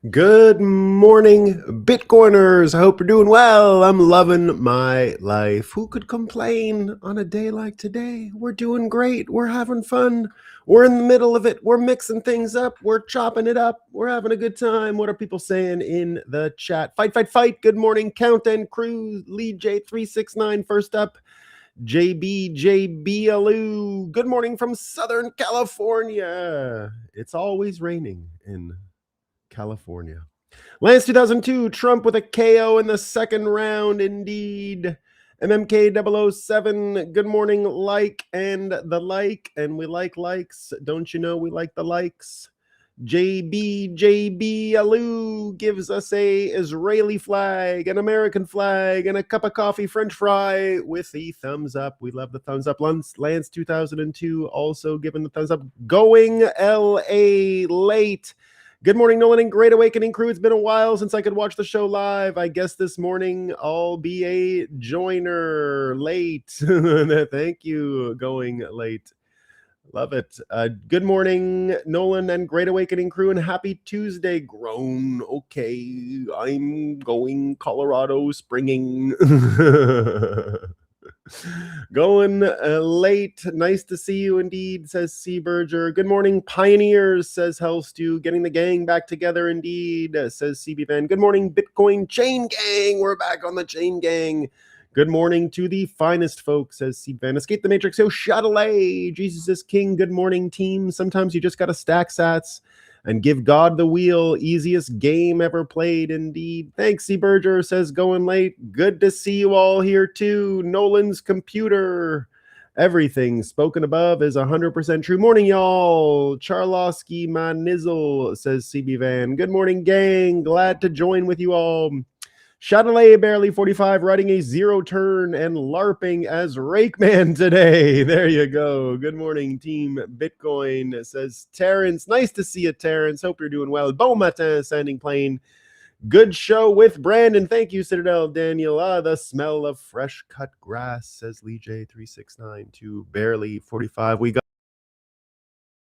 Good morning, Bitcoiners. I hope you're doing well. I'm loving my life. Who could complain on a day like today? We're doing great. We're having fun. We're in the middle of it. We're mixing things up. We're chopping it up. We're having a good time. What are people saying in the chat? Fight, fight, fight. Good morning, Count and Crew. Lead J369 first up. JBJBLU. Good morning from Southern California. It's always raining in California. Lance 2002, Trump with a KO in the second round, indeed. MMK007, good morning, like and the like, and we like likes. Don't you know we like the likes? JBJBLU gives us a Israeli flag, an American flag, and a cup of coffee French fry with the thumbs up. We love the thumbs up. Lance 2002 also giving the thumbs up. Going LA late. Good morning, Nolan and Great Awakening crew. It's been a while since I could watch the show live. I guess this morning I'll be a joiner late. Thank you, going late. Love it. Good morning, Nolan and Great Awakening crew, and happy Tuesday. Grown. Okay, I'm going Colorado springing. Going late. Nice to see you indeed, says Seaberger. Good morning, Pioneers, says Hellstew. Getting the gang back together indeed, says CB Van. Good morning, Bitcoin Chain Gang. We're back on the Chain Gang. Good morning to the finest folks, says CB Van. Escape the Matrix. So Chatelet. Jesus is King. Good morning, team. Sometimes you just got to stack sats and give God the wheel. Easiest game ever played, indeed. Thanks, Seaberger, says going late. Good to see you all here, too. Nolan's computer. Everything spoken above is 100% true. Morning, y'all. Charlosky Manizzle, says CB Van. Good morning, gang. Glad to join with you all. Chatelet barely 45 riding a zero turn and LARPing as Rakeman today. There you go. Good morning, Team Bitcoin, says Terrence. Nice to see you, Terrence. Hope you're doing well. Bon matin, Standing Plane. Good show with Brandon. Thank you, Citadel Daniel. The smell of fresh cut grass, says Lee J369 to barely 45. We got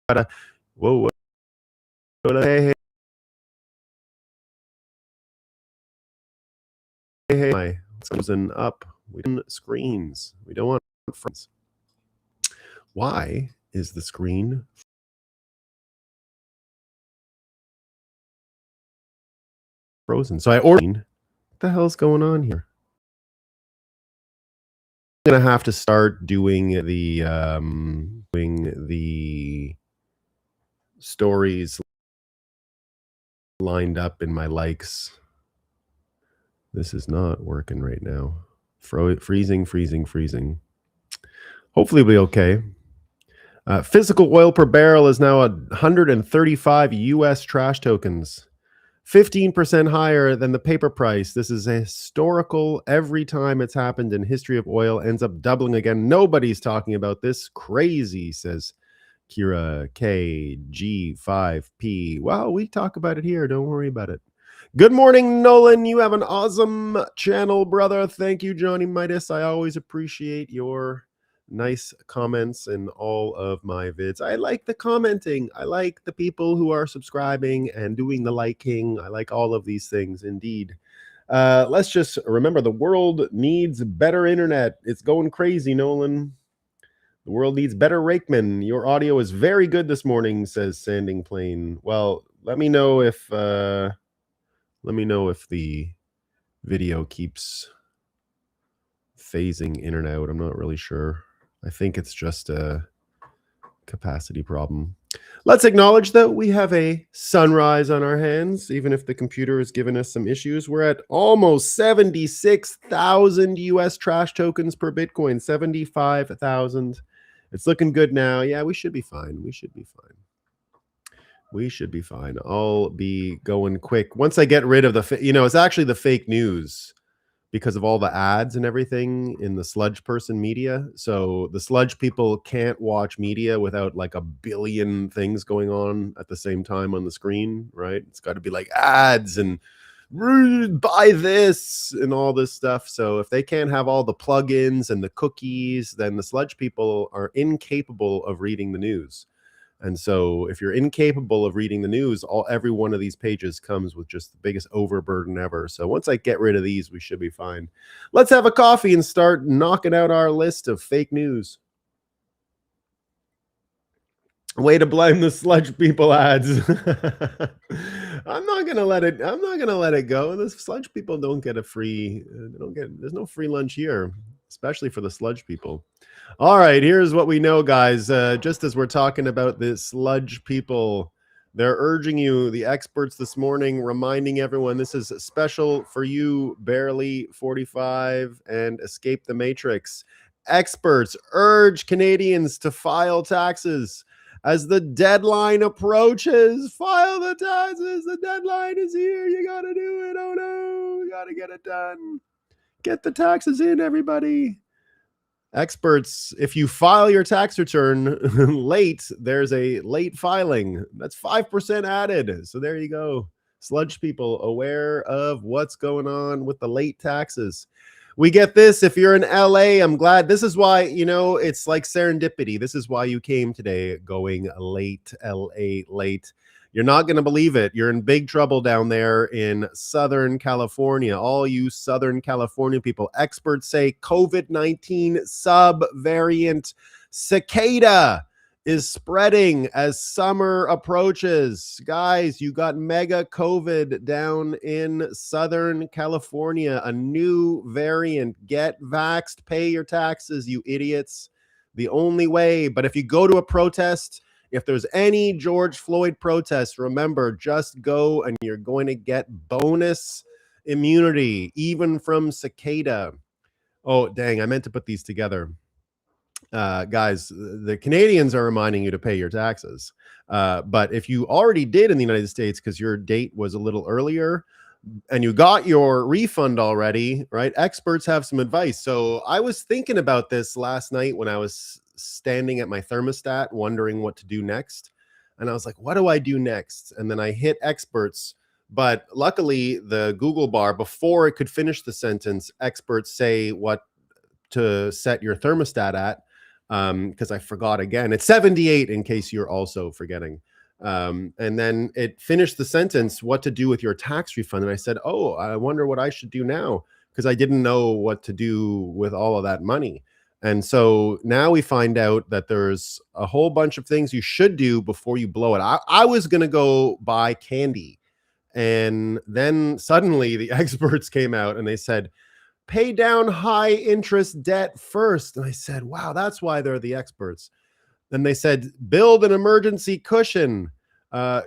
a whoa. Hey. My frozen up. We don't screens. We don't want friends. Why is the screen frozen? So I ordered. What the hell's going on here? I'm gonna have to start doing the stories lined up in my likes. This is not working right now. Freezing. Hopefully we'll be okay. Physical oil per barrel is now 135 US trash tokens, 15% higher than the paper price. This is a historical. Every time it's happened in history of oil ends up doubling again. Nobody's talking about this. Crazy, says Kira KG5P. Well, we talk about it here. Don't worry about it. Good morning, Nolan. You have an awesome channel, brother. Thank you, Johnny Midas. I always appreciate your nice comments in all of my vids. I like the commenting. I like the people who are subscribing and doing the liking. I like all of these things, indeed. Let's just remember the world needs better internet. It's going crazy, Nolan. The world needs better Rakeman. Your audio is very good this morning, says Sanding Plane. Well, let me know if the video keeps phasing in and out. I'm not really sure. I think it's just a capacity problem. Let's acknowledge that we have a sunrise on our hands, even if the computer has given us some issues. We're at almost 76,000 US trash tokens per Bitcoin, 75,000. It's looking good now. Yeah, we should be fine. We should be fine. I'll be going quick. Once I get rid of the, it's actually the fake news because of all the ads and everything in the sludge person media. So the sludge people can't watch media without like a billion things going on at the same time on the screen, right? It's got to be like ads and buy this and all this stuff. So if they can't have all the plugins and the cookies, then the sludge people are incapable of reading the news. And so if you're incapable of reading the news, every one of these pages comes with just the biggest overburden ever. So once I get rid of these, we should be fine. Let's have a coffee and start knocking out our list of fake news. Way to blame the sludge people ads. I'm not gonna let it go. The sludge people don't get a free. There's no free lunch here, especially for the sludge people. All right, here's what we know, guys. Just as we're talking about the sludge people, they're urging you, the experts this morning, reminding everyone this is special for you, Barely 45 and Escape the Matrix. Experts urge Canadians to file taxes. As the deadline approaches, file the taxes. The deadline is here. You got to do it. Oh, no. You got to get it done. Get the taxes in, everybody. Experts, if you file your tax return late, there's a late filing. That's 5% added. So there you go. Sludge people aware of what's going on with the late taxes. We get this. If you're in LA, I'm glad. This is why, it's like serendipity. This is why you came today, going late, LA late. You're not going to believe it. You're in big trouble down there in Southern California. All you Southern California people, experts say COVID-19 subvariant cicada is spreading as summer approaches. Guys, you got mega COVID down in Southern California, a new variant. Get vaxxed, pay your taxes, you idiots. The only way. But if you go to a protest, if there's any George Floyd protest, remember, just go and you're going to get bonus immunity, even from cicada. Oh, dang, I meant to put these together. Guys, the Canadians are reminding you to pay your taxes. But if you already did in the United States because your date was a little earlier and you got your refund already, right? Experts have some advice. So I was thinking about this last night when I was standing at my thermostat, wondering what to do next. And I was like, what do I do next? And then I hit experts. But luckily, the Google bar, before it could finish the sentence, experts say what to set your thermostat at. Because I forgot again. It's 78 in case you're also forgetting. And then it finished the sentence, what to do with your tax refund. And I said, oh, I wonder what I should do now, because I didn't know what to do with all of that money. And so now we find out that there's a whole bunch of things you should do before you blow it. I was going to go buy candy. And then suddenly the experts came out and they said, pay down high interest debt first. And I said, wow, that's why they're the experts. Then they said, build an emergency cushion,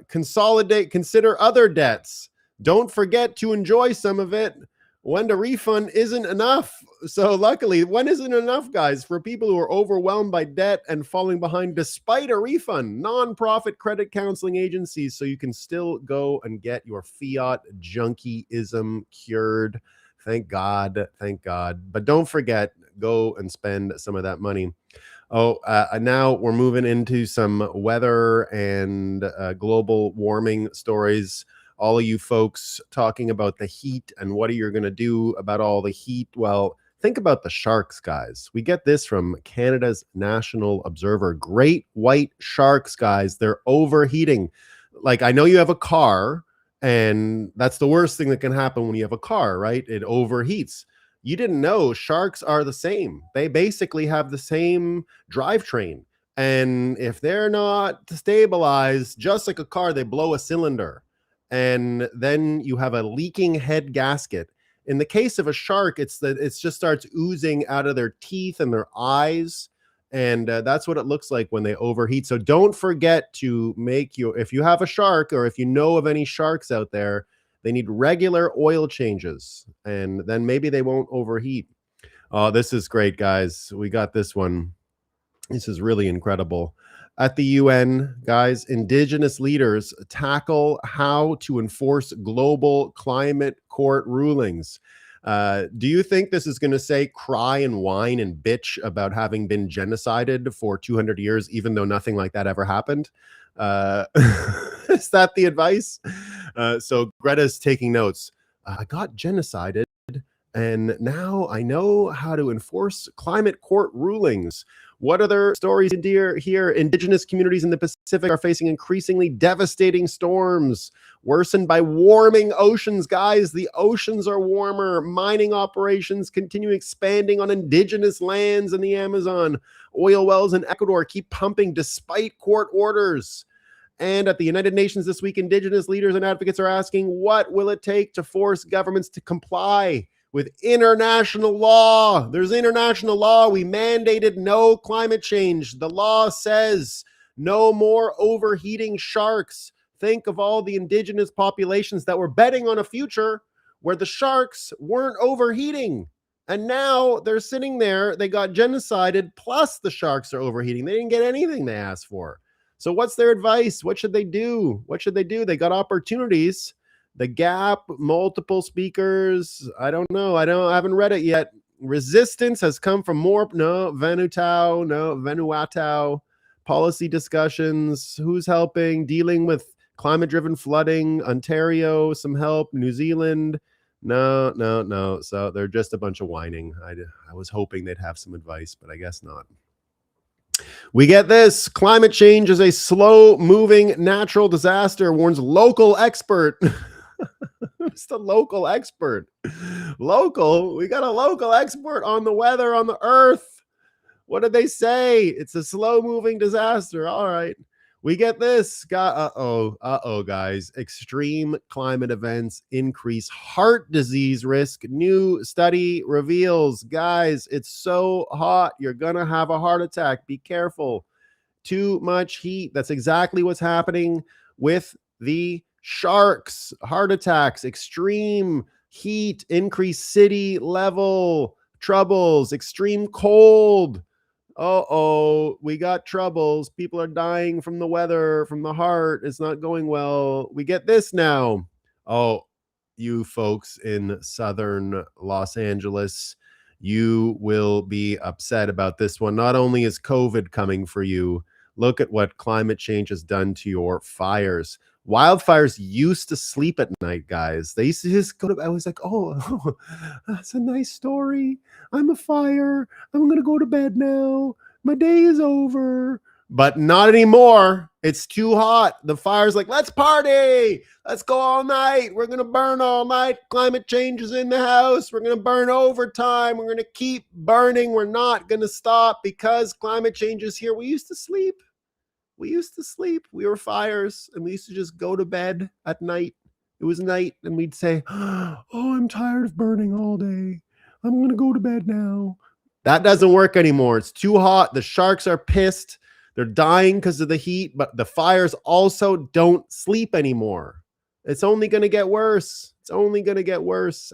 consider other debts. Don't forget to enjoy some of it when the refund isn't enough. So luckily, when isn't enough, guys, for people who are overwhelmed by debt and falling behind despite a refund, non-profit credit counseling agencies, so you can still go and get your fiat junkie-ism cured. Thank God. Thank God. But don't forget, go and spend some of that money. Oh, now we're moving into some weather and global warming stories. All of you folks talking about the heat and what are you going to do about all the heat? Well, think about the sharks, guys. We get this from Canada's National Observer. Great white sharks, guys. They're overheating. Like, I know you have a car, and that's the worst thing that can happen when you have a car, right? It overheats. You didn't know sharks are the same. They basically have the same drivetrain. And if they're not stabilized, just like a car, they blow a cylinder. And then you have a leaking head gasket. In the case of a shark, it just starts oozing out of their teeth and their eyes. And that's what it looks like when they overheat. So don't forget to if you have a shark or if you know of any sharks out there, they need regular oil changes, and then maybe they won't overheat. Oh, this is great, guys. We got this one. This is really incredible. At the UN, guys, Indigenous leaders tackle how to enforce global climate court rulings. Do you think this is going to say cry and whine and bitch about having been genocided for 200 years, even though nothing like that ever happened? Is that the advice? So Greta's taking notes. I got genocided, and now I know how to enforce climate court rulings. What other stories here? Indigenous communities in the Pacific are facing increasingly devastating storms, worsened by warming oceans. Guys, the oceans are warmer. Mining operations continue expanding on indigenous lands in the Amazon. Oil wells in Ecuador keep pumping despite court orders. And at the United Nations this week, indigenous leaders and advocates are asking, what will it take to force governments to comply with international law? There's international law. We mandated no climate change. The law says no more overheating sharks. Think of all the indigenous populations that were betting on a future where the sharks weren't overheating. And now they're sitting there. They got genocided, plus the sharks are overheating. They didn't get anything they asked for. So what's their advice? What should they do? They got opportunities. The Gap, multiple speakers. I don't know. I haven't read it yet. Resistance has come from more. Vanuatu. Policy discussions. Who's helping? Dealing with climate-driven flooding. Ontario, some help. New Zealand. No. So they're just a bunch of whining. I was hoping they'd have some advice, but I guess not. We get this. Climate change is a slow-moving natural disaster, warns local expert. It's the local expert. Local? We got a local expert on the weather on the earth. What did they say? It's a slow-moving disaster. All right. We get this. Guys. Extreme climate events increase heart disease risk. New study reveals. Guys, it's so hot. You're going to have a heart attack. Be careful. Too much heat. That's exactly what's happening with the sharks. Heart attacks, extreme heat, increased city level troubles, extreme cold. We got troubles. People are dying from the weather, from the heart. It's not going well. We get this now. You folks in southern Los Angeles, you will be upset about this one. Not only is COVID coming for you, look at what climate change has done to your fires. Wildfires used to sleep at night, guys. They used to just go to bed. I was like, oh, that's a nice story. I'm a fire. I'm going to go to bed now. My day is over. But not anymore. It's too hot. The fire's like, let's party. Let's go all night. We're going to burn all night. Climate change is in the house. We're going to burn overtime. We're going to keep burning. We're not going to stop because climate change is here. We used to sleep. We were fires, and we used to just go to bed at night. It was night, and we'd say, oh, I'm tired of burning all day. I'm going to go to bed now. That doesn't work anymore. It's too hot. The sharks are pissed. They're dying because of the heat, but the fires also don't sleep anymore. It's only going to get worse.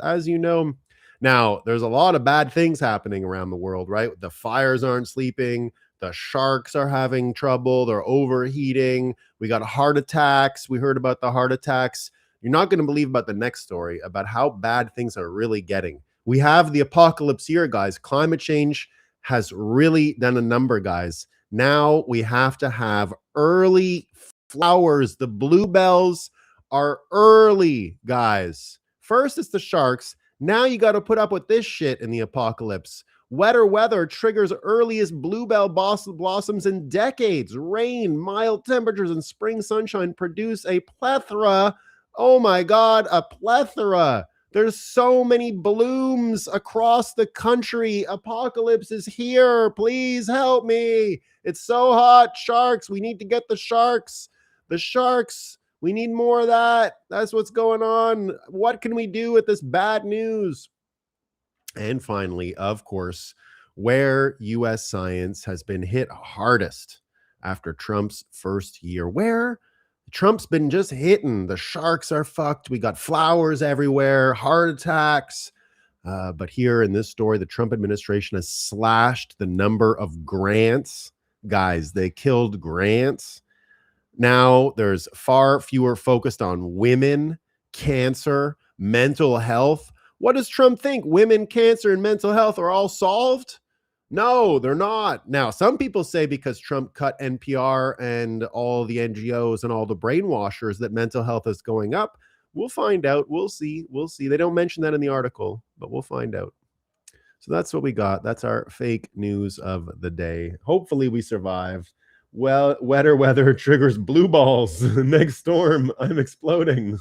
As you know. Now, there's a lot of bad things happening around the world, right? The fires aren't sleeping. The sharks are having trouble. They're overheating. We got heart attacks. We heard about the heart attacks. You're not going to believe about the next story about how bad things are really getting. We have the apocalypse here, guys. Climate change has really done a number, guys. Now we have to have early flowers. The bluebells are early, guys. First, it's the sharks. Now you got to put up with this shit in the apocalypse. Wetter weather triggers earliest bluebell blossoms in decades. Rain, mild temperatures, and spring sunshine produce a plethora. Oh my God, a plethora. There's so many blooms across the country. Apocalypse is here. Please help me. It's so hot. Sharks. We need to get the sharks. The sharks. We need more of that. That's what's going on. What can we do with this bad news? And finally, of course, where U.S. science has been hit hardest after Trump's first year, where Trump's been just hitting. The sharks are fucked. We got flowers everywhere, heart attacks. But here in this story, the Trump administration has slashed the number of grants. Guys, they killed grants. Now there's far fewer focused on women, cancer, mental health. What does Trump think? Women, cancer, and mental health are all solved? No, they're not. Now, some people say because Trump cut NPR and all the NGOs and all the brainwashers that mental health is going up. We'll find out. We'll see. They don't mention that in the article, but we'll find out. So that's what we got. That's our fake news of the day. Hopefully we survive. Well, wetter weather triggers blue balls. Next storm, I'm exploding.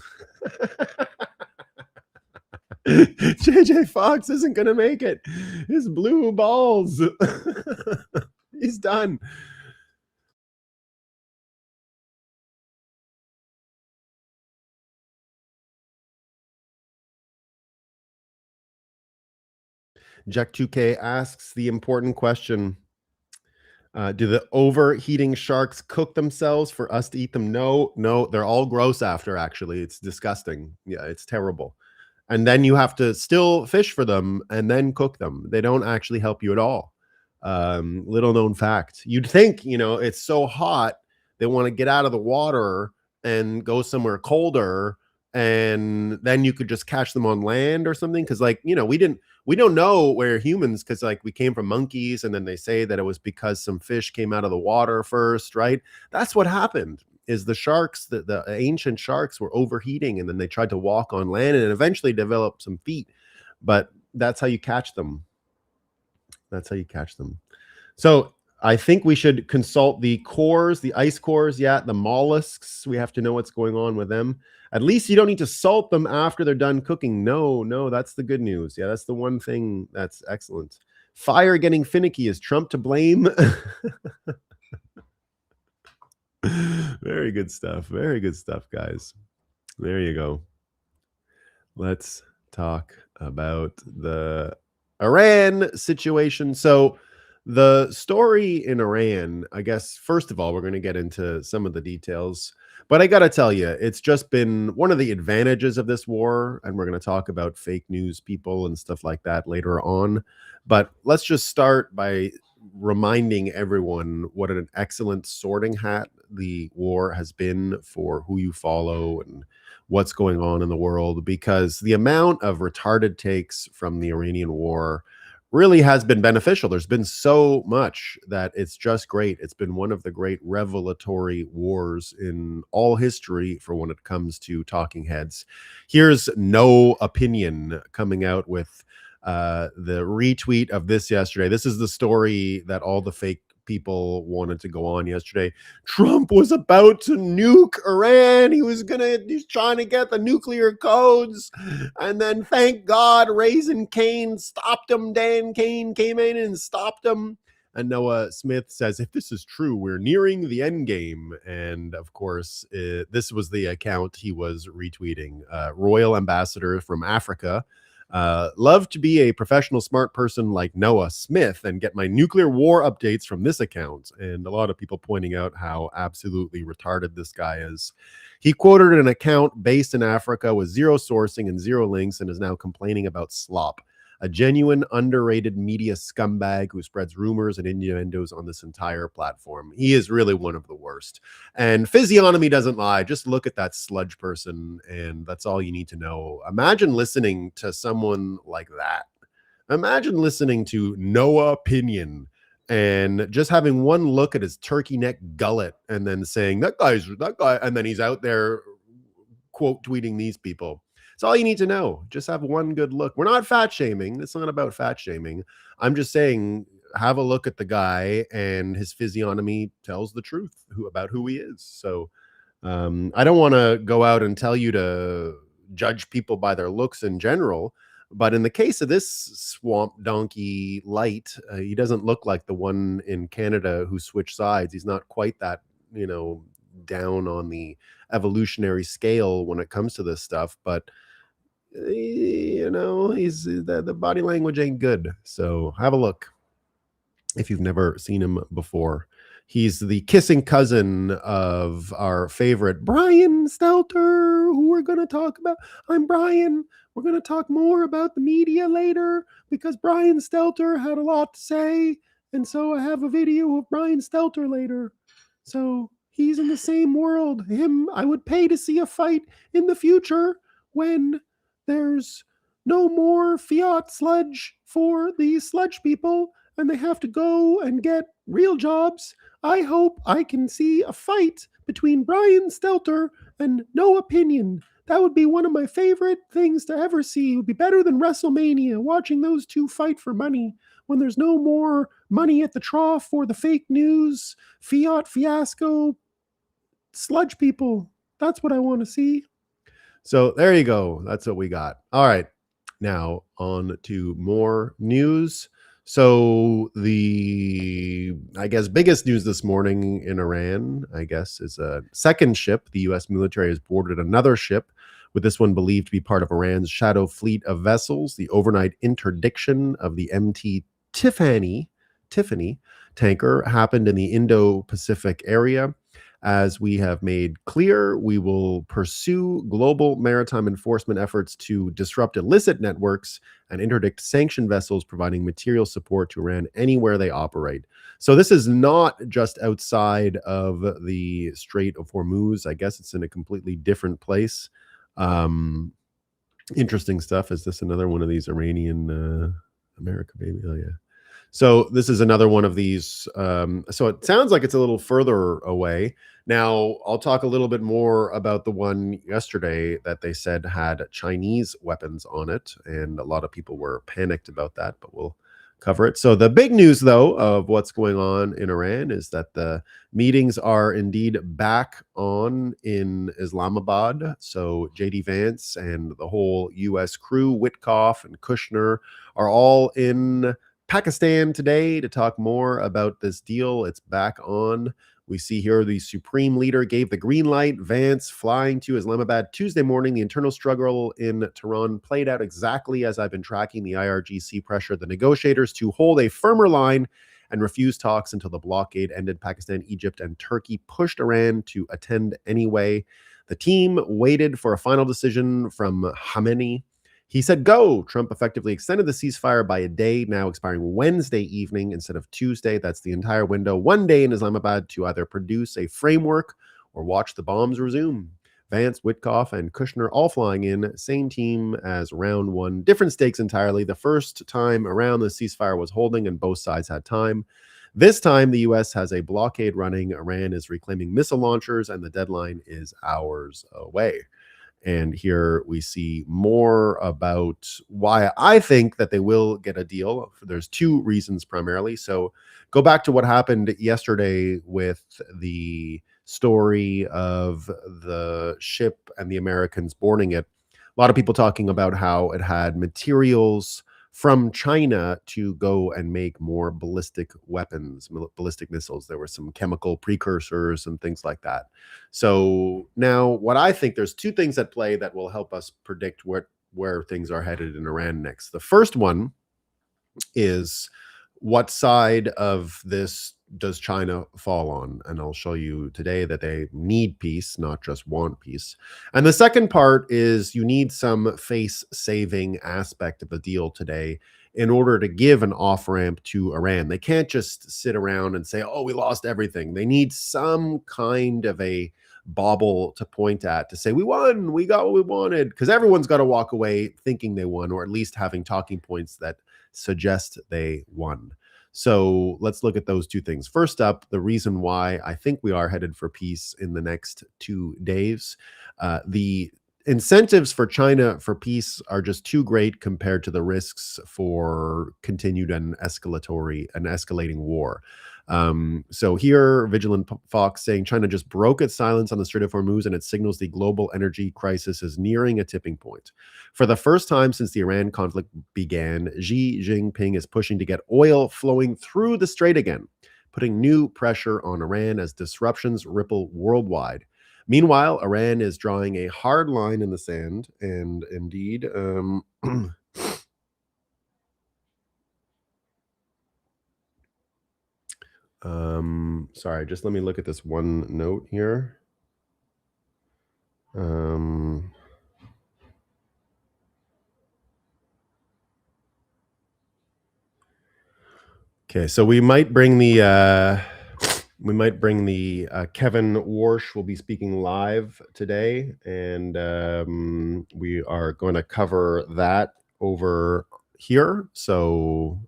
JJ Fox isn't going to make it. His blue balls. He's done. Jack 2K asks the important question. Do the overheating sharks cook themselves for us to eat them? No, no, they're all gross after, actually. It's disgusting. Yeah, it's terrible. And then you have to still fish for them and then cook them. They don't actually help you at all. Little known fact. You'd think, it's so hot, they want to get out of the water and go somewhere colder, and then you could just catch them on land or something. Because, like, we don't know where humans, because, like, we came from monkeys, and then they say that it was because some fish came out of the water first, right? That's what happened. Is the sharks, the ancient sharks, were overheating, and then they tried to walk on land and eventually developed some feet. But that's how you catch them. That's how you catch them. So I think we should consult the cores, the ice cores. Yeah, the mollusks. We have to know what's going on with them. At least you don't need to salt them after they're done cooking. No, that's the good news. Yeah, that's the one thing that's excellent. Fire getting finicky. Is Trump to blame? Very good stuff. Very good stuff, guys. There you go. Let's talk about the Iran situation. So the story in Iran, I guess, first of all, we're going to get into some of the details. But I got to tell you, it's just been one of the advantages of this war. And we're going to talk about fake news people and stuff like that later on. But let's just start by reminding everyone what an excellent sorting hat the war has been for who you follow and what's going on in the world, because the amount of retarded takes from the Iranian war really has been beneficial. There's been so much that it's just great. It's been one of the great revelatory wars in all history for when it comes to talking heads. Here's No Opinion coming out with the retweet of this yesterday. This is the story that all the fake people wanted to go on yesterday. Trump was about to nuke Iran. He's trying to get the nuclear codes. And then, thank God, Raisin Kane stopped him. Dan Kane came in and stopped him. And Noah Smith says, if this is true, we're nearing the end game. And of course, this was the account he was retweeting. Royal ambassador from Africa. Love to be a professional smart person like Noah Smith and get my nuclear war updates from this account. And a lot of people pointing out how absolutely retarded this guy is. He quoted an account based in Africa with zero sourcing and zero links and is now complaining about slop. A genuine, underrated media scumbag who spreads rumors and innuendos on this entire platform. He is really one of the worst. And physiognomy doesn't lie. Just look at that sludge person, and that's all you need to know. Imagine listening to someone like that. Imagine listening to No Opinion and just having one look at his turkey neck gullet and then saying, that guy, and then he's out there quote tweeting these people. It's all you need to know. Just have one good look. We're not fat shaming. It's not about fat shaming. I'm just saying, have a look at the guy, and his physiognomy tells the truth about who he is. So I don't want to go out and tell you to judge people by their looks in general. But in the case of this swamp donkey light, he doesn't look like the one in Canada who switched sides. He's not quite that, down on the evolutionary scale when it comes to this stuff. But he's the body language ain't good. So have a look if you've never seen him before. He's the kissing cousin of our favorite Brian Stelter, who we're going to talk about. I'm Brian. We're going to talk more about the media later because Brian Stelter had a lot to say. And so I have a video of Brian Stelter later. So he's in the same world. Him, I would pay to see a fight in the future when there's no more fiat sludge for the sludge people and they have to go and get real jobs. I hope I can see a fight between Brian Stelter and No Opinion. That would be one of my favorite things to ever see. It would be better than WrestleMania, watching those two fight for money when there's no more money at the trough for the fake news, fiat fiasco, sludge people. That's what I want to see. So there you go. That's what we got. All right. Now on to more news. So the, I guess, biggest news this morning in Iran, I guess, is a second ship. The U.S. military has boarded another ship, with this one believed to be part of Iran's shadow fleet of vessels. The overnight interdiction of the MT Tiffany tanker happened in the Indo-Pacific area. As we have made clear, we will pursue global maritime enforcement efforts to disrupt illicit networks and interdict sanctioned vessels providing material support to Iran anywhere they operate. So this is not just outside of the Strait of Hormuz. I guess it's in a completely different place. Interesting stuff. Is this another one of these Iranian America, baby? Oh, yeah. So this is another one of these. So it sounds like it's a little further away. Now, I'll talk a little bit more about the one yesterday that they said had Chinese weapons on it. And a lot of people were panicked about that, but we'll cover it. So the big news, though, of what's going on in Iran is that the meetings are indeed back on in Islamabad. So JD Vance and the whole U.S. crew, Witkoff and Kushner, are all in Pakistan today to talk more about this deal. It's back on. We see here the supreme leader gave the green light. Vance flying to Islamabad Tuesday morning. The internal struggle in Tehran played out exactly as I've been tracking. The IRGC pressured the negotiators to hold a firmer line and refuse talks until the blockade ended. Pakistan, Egypt, and Turkey pushed Iran to attend anyway. The team waited for a final decision from Khamenei. He said, go. Trump effectively extended the ceasefire by a day, now expiring Wednesday evening instead of Tuesday. That's the entire window. 1 day in Islamabad to either produce a framework or watch the bombs resume. Vance, Witkoff, and Kushner all flying in. Same team as round one. Different stakes entirely. The first time around, the ceasefire was holding and both sides had time. This time, the U.S. has a blockade running. Iran is reclaiming missile launchers, and the deadline is hours away. And here we see more about why I think that they will get a deal. There's two reasons primarily. So go back to what happened yesterday with the story of the ship and the Americans boarding it. A lot of people talking about how it had materials from China to go and make more ballistic weapons, ballistic missiles. There were some chemical precursors and things like that. So now what I think, there's two things at play that will help us predict where things are headed in Iran next. The first one is, what side of this does China fall on? And I'll show you today that they need peace, not just want peace. And the second part is, you need some face-saving aspect of the deal today in order to give an off-ramp to Iran. They can't just sit around and say, oh, we lost everything. They need some kind of a bauble to point at to say, we won, we got what we wanted, because everyone's got to walk away thinking they won, or at least having talking points that suggest they won. So let's look at those two things. First up, the reason why I think we are headed for peace in the next 2 days. The incentives for China for peace are just too great compared to the risks for continued and escalating war. So here, Vigilant Fox saying China just broke its silence on the Strait of Hormuz, and it signals the global energy crisis is nearing a tipping point. For the first time since the Iran conflict began, Xi Jinping is pushing to get oil flowing through the strait again, putting new pressure on Iran as disruptions ripple worldwide. Meanwhile, Iran is drawing a hard line in the sand, and indeed, sorry, just let me look at this one note here. Okay, so we might bring the Kevin Warsh will be speaking live today, and we are going to cover that over here. So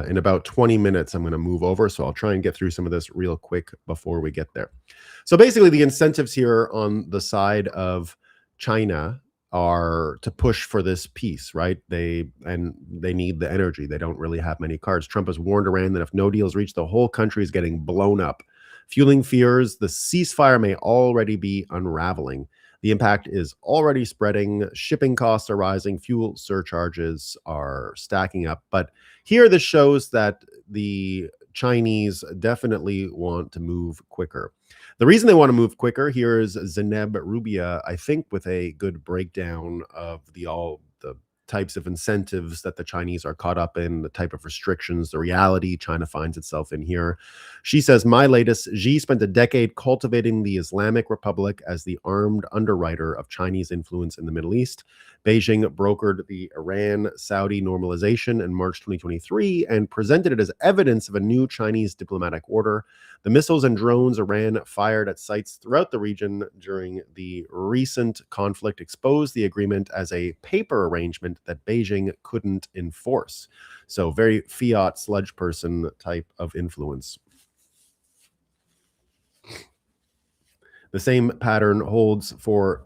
in about 20 minutes, I'm going to move over. So I'll try and get through some of this real quick before we get there. So basically, the incentives here on the side of China are to push for this peace, right? They need the energy. They don't really have many cards. Trump has warned Iran that if no deals reach, the whole country is getting blown up, fueling fears the ceasefire may already be unraveling. The impact is already spreading. Shipping costs are rising. Fuel surcharges are stacking up. But here, this shows that the Chinese definitely want to move quicker. The reason they want to move quicker, here is Zeneb Rubia, I think, with a good breakdown of all the types of incentives that the Chinese are caught up in, the type of restrictions, the reality China finds itself in here. She says, my latest, Xi spent a decade cultivating the Islamic Republic as the armed underwriter of Chinese influence in the Middle East. Beijing brokered the Iran-Saudi normalization in March 2023 and presented it as evidence of a new Chinese diplomatic order. The missiles and drones Iran fired at sites throughout the region during the recent conflict exposed the agreement as a paper arrangement that Beijing couldn't enforce. So very fiat sludge person type of influence. The same pattern holds for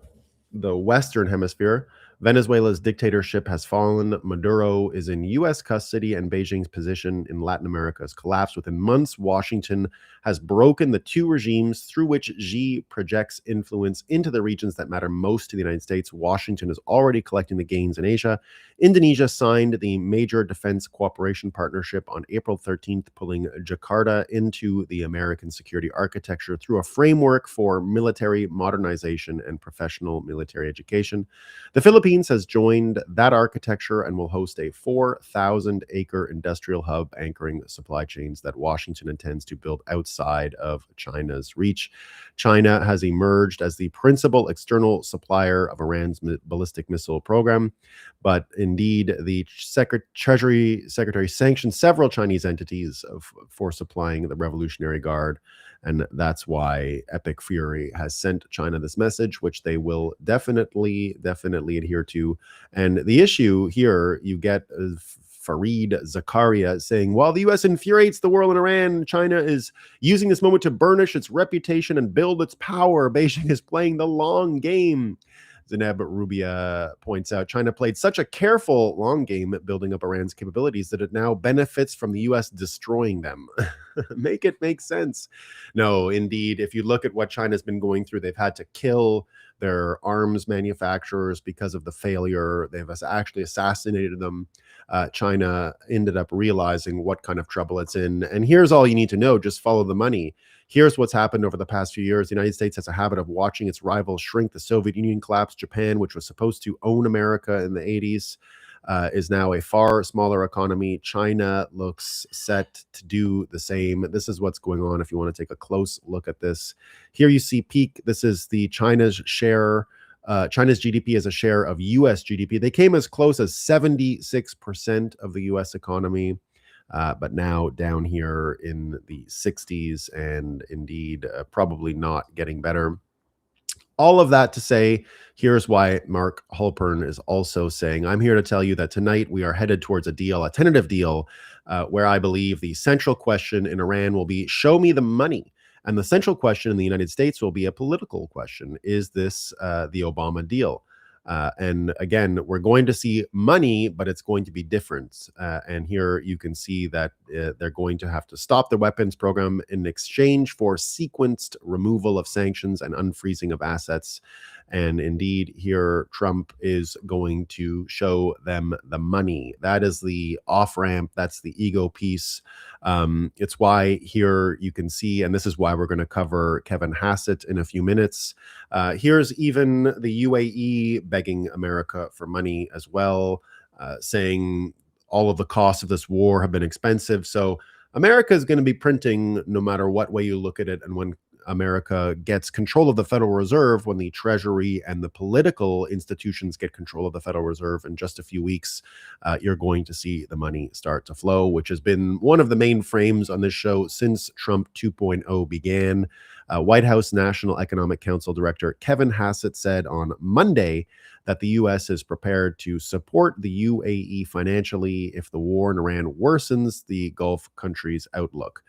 the Western Hemisphere. Venezuela's dictatorship has fallen. Maduro is in U.S. custody, and Beijing's position in Latin America has collapsed. Within months, Washington has broken the two regimes through which Xi projects influence into the regions that matter most to the United States. Washington is already collecting the gains in Asia. Indonesia signed the Major Defense Cooperation Partnership on April 13th, pulling Jakarta into the American security architecture through a framework for military modernization and professional military education. The Philippines has joined that architecture and will host a 4,000-acre industrial hub anchoring supply chains that Washington intends to build outside of China's reach. China has emerged as the principal external supplier of Iran's ballistic missile program, but indeed, the Treasury Secretary sanctioned several Chinese entities for supplying the Revolutionary Guard. And that's why Epic Fury has sent China this message, which they will definitely adhere to. And the issue here, you get Fareed Zakaria saying, while the U.S. infuriates the world in Iran, China is using this moment to burnish its reputation and build its power. Beijing is playing the long game. Zeneb Rubia points out, China played such a careful long game at building up Iran's capabilities that it now benefits from the U.S. destroying them. Make it make sense. No, indeed, if you look at what China's been going through, they've had to kill their arms manufacturers because of the failure. They've actually assassinated them. China ended up realizing what kind of trouble it's in. And here's all you need to know. Just follow the money. Here's what's happened over the past few years. The United States has a habit of watching its rivals shrink. The Soviet Union collapsed. Japan, which was supposed to own America in the 80s, is now a far smaller economy. China looks set to do the same. This is what's going on if you want to take a close look at this. Here you see peak. This is the China's share. China's GDP as a share of U.S. GDP. They came as close as 76% of the U.S. economy. But now down here in the 60s, and indeed probably not getting better. All of that to say, here's why Mark Halpern is also saying, I'm here to tell you that tonight we are headed towards a deal, a tentative deal, where I believe the central question in Iran will be, show me the money. And the central question in the United States will be a political question. Is this the Obama deal? And again, we're going to see money, but it's going to be different. And here you can see that they're going to have to stop the weapons program in exchange for sequenced removal of sanctions and unfreezing of assets. And indeed, here Trump is going to show them the money. That is the off-ramp. That's the ego piece. It's why here you can see, and this is why we're going to cover Kevin Hassett in a few minutes. Here's even the UAE begging America for money as well, saying all of the costs of this war have been expensive. So America is going to be printing no matter what way you look at it. And when America gets control of the Federal Reserve, when the Treasury and the political institutions get control of the Federal Reserve in just a few weeks, you're going to see the money start to flow, which has been one of the main frames on this show since Trump 2.0 began. White House National Economic Council Director Kevin Hassett said on Monday that the U.S. is prepared to support the UAE financially if the war in Iran worsens the Gulf countries' outlook.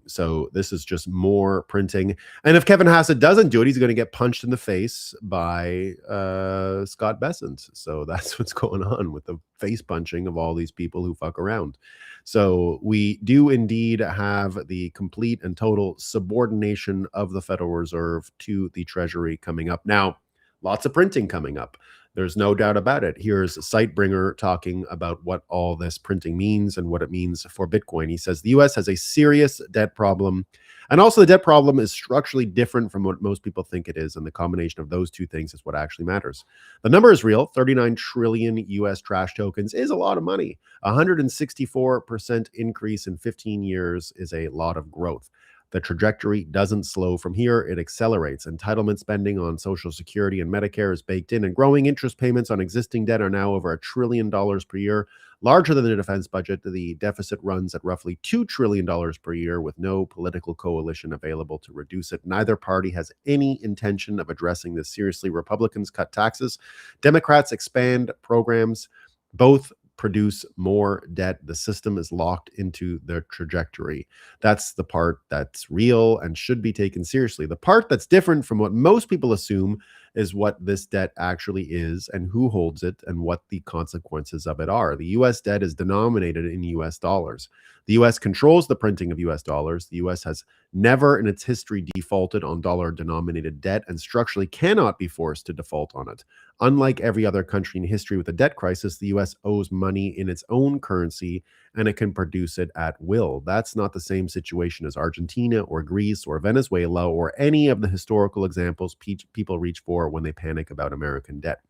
So this is just more printing. And if Kevin Hassett doesn't do it, he's going to get punched in the face by Scott Bessent. So that's what's going on with the face punching of all these people who fuck around. So we do indeed have the complete and total subordination of the Federal Reserve to the Treasury coming up. Now, lots of printing coming up. There's no doubt about it. Here's Sightbringer talking about what all this printing means and what it means for Bitcoin. He says the US has a serious debt problem. And also the debt problem is structurally different from what most people think it is. And the combination of those two things is what actually matters. The number is real. 39 trillion US trash tokens is a lot of money. 164% increase in 15 years is a lot of growth. The trajectory doesn't slow from here, it accelerates. Entitlement spending on Social Security and Medicare is baked in, and growing interest payments on existing debt are now over $1 trillion per year, larger than the defense budget. The deficit runs at roughly $2 trillion per year with no political coalition available to reduce it. Neither party has any intention of addressing this seriously. Republicans cut taxes, Democrats expand programs. Both produce more debt. The system is locked into their trajectory. That's the part that's real and should be taken seriously. The part that's different from what most people assume is what this debt actually is and who holds it and what the consequences of it are. The US debt is denominated in US dollars. The US controls the printing of US dollars. The US has never in its history defaulted on dollar-denominated debt and structurally cannot be forced to default on it. Unlike every other country in history with a debt crisis, the US owes money in its own currency and it can produce it at will. That's not the same situation as Argentina or Greece or Venezuela or any of the historical examples people reach for when they panic about American debt.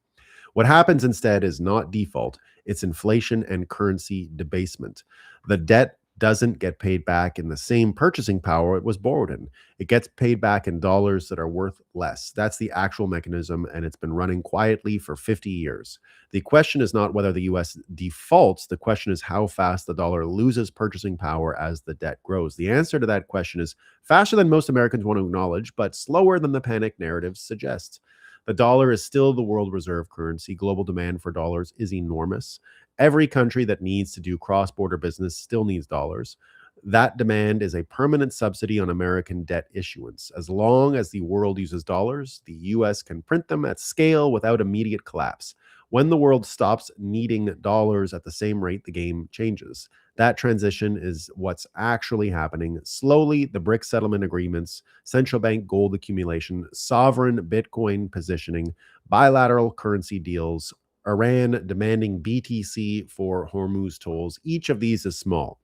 What happens instead is not default, it's inflation and currency debasement. The debt doesn't get paid back in the same purchasing power it was borrowed in. It gets paid back in dollars that are worth less. That's the actual mechanism, and it's been running quietly for 50 years. The question is not whether the US defaults. The question is how fast the dollar loses purchasing power as the debt grows. The answer to that question is faster than most Americans want to acknowledge, but slower than the panic narrative suggests. The dollar is still the world reserve currency. Global demand for dollars is enormous. Every country that needs to do cross-border business still needs dollars. That demand is a permanent subsidy on American debt issuance. As long as the world uses dollars, the US can print them at scale without immediate collapse. When the world stops needing dollars at the same rate, the game changes. That transition is what's actually happening. Slowly, the BRICS settlement agreements, central bank gold accumulation, sovereign Bitcoin positioning, bilateral currency deals, Iran demanding BTC for Hormuz tolls. Each of these is small.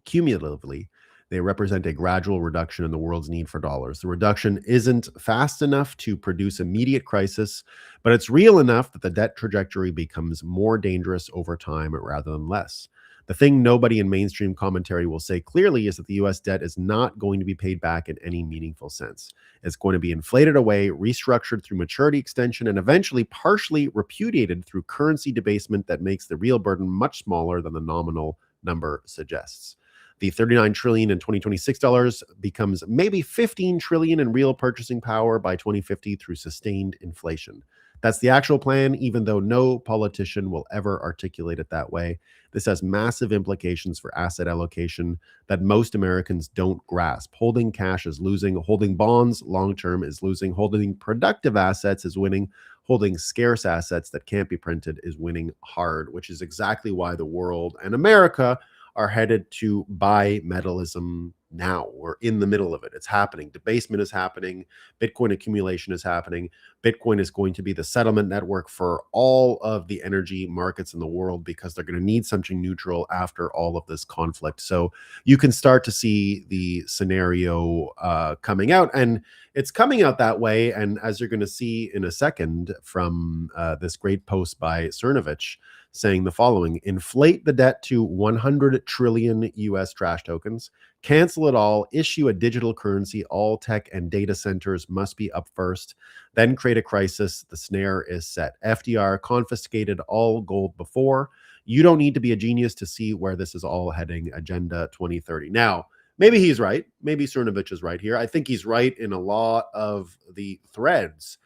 Cumulatively, they represent a gradual reduction in the world's need for dollars. The reduction isn't fast enough to produce immediate crisis, but it's real enough that the debt trajectory becomes more dangerous over time rather than less. The thing nobody in mainstream commentary will say clearly is that the US debt is not going to be paid back in any meaningful sense. It's going to be inflated away, restructured through maturity extension, and eventually partially repudiated through currency debasement that makes the real burden much smaller than the nominal number suggests. The 39 trillion in 2026 dollars becomes maybe 15 trillion in real purchasing power by 2050 through sustained inflation. That's the actual plan, even though no politician will ever articulate it that way. This has massive implications for asset allocation that most Americans don't grasp. Holding cash is losing. Holding bonds long-term is losing. Holding productive assets is winning. Holding scarce assets that can't be printed is winning hard, which is exactly why the world and America are headed to bimetallism now. We're in the middle of it. It's happening. Debasement is happening. Bitcoin accumulation is happening. Bitcoin is going to be the settlement network for all of the energy markets in the world because they're going to need something neutral after all of this conflict. So you can start to see the scenario coming out, and it's coming out that way. And as you're going to see in a second from this great post by Cernovich, saying the following: inflate the debt to 100 trillion US trash tokens, cancel it all, issue a digital currency, all tech and data centers must be up first, then create a crisis. The snare is set. FDR confiscated all gold before. You don't need to be a genius to see where this is all heading. Agenda 2030. Now, maybe he's right. Maybe Cernovich is right here. I think he's right in a lot of the threads.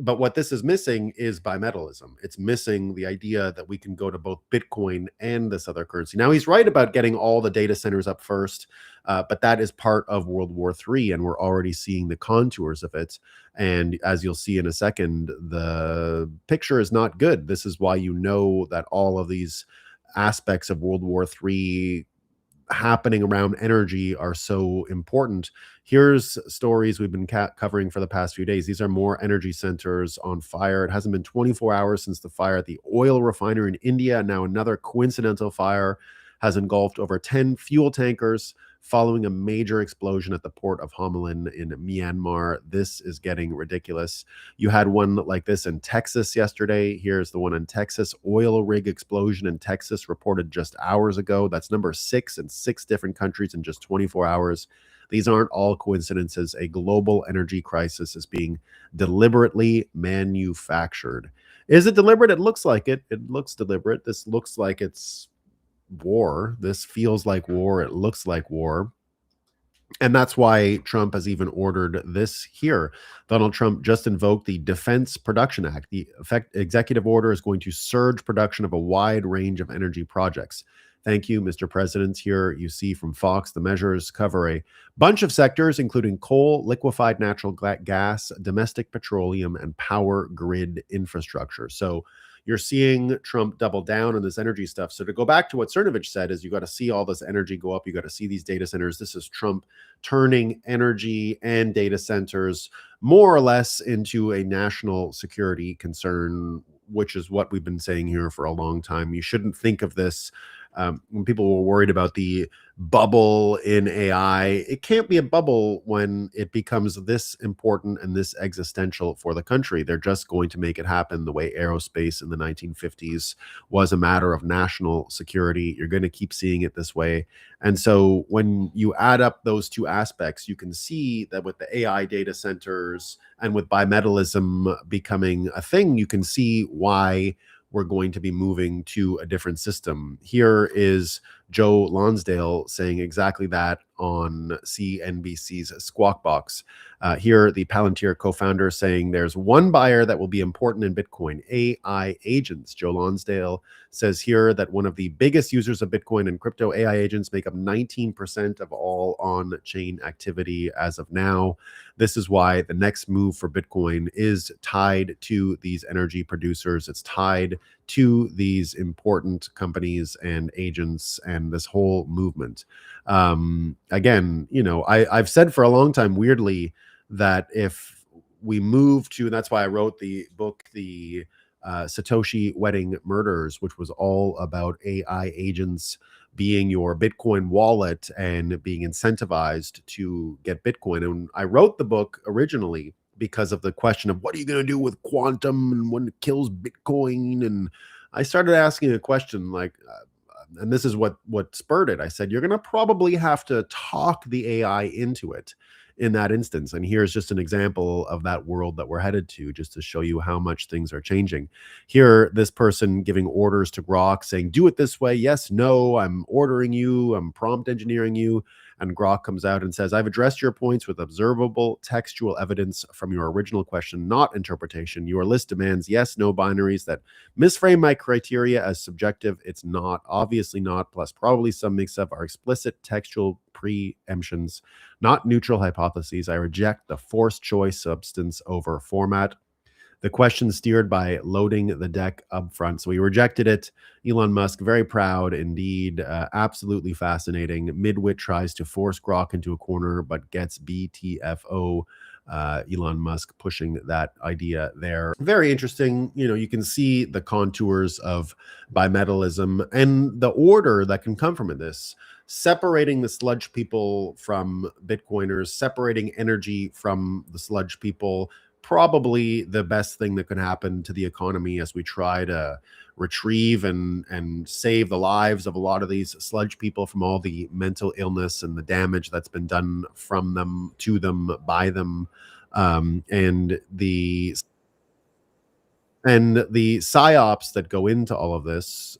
But what this is missing is bimetallism. It's missing the idea that we can go to both Bitcoin and this other currency. Now, he's right about getting all the data centers up first, but that is part of World War III, and we're already seeing the contours of it. And as you'll see in a second, the picture is not good. This is why you know that all of these aspects of World War III happening around energy are so important. Here's stories we've been covering for the past few days. These are more energy centers on fire. It hasn't been 24 hours since the fire at the oil refinery in India. Now another coincidental fire has engulfed over 10 fuel tankers following a major explosion at the port of Homelin in Myanmar. This is getting ridiculous. You had one like this in Texas yesterday. Here's the one in Texas. Oil rig explosion in Texas reported just hours ago. That's number 6 in 6 different countries in just 24 hours. These aren't all coincidences. A global energy crisis is being deliberately manufactured. Is it deliberate? It looks like it. It looks deliberate. This looks like it's war. This feels like war. It looks like war. And that's why Trump has even ordered this here. Donald Trump just invoked the Defense Production Act. The executive order is going to surge production of a wide range of energy projects. Thank you, Mr. President. Here you see from Fox, the measures cover a bunch of sectors, including coal, liquefied natural gas, domestic petroleum, and power grid infrastructure. So you're seeing Trump double down on this energy stuff. So to go back to what Cernovich said is you got to see all this energy go up. You got to see these data centers. This is Trump turning energy and data centers more or less into a national security concern, which is what we've been saying here for a long time. You shouldn't think of this when people were worried about the bubble in AI. It can't be a bubble when it becomes this important and this existential for the country. They're just going to make it happen the way aerospace in the 1950s was a matter of national security. You're going to keep seeing it this way. And so when you add up those two aspects, you can see that with the AI data centers and with bimetallism becoming a thing, you can see why we're going to be moving to a different system. Here is Joe Lonsdale saying exactly that on CNBC's Squawk Box. Here, the Palantir co-founder saying there's one buyer that will be important in Bitcoin, AI agents. Joe Lonsdale says here that one of the biggest users of Bitcoin and crypto AI agents make up 19% of all on-chain activity as of now. This is why the next move for Bitcoin is tied to these energy producers. It's tied to these important companies and agents and this whole movement. Again, you know, I've said for a long time, weirdly, that if we move to, and that's why I wrote the book, the Satoshi Wedding Murders, which was all about AI agents being your Bitcoin wallet and being incentivized to get Bitcoin. And I wrote the book originally because of the question of what are you going to do with quantum and when it kills Bitcoin? And I started asking a question like, and this is what spurred it. I said, you're going to probably have to talk the AI into it in that instance. And here's just an example of that world that we're headed to, just to show you how much things are changing. Here, this person giving orders to Grok saying, do it this way. Yes, no, I'm ordering you, I'm prompt engineering you. And Grok comes out and says, I've addressed your points with observable textual evidence from your original question, not interpretation. Your list demands yes, no binaries that misframe my criteria as subjective. It's not, obviously not, plus probably some mix-up are explicit textual preemptions, not neutral hypotheses. I reject the forced choice substance over format. The question steered by loading the deck up front. So he rejected it. Elon Musk, very proud indeed. Absolutely fascinating. Midwit tries to force Grok into a corner, but gets BTFO. Elon Musk pushing that idea there. Very interesting. You know, you can see the contours of bimetallism and the order that can come from this. Separating the sludge people from Bitcoiners, separating energy from the sludge people, probably the best thing that could happen to the economy as we try to retrieve and save the lives of a lot of these sludge people from all the mental illness and the damage that's been done from them, to them, by them. And the psyops that go into all of this,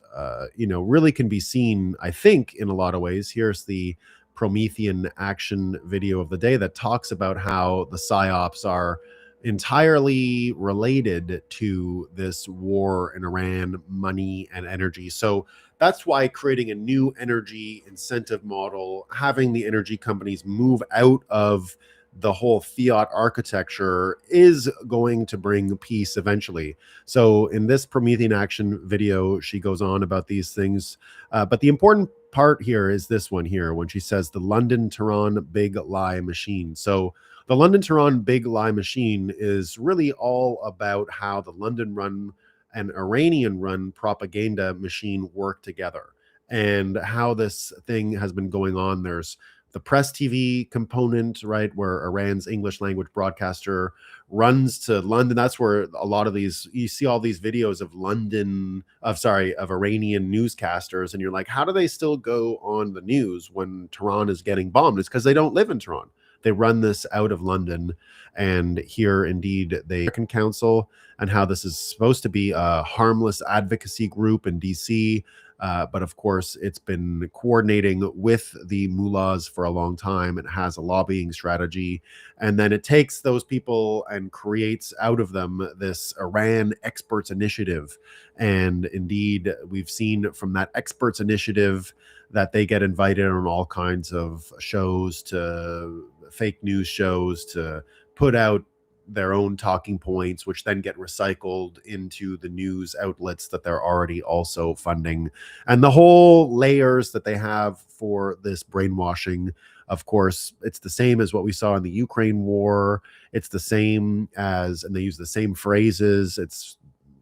you know, really can be seen, I think, in a lot of ways. Here's the Promethean action video of the day that talks about how the psyops are entirely related to this war in Iran, money and energy. So that's why creating a new energy incentive model, having the energy companies move out of the whole fiat architecture, is going to bring peace eventually. So in this Promethean Action video, she goes on about these things. But the important part here is this one here, when she says the London-Tehran big lie machine. So the London-Tehran big lie machine is really all about how the London-run and Iranian-run propaganda machine work together, and how this thing has been going on. There's the press TV component, right, where Iran's English language broadcaster runs to London. That's where a lot of these, you see all these videos of of Iranian newscasters, and you're like, how do they still go on the news when Tehran is getting bombed? It's because they don't live in Tehran. They run this out of London, and here indeed the American Council, and how this is supposed to be a harmless advocacy group in DC. But of course, it's been coordinating with the mullahs for a long time. It has a lobbying strategy. And then it takes those people and creates out of them this Iran Experts Initiative. And indeed, we've seen from that Experts Initiative that they get invited on all kinds of shows, to fake news shows, to put out their own talking points, which then get recycled into the news outlets that they're already also funding. And the whole layers that they have for this brainwashing, of course, it's the same as what we saw in the Ukraine war. It's the same as, and they use the same phrases. It's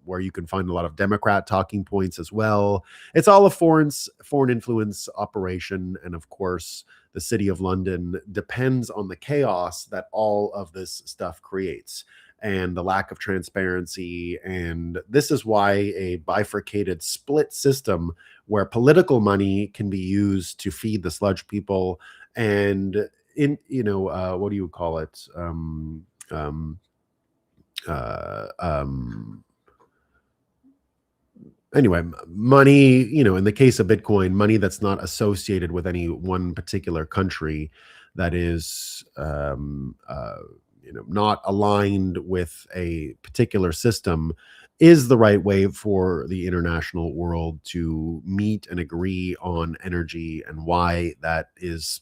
where you can find a lot of Democrat talking points as well. It's all a foreign influence operation. And of course, the City of London depends on the chaos that all of this stuff creates, and the lack of transparency. And this is why a bifurcated split system, where political money can be used to feed the sludge people, and what do you call it? Anyway, money, in the case of Bitcoin, money that's not associated with any one particular country, that is, not aligned with a particular system, is the right way for the international world to meet and agree on energy, and why that is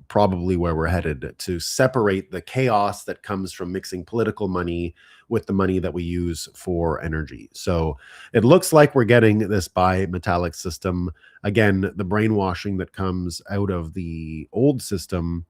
probably where we're headed, to separate the chaos that comes from mixing political money with the money that we use for energy. So it looks like we're getting this bi-metallic system. Again, the brainwashing that comes out of the old system,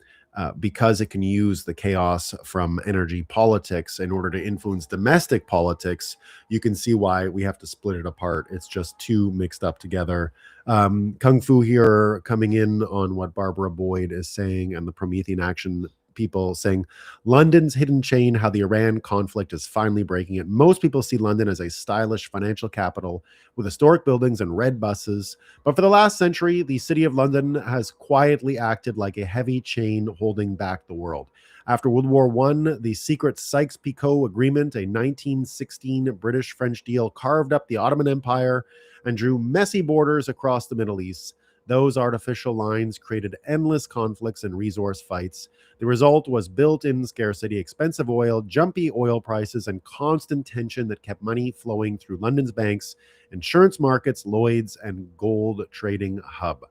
because it can use the chaos from energy politics in order to influence domestic politics, you can see why we have to split it apart. It's just too mixed up together. Kung Fu here coming in on what Barbara Boyd is saying, and the Promethean Action people saying, London's hidden chain, how the Iran conflict is finally breaking it. Most people see London as a stylish financial capital with historic buildings and red buses. But for the last century, the City of London has quietly acted like a heavy chain holding back the world. After World War I, the secret Sykes-Picot Agreement, a 1916 British-French deal, carved up the Ottoman Empire and drew messy borders across the Middle East. Those artificial lines created endless conflicts and resource fights. The result was built-in scarcity, expensive oil, jumpy oil prices, and constant tension that kept money flowing through London's banks, insurance markets, Lloyd's, and gold trading hub.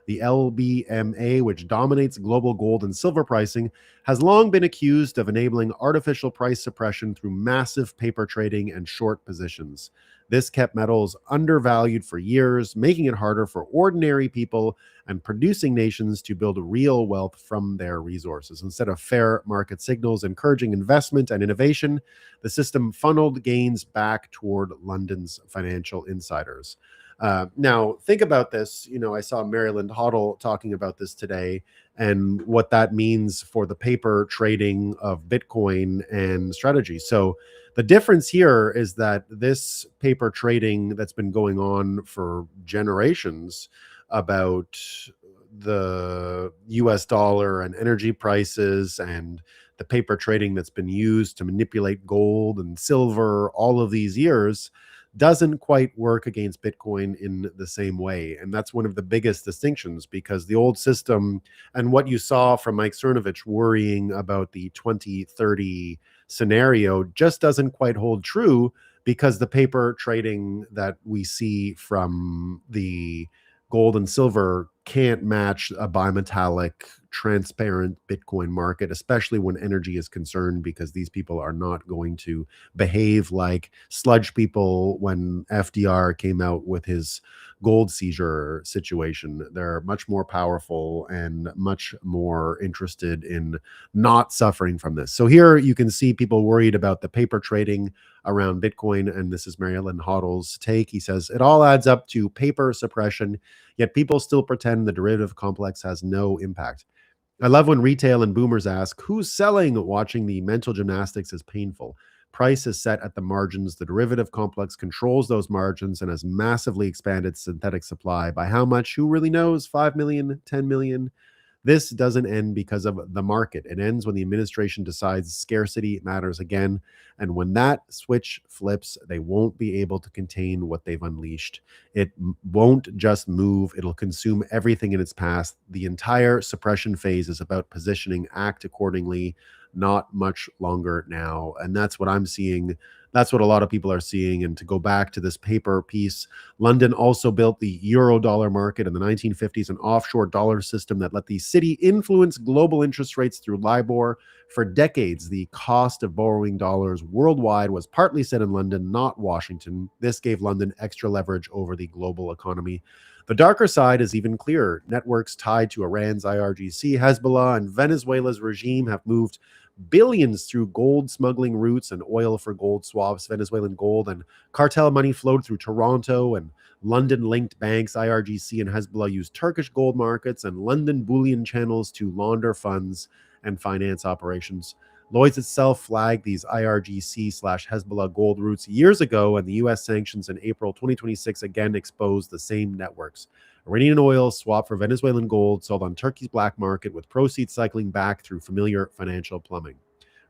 The LBMA, which dominates global gold and silver pricing, has long been accused of enabling artificial price suppression through massive paper trading and short positions. This kept metals undervalued for years, making it harder for ordinary people and producing nations to build real wealth from their resources. Instead of fair market signals encouraging investment and innovation, the system funneled gains back toward London's financial insiders. Now, think about this. I saw Maryland Hoddle talking about this today, and what that means for the paper trading of Bitcoin and strategy. So the difference here is that this paper trading that's been going on for generations about the US dollar and energy prices, and the paper trading that's been used to manipulate gold and silver all of these years, doesn't quite work against Bitcoin in the same way. And that's one of the biggest distinctions, because the old system and what you saw from Mike Cernovich worrying about the 2030 scenario just doesn't quite hold true, because the paper trading that we see from the gold and silver can't match a bimetallic, transparent Bitcoin market, especially when energy is concerned, because these people are not going to behave like sludge people when FDR came out with his gold seizure situation. They're much more powerful and much more interested in not suffering from this. So here you can see people worried about the paper trading around Bitcoin. And this is Mary Ellen Hoddle's take. He says, it all adds up to paper suppression, yet people still pretend the derivative complex has no impact. I love when retail and boomers ask, who's selling? Watching the mental gymnastics is painful. Price is set at the margins. The derivative complex controls those margins and has massively expanded synthetic supply. By how much? Who really knows? 5 million, 10 million? This doesn't end because of the market. It ends when the administration decides scarcity matters again. And when that switch flips, they won't be able to contain what they've unleashed. It won't just move, it'll consume everything in its path. The entire suppression phase is about positioning, act accordingly, not much longer now. And that's what I'm seeing. That's what a lot of people are seeing. And to go back to this paper piece, London also built the euro dollar market in the 1950s, an offshore dollar system that let the city influence global interest rates through LIBOR. For decades, the cost of borrowing dollars worldwide was partly set in London, not Washington. This gave London extra leverage over the global economy. The darker side is even clearer. Networks tied to Iran's IRGC, Hezbollah, and Venezuela's regime have moved billions through gold smuggling routes and oil for gold swaps. Venezuelan gold and cartel money flowed through Toronto and London-linked banks. IRGC and Hezbollah used Turkish gold markets and London bullion channels to launder funds and finance operations. Lloyd's itself flagged these IRGC/Hezbollah gold routes years ago, and the U.S. sanctions in April 2026 again exposed the same networks. Iranian oil swapped for Venezuelan gold, sold on Turkey's black market, with proceeds cycling back through familiar financial plumbing.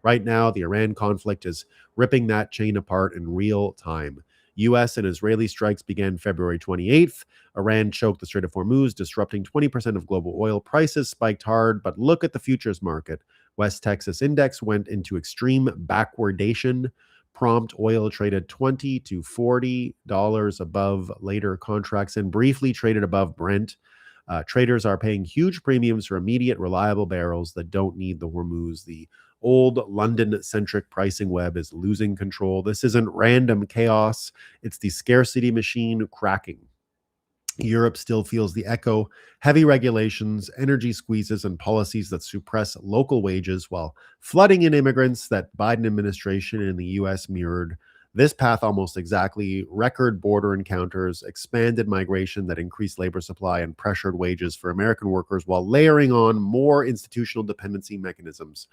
Right now, the Iran conflict is ripping that chain apart in real time. U.S. and Israeli strikes began February 28th. Iran choked the Strait of Hormuz, disrupting 20% of global oil. Prices spiked hard, but look at the futures market. West Texas Index went into extreme backwardation. Prompt oil traded $20 to $40 above later contracts and briefly traded above Brent. Traders are paying huge premiums for immediate, reliable barrels that don't need the Hormuz. The old London-centric pricing web is losing control. This isn't random chaos. It's the scarcity machine cracking. Europe still feels the echo: heavy regulations, energy squeezes, and policies that suppress local wages while flooding in immigrants that Biden administration and the US mirrored. This path almost exactly: record border encounters, expanded migration that increased labor supply and pressured wages for American workers while layering on more institutional dependency mechanisms.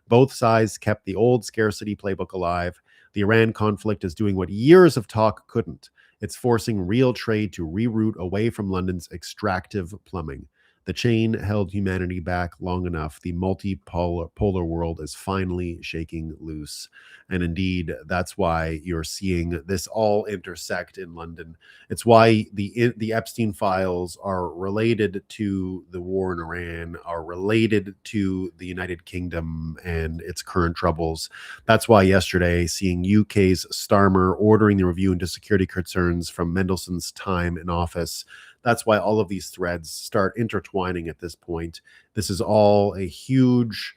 Both sides kept the old scarcity playbook alive. The Iran conflict is doing what years of talk couldn't. It's forcing real trade to reroute away from London's extractive plumbing. The chain held humanity back long enough. The multipolar world is finally shaking loose. And indeed, that's why you're seeing this all intersect in London. It's why the Epstein files are related to the war in Iran, are related to the United Kingdom and its current troubles. That's why yesterday, seeing UK's Starmer ordering the review into security concerns from Mendelssohn's time in office, that's why all of these threads start intertwining at this point. This is all a huge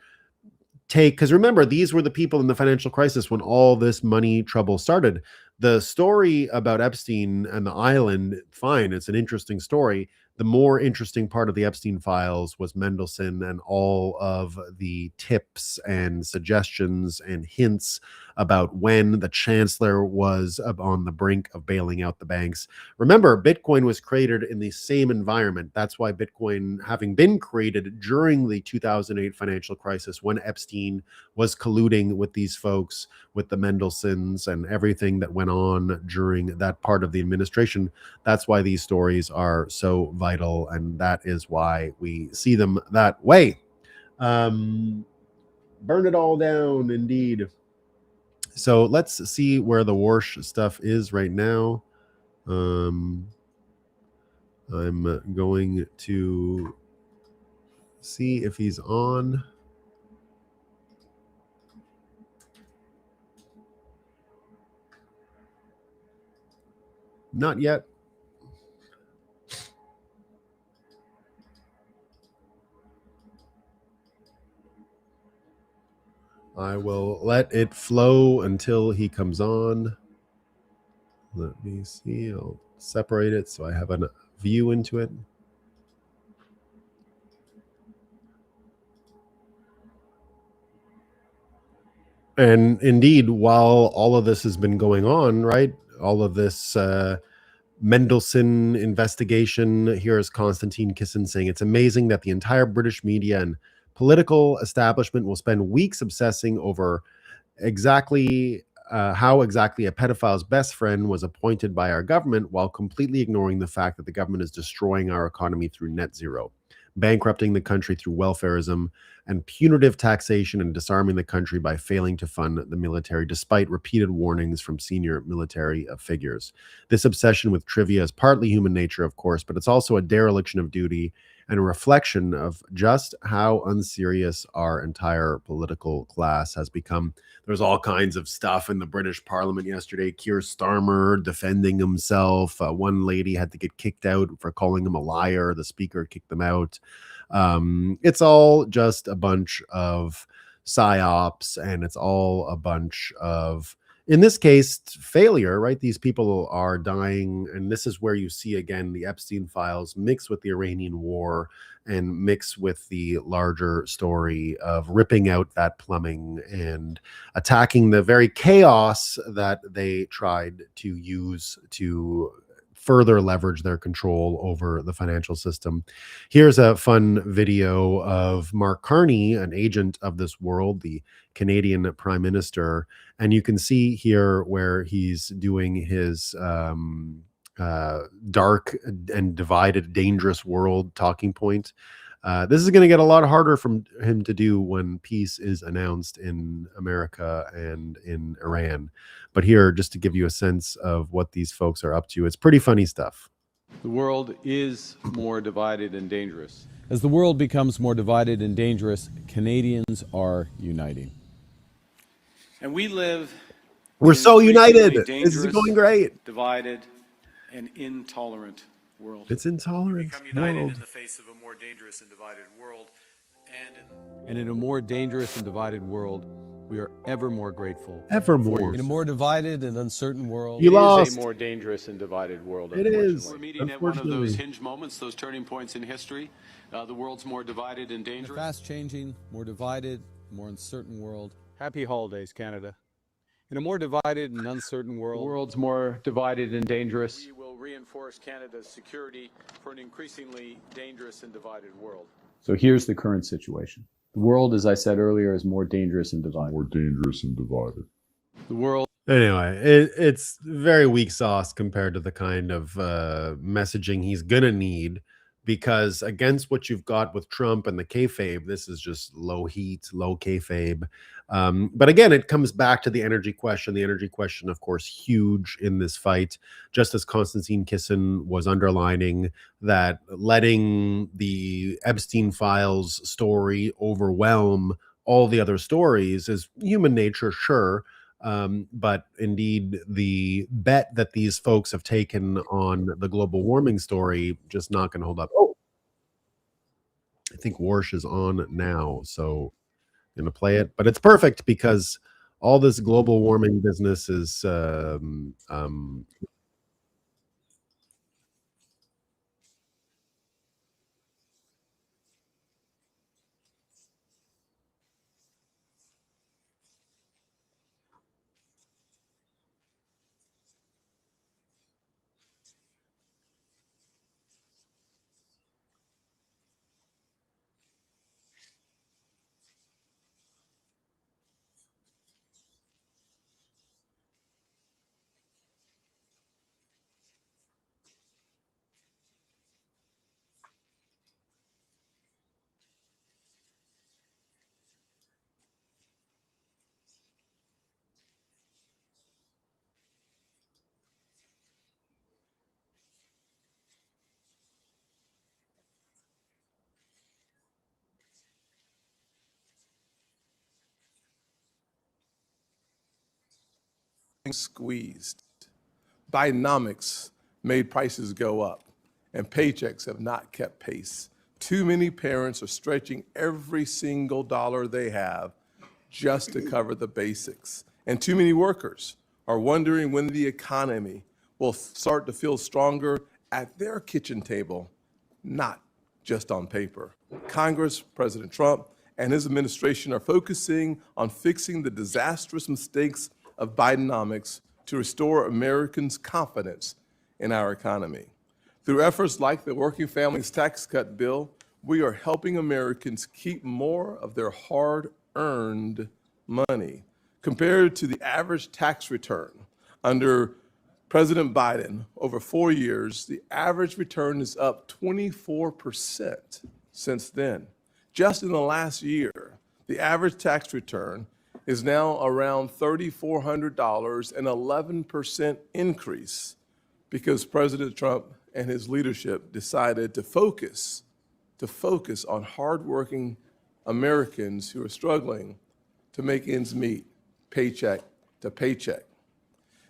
take, because remember, these were the people in the financial crisis when all this money trouble started. The story about Epstein and the island, fine, it's an interesting story. The more interesting part of the Epstein files was Mendelssohn and all of the tips and suggestions and hints about when the chancellor was on the brink of bailing out the banks. Remember, Bitcoin was created in the same environment. That's why Bitcoin, having been created during the 2008 financial crisis, when Epstein was colluding with these folks, with the Mendelssohns and everything that went on during that part of the administration, that's why these stories are so vital, and that is why we see them that way. Burn it all down, indeed. So let's see where the Warsh stuff is right now. I'm going to see if he's on. Not yet. I will let it flow until he comes on. Let me see. I'll separate it so I have a view into it. And indeed, while all of this has been going on, right, all of this Mendelssohn investigation, here is Konstantin Kisin saying it's amazing that the entire British media and political establishment will spend weeks obsessing over exactly how exactly a pedophile's best friend was appointed by our government, while completely ignoring the fact that the government is destroying our economy through net zero, bankrupting the country through welfarism and punitive taxation, and disarming the country by failing to fund the military despite repeated warnings from senior military figures. This obsession with trivia is partly human nature, of course, but it's also a dereliction of duty and a reflection of just how unserious our entire political class has become. There's all kinds of stuff in the British Parliament yesterday. Keir Starmer defending himself. One lady had to get kicked out for calling him a liar. The speaker kicked them out. It's all just a bunch of psyops, and it's all a bunch of, in this case, failure, right? These people are dying, and this is where you see again the Epstein files mixed with the Iranian war and mixed with the larger story of ripping out that plumbing and attacking the very chaos that they tried to use to further leverage their control over the financial system. Here's a fun video of Mark Carney, an agent of this world, the Canadian Prime Minister, and you can see here where he's doing his dark and divided, dangerous world talking point. This is going to get a lot harder for him to do when peace is announced in America and in Iran. But here, just to give you a sense of what these folks are up to, it's pretty funny stuff. The world is more divided and dangerous. As the world becomes more divided and dangerous, Canadians are uniting. And we live We're in so an united. increasingly This is going great. divided, and intolerant world. It's intolerant. Become united in the face of a more dangerous and divided world, And in a more dangerous and divided world, we are ever more grateful. Ever more. In a more divided and uncertain world, You It lost. is a more dangerous and divided world. It is. We're meeting at one of those hinge moments, those turning points in history. The world's more divided and in a dangerous. fast-changing, more divided, more uncertain world. Happy holidays, Canada. In a more divided and uncertain world, The world's more divided and dangerous. We will reinforce Canada's security for an increasingly dangerous and divided world. So here's the current situation. The world, as I said earlier, is more dangerous and divided. The world. Anyway, it's very weak sauce compared to the kind of messaging he's gonna need, because against what you've got with Trump and the kayfabe, this is just low heat, low kayfabe. But again, it comes back to the energy question. The energy question, of course, huge in this fight, just as Konstantin Kisin was underlining that letting the Epstein files story overwhelm all the other stories is human nature, sure. But indeed, the bet that these folks have taken on the global warming story just not going to hold up. Oh, I think Warsh is on now, so I'm going to play it. But it's perfect because all this global warming business is squeezed. Bidenomics made prices go up, and paychecks have not kept pace. Too many parents are stretching every single dollar they have just to cover the basics. And too many workers are wondering when the economy will start to feel stronger at their kitchen table, not just on paper. Congress, President Trump, and his administration are focusing on fixing the disastrous mistakes of Bidenomics to restore Americans' confidence in our economy. Through efforts like the Working Families Tax Cut bill, we are helping Americans keep more of their hard-earned money. Compared to the average tax return under President Biden over 4 years, the average return is up 24% since then. Just in the last year, the average tax return is now around $3,400, an 11% increase because President Trump and his leadership decided to focus on hardworking Americans who are struggling to make ends meet, paycheck to paycheck.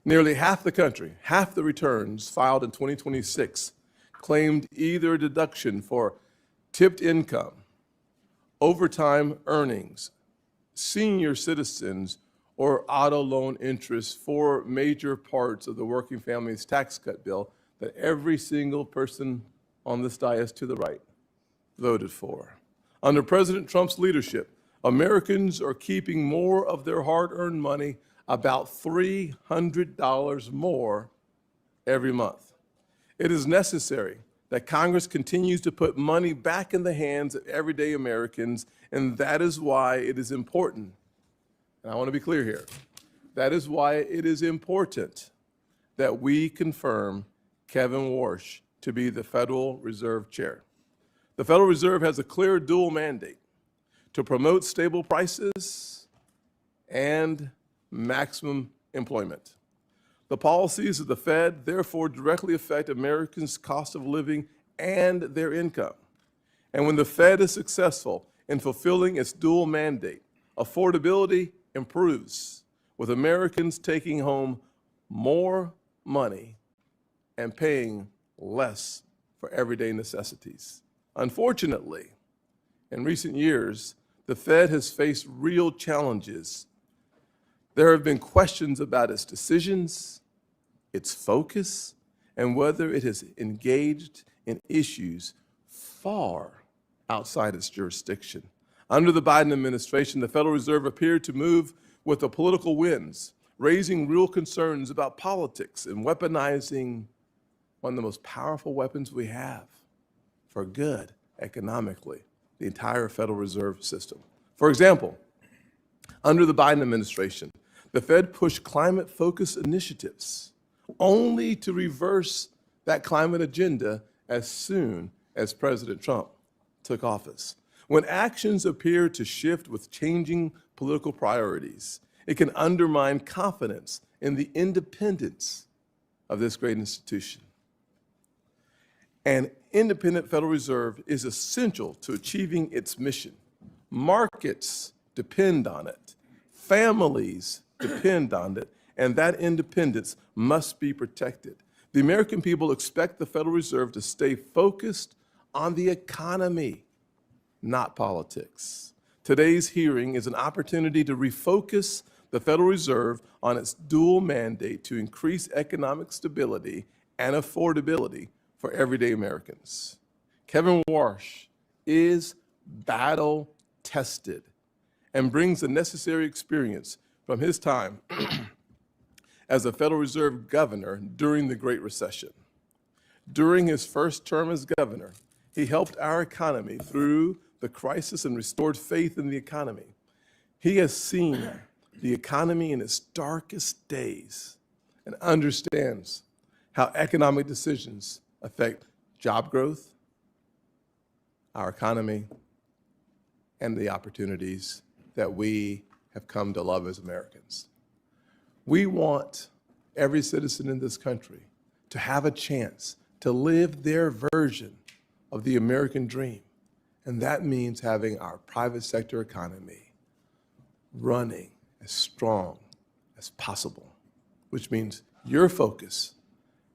Nearly half the country, half the returns filed in 2026 claimed either a deduction for tipped income, overtime earnings, senior citizens, or auto loan interest for major parts of the Working Families Tax Cut bill that every single person on this dais to the right voted for. Under President Trump's leadership, Americans are keeping more of their hard-earned money, about $300 more every month. It is necessary that Congress continues to put money back in the hands of everyday Americans, and that is why it is important, and I want to be clear here, that is why it is important that we confirm Kevin Warsh to be the Federal Reserve Chair. The Federal Reserve has a clear dual mandate to promote stable prices and maximum employment. The policies of the Fed therefore directly affect Americans' cost of living and their income. And when the Fed is successful in fulfilling its dual mandate, affordability improves, with Americans taking home more money and paying less for everyday necessities. Unfortunately, in recent years, the Fed has faced real challenges. There have been questions about its decisions, its focus, and whether it has engaged in issues far outside its jurisdiction. Under the Biden administration, the Federal Reserve appeared to move with the political winds, raising real concerns about politics and weaponizing one of the most powerful weapons we have for good economically, the entire Federal Reserve System. For example, under the Biden administration, the Fed pushed climate-focused initiatives only to reverse that climate agenda as soon as President Trump took office. When actions appear to shift with changing political priorities, it can undermine confidence in the independence of this great institution. An independent Federal Reserve is essential to achieving its mission. Markets depend on it. Families depend on it, and that independence must be protected. The American people expect the Federal Reserve to stay focused on the economy, not politics. Today's hearing is an opportunity to refocus the Federal Reserve on its dual mandate to increase economic stability and affordability for everyday Americans. Kevin Warsh is battle-tested and brings the necessary experience from his time as a Federal Reserve governor during the Great Recession. During his first term as governor, he helped our economy through the crisis and restored faith in the economy. He has seen the economy in its darkest days and understands how economic decisions affect job growth, our economy, and the opportunities that we have come to love as Americans. We want every citizen in this country to have a chance to live their version of the American dream. And that means having our private sector economy running as strong as possible. which means your focus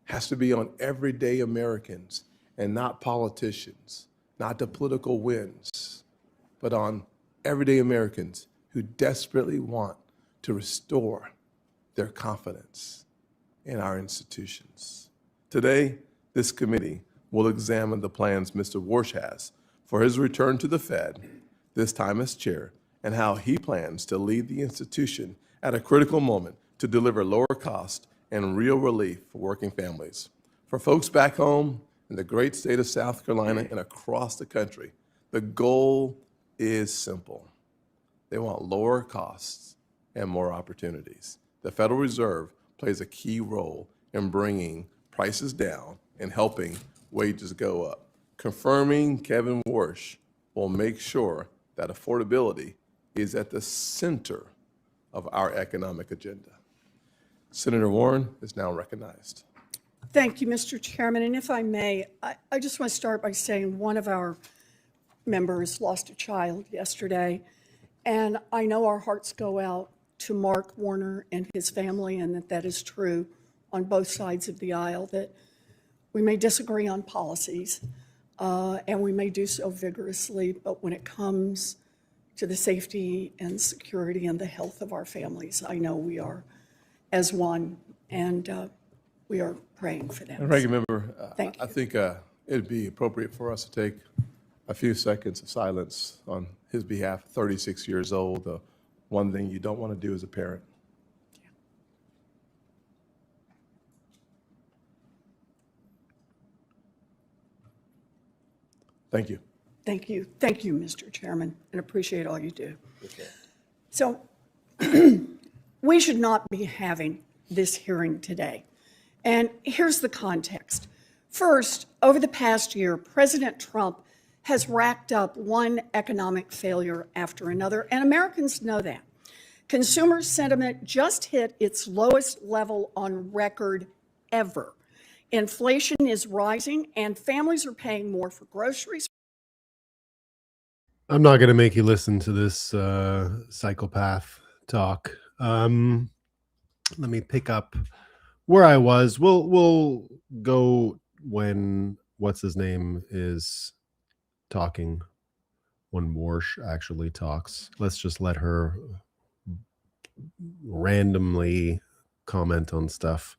has to be on everyday Americans and not politicians, not the political wins, but on everyday Americans who desperately want to restore their confidence in our institutions. Today, this committee will examine the plans Mr. Warsh has for his return to the Fed, this time as chair, and how he plans to lead the institution at a critical moment to deliver lower cost and real relief for working families. For folks back home in the great state of South Carolina and across the country, the goal is simple. They want lower costs and more opportunities. The Federal Reserve plays a key role in bringing prices down and helping wages go up. Confirming Kevin Warsh will make sure that affordability is at the center of our economic agenda. Senator Warren is now recognized. Thank you, Mr. Chairman. And if I may, I just want to start by saying one of our members lost a child yesterday. And I know our hearts go out to Mark Warner and his family, and that is true on both sides of the aisle, that we may disagree on policies, and we may do so vigorously, but when it comes to the safety and security and the health of our families, I know we are as one, and we are praying for them. Ranking Member, Thank you. I think it'd be appropriate for us to take a few seconds of silence on his behalf. 36 years old, the one thing you don't want to do as a parent. Thank you. Thank you. Thank you, Mr. Chairman, and appreciate all you do. Okay. So we should not be having this hearing today. And here's the context. First, over the past year, President Trump has racked up one economic failure after another, and Americans know that. Consumer sentiment just hit its lowest level on record ever. Inflation is rising, and families are paying more for groceries. I'm not going to make you listen to this psychopath talk. Let me pick up where I was. We'll go when what's his name is talking. When Warsh actually talks, let's just let her randomly comment on stuff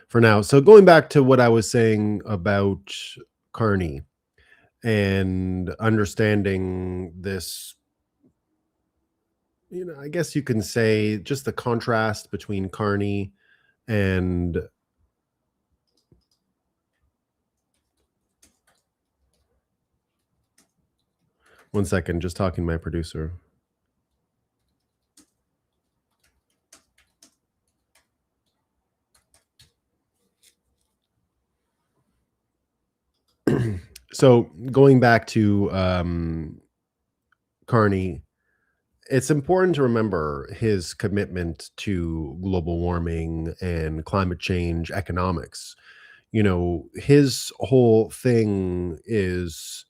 for now. So going back to what I was saying about Carney and understanding this, I guess you can say just the contrast between Carney and one second, just talking to my producer. So going back to Carney, it's important to remember his commitment to global warming and climate change economics. His whole thing is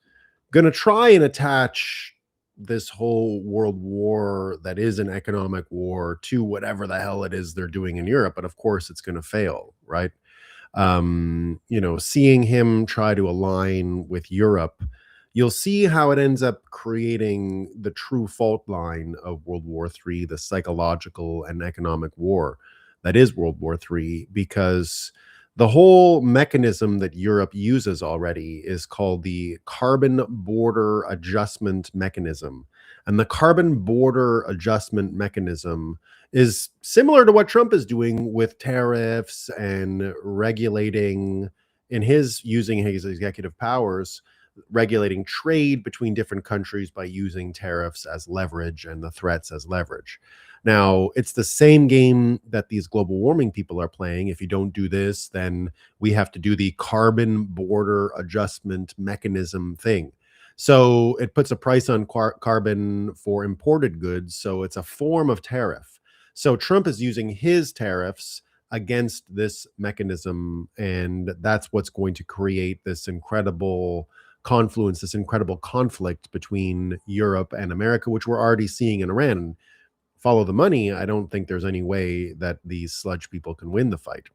going to try and attach this whole world war that is an economic war to whatever the hell it is they're doing in Europe. But of course, it's going to fail, right? Seeing him try to align with Europe, you'll see how it ends up creating the true fault line of World War III, the psychological and economic war that is World War III, because the whole mechanism that Europe uses already is called the Carbon Border Adjustment Mechanism. And the Carbon Border Adjustment Mechanism is similar to what Trump is doing with tariffs and regulating, using his executive powers, regulating trade between different countries by using tariffs as leverage and the threats as leverage. Now, it's the same game that these global warming people are playing. If you don't do this, then we have to do the Carbon Border Adjustment Mechanism thing. So it puts a price on carbon for imported goods. So it's a form of tariff. So Trump is using his tariffs against this mechanism, and that's what's going to create this incredible confluence, this incredible conflict between Europe and America, which we're already seeing in Iran. follow the money, I don't think there's any way that these sludge people can win the fight,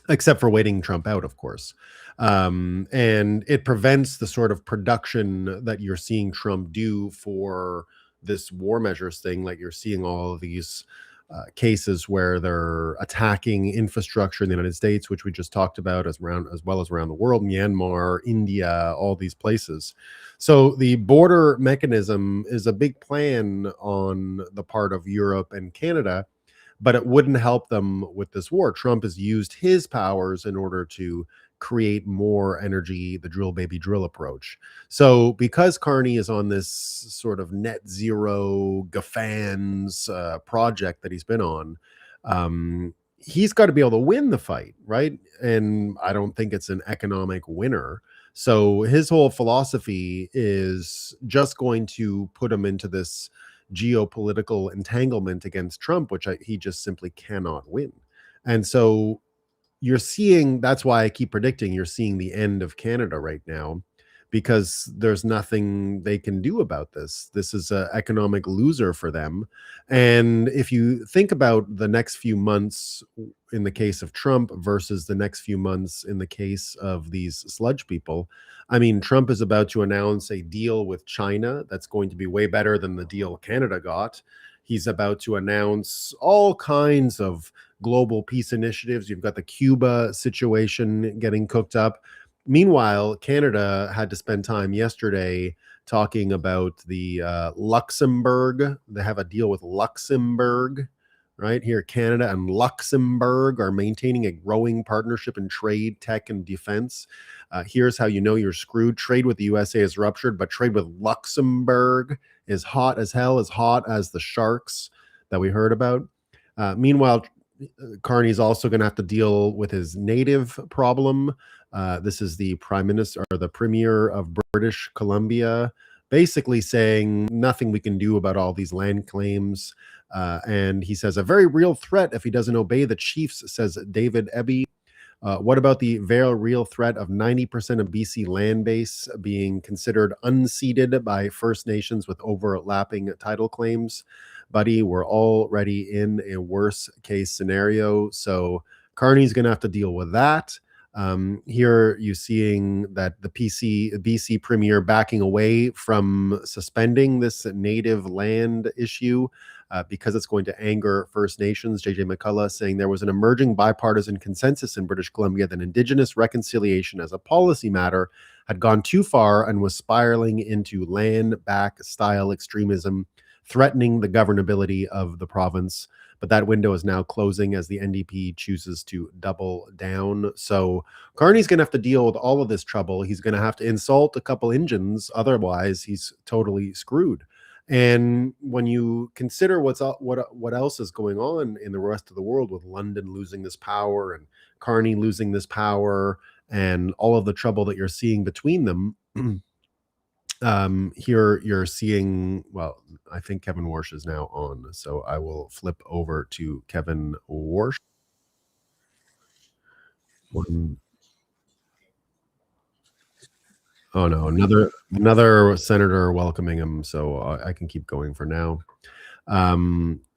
except for waiting Trump out, of course. And it prevents the sort of production that you're seeing Trump do for this war measures thing. Like, you're seeing all of these cases where they're attacking infrastructure in the United States, which we just talked about, as well as around the world, Myanmar, India, all these places. So the border mechanism is a big plan on the part of Europe and Canada, but it wouldn't help them with this war. Trump has used his powers in order to create more energy, the drill baby drill approach. So because Carney is on this sort of net zero GAFAN's project that he's been on, he's got to be able to win the fight, right? And I don't think it's an economic winner. So his whole philosophy is just going to put him into this geopolitical entanglement against Trump, which he just simply cannot win. And so you're seeing, that's why I keep predicting you're seeing the end of Canada right now, because there's nothing they can do about this. This is an economic loser for them. And if you think about the next few months in the case of Trump versus the next few months in the case of these sludge people, I mean, Trump is about to announce a deal with China that's going to be way better than the deal Canada got. He's about to announce all kinds of global peace initiatives. You've got the Cuba situation getting cooked up. Meanwhile, Canada had to spend time yesterday talking about the Luxembourg. They have a deal with Luxembourg, right? Here, Canada and Luxembourg are maintaining a growing partnership in trade, tech, and defense. Here's how you know you're screwed. Trade with the USA is ruptured, but trade with Luxembourg is hot as hell, as hot as the sharks that we heard about. Meanwhile, Carney's also going to have to deal with his native problem. This is the prime minister or the premier of British Columbia, basically saying nothing we can do about all these land claims. And he says a very real threat if he doesn't obey the chiefs, says David Eby. What about the very real threat of 90% of BC land base being considered unceded by First Nations with overlapping title claims? Buddy, we're already in a worse case scenario. So Carney's going to have to deal with that. Here you're seeing that the BC premier backing away from suspending this native land issue because it's going to anger First Nations. JJ McCullough saying there was an emerging bipartisan consensus in British Columbia that Indigenous reconciliation as a policy matter had gone too far and was spiraling into land-back style extremism, threatening the governability of the province. But that window is now closing as the NDP chooses to double down. So Carney's going to have to deal with all of this trouble. He's going to have to insult a couple engines. Otherwise, he's totally screwed. And when you consider what else is going on in the rest of the world, with London losing this power and Carney losing this power and all of the trouble that you're seeing between them, here you're seeing, well, I think Kevin Warsh is now on, so I will flip over to Kevin Warsh. Oh no, another senator welcoming him, so I can keep going for now.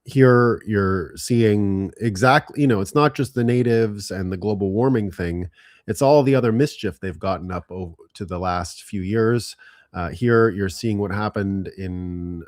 Here you're seeing exactly, it's not just the natives and the global warming thing, it's all the other mischief they've gotten up over to the last few years. Here you're seeing what happened in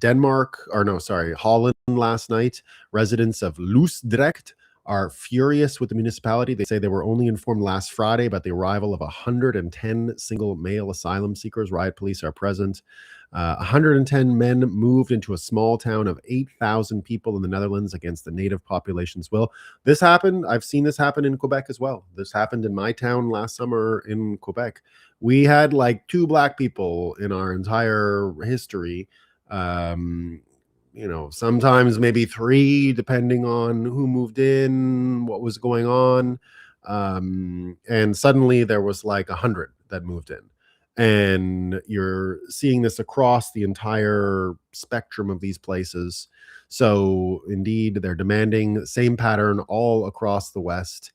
Holland last night. Residents of Loosdrecht are furious with the municipality. They say they were only informed last Friday about the arrival of 110 single male asylum seekers. Riot police are present. 110 men moved into a small town of 8,000 people in the Netherlands against the native population's will. This happened. I've seen this happen in Quebec as well. This happened in my town last summer in Quebec. We had like 2 black people in our entire history. Sometimes maybe 3, depending on who moved in, what was going on. And suddenly there was like 100 that moved in. And you're seeing this across the entire spectrum of these places. So indeed, they're demanding the same pattern all across the West.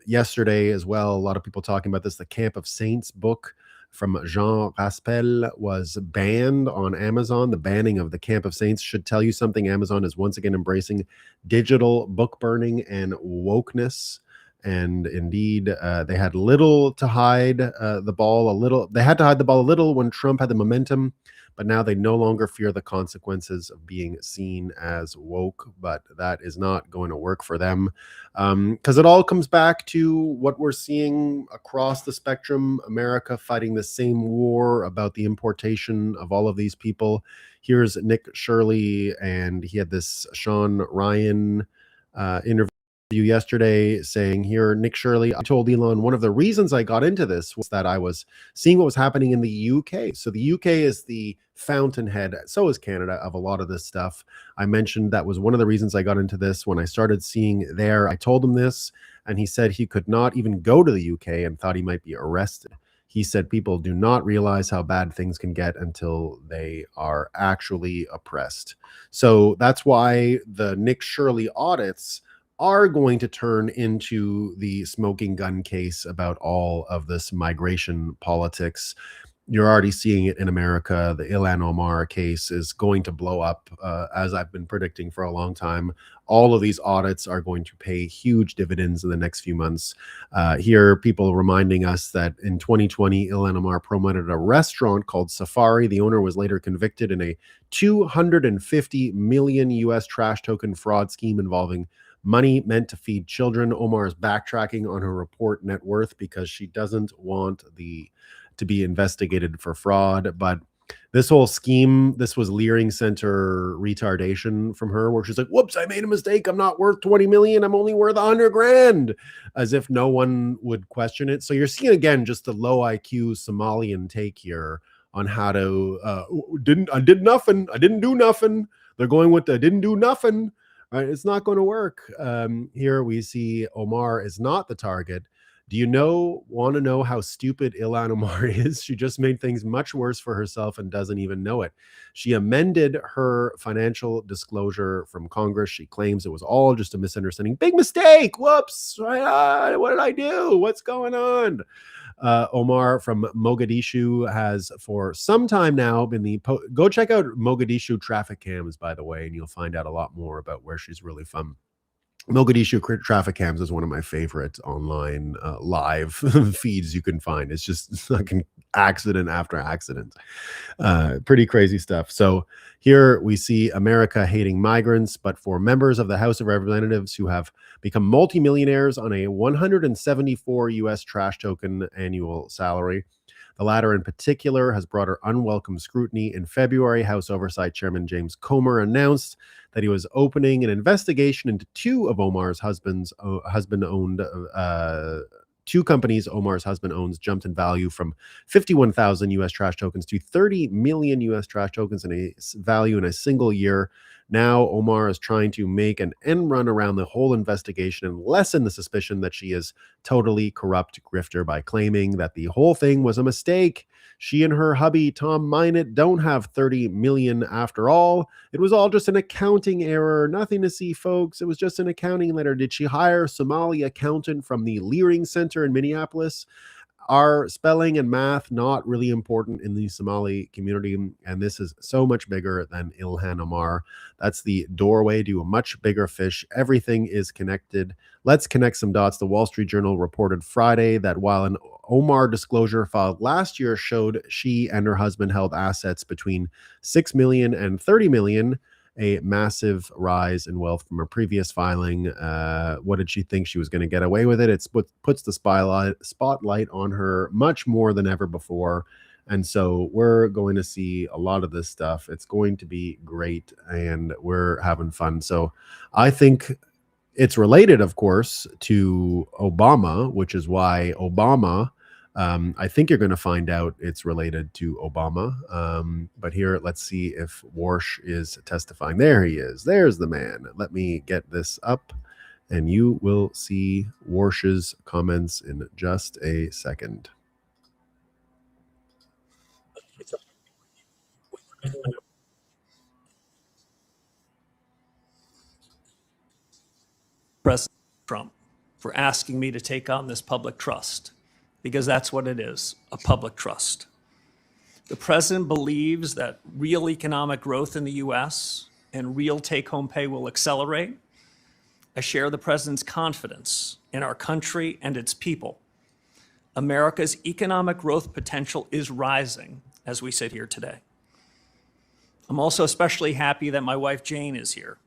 Yesterday as well, a lot of people talking about this, the Camp of Saints book from Jean Raspel was banned on Amazon. The banning of the Camp of Saints should tell you something. Amazon is once again embracing digital book burning and wokeness. And indeed, they had little to hide the ball a little. They had to hide the ball a little when Trump had the momentum, but now they no longer fear the consequences of being seen as woke. But that is not going to work for them, because it all comes back to what we're seeing across the spectrum. America fighting the same war about the importation of all of these people. Here's Nick Shirley, and he had this Sean Ryan interview yesterday saying here, Nick Shirley, I told Elon one of the reasons I got into this was that I was seeing what was happening in the UK. So the UK is the fountainhead, so is Canada, of a lot of this stuff. I mentioned that was one of the reasons I got into this. When I started seeing there, I told him this, and he said he could not even go to the UK and thought he might be arrested. He said people do not realize how bad things can get until they are actually oppressed. So that's why the Nick Shirley audits are going to turn into the smoking gun case about all of this migration politics. You're already seeing it in America. The Ilhan Omar case is going to blow up, as I've been predicting for a long time. All of these audits are going to pay huge dividends in the next few months. Here, people reminding us that in 2020, Ilhan Omar promoted a restaurant called Safari. The owner was later convicted in a 250 million US trash token fraud scheme involving money meant to feed children. Omar is backtracking on her report net worth because she doesn't want to be investigated for fraud. But this whole scheme, this was Leering Center retardation from her, where she's like, whoops, I made a mistake. I'm not worth 20 million. I'm only worth 100 grand, as if no one would question it. So you're seeing, again, just the low IQ Somalian take here on how to, I did nothing. I didn't do nothing. They're going with the didn't do nothing. Right, it's not going to work. Here we see Omar is not the target. Do you want to know how stupid Ilhan Omar is? She just made things much worse for herself and doesn't even know it. She amended her financial disclosure from Congress. She claims it was all just a misunderstanding. Big mistake. Whoops. What did I do? What's going on? Omar from Mogadishu has for some time now been go check out Mogadishu traffic cams, by the way, and you'll find out a lot more about where she's really from. Mogadishu traffic cams is one of my favorite online live feeds you can find. It's just fucking accident after accident. Pretty crazy stuff. So here we see America hating migrants, but for members of the House of Representatives who have become multimillionaires on a 174 US trash token annual salary. The latter in particular has brought her unwelcome scrutiny. In February, House Oversight Chairman James Comer announced that he was opening an investigation into two companies Omar's husband owns jumped in value from 51,000 US trash tokens to 30 million US trash tokens in a value in a single year. Now Omar is trying to make an end run around the whole investigation and lessen the suspicion that she is totally corrupt grifter by claiming that the whole thing was a mistake. She and her hubby, Tom Minot, don't have 30 million after all. It was all just an accounting error. Nothing to see, folks. It was just an accounting letter. Did she hire a Somali accountant from the Leering Center in Minneapolis? Are spelling and math not really important in the Somali community? And this is so much bigger than Ilhan Omar. That's the doorway to a much bigger fish. Everything is connected. Let's connect some dots. The Wall Street Journal reported Friday that while an Omar disclosure filed last year showed she and her husband held assets between 6 million and 30 million, a massive rise in wealth from a previous filing. What did she think she was going to get away with it? It's what puts the spotlight on her much more than ever before. And so we're going to see a lot of this stuff. It's going to be great, and we're having fun. So I think it's related, of course, to Obama, which is why Obama, I think you're going to find out it's related to Obama. But here, let's see if Warsh is testifying. There he is. There's the man. Let me get this up, and you will see Warsh's comments in just a second. President Trump for asking me to take on this public trust. because that's what it is, a public trust. The president believes that real economic growth in the U.S. and real take-home pay will accelerate. I share the president's confidence in our country and its people. America's economic growth potential is rising as we sit here today. I'm also especially happy that my wife Jane is here.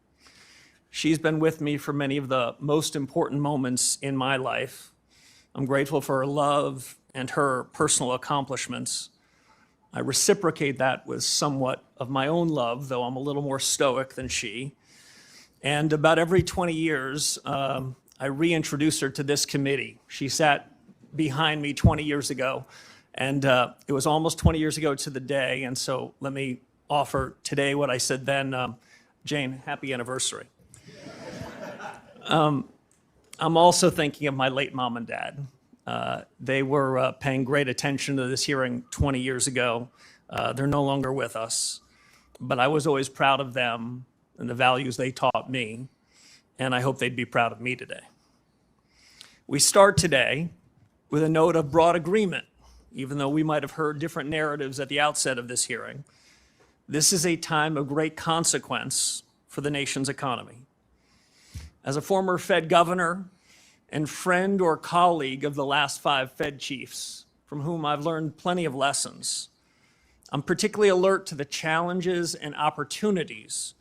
She's been with me for many of the most important moments in my life. I'm grateful for her love and her personal accomplishments. I reciprocate that with somewhat of my own love, though I'm a little more stoic than she. And about every 20 years, I reintroduce her to this committee. She sat behind me 20 years ago, and it was almost 20 years ago to the day. And so let me offer today what I said then. Jane, happy anniversary. I'm also thinking of my late mom and dad. They were paying great attention to this hearing 20 years ago. They're no longer with us, but I was always proud of them and the values they taught me, and I hope they'd be proud of me today. We start today with a note of broad agreement, even though we might have heard different narratives at the outset of this hearing. This is a time of great consequence for the nation's economy. As a former Fed governor and friend or colleague of the last 5 Fed chiefs, from whom I've learned plenty of lessons, I'm particularly alert to the challenges and opportunities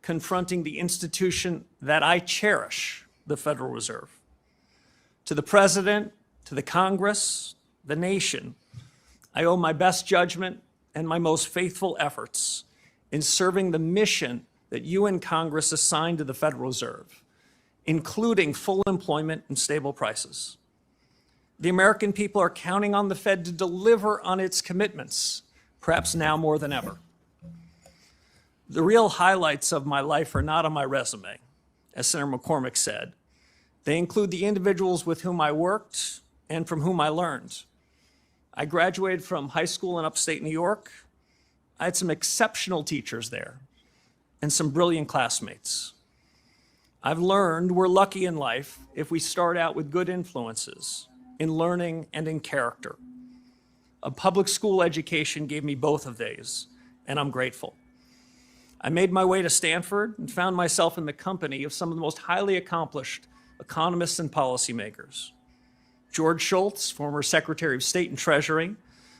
confronting the institution that I cherish, the Federal Reserve. To the President, to the Congress, the nation, I owe my best judgment and my most faithful efforts in serving the mission that you and Congress assigned to the Federal Reserve, including full employment and stable prices. The American people are counting on the Fed to deliver on its commitments, perhaps now more than ever. The real highlights of my life are not on my resume, as Senator McCormick said. They include the individuals with whom I worked and from whom I learned. I graduated from high school in upstate New York. I had some exceptional teachers there and some brilliant classmates. I've learned we're lucky in life if we start out with good influences in learning and in character. A public school education gave me both of these, and I'm grateful. I made my way to Stanford and found myself in the company of some of the most highly accomplished economists and policymakers. George Shultz, former Secretary of State and Treasury,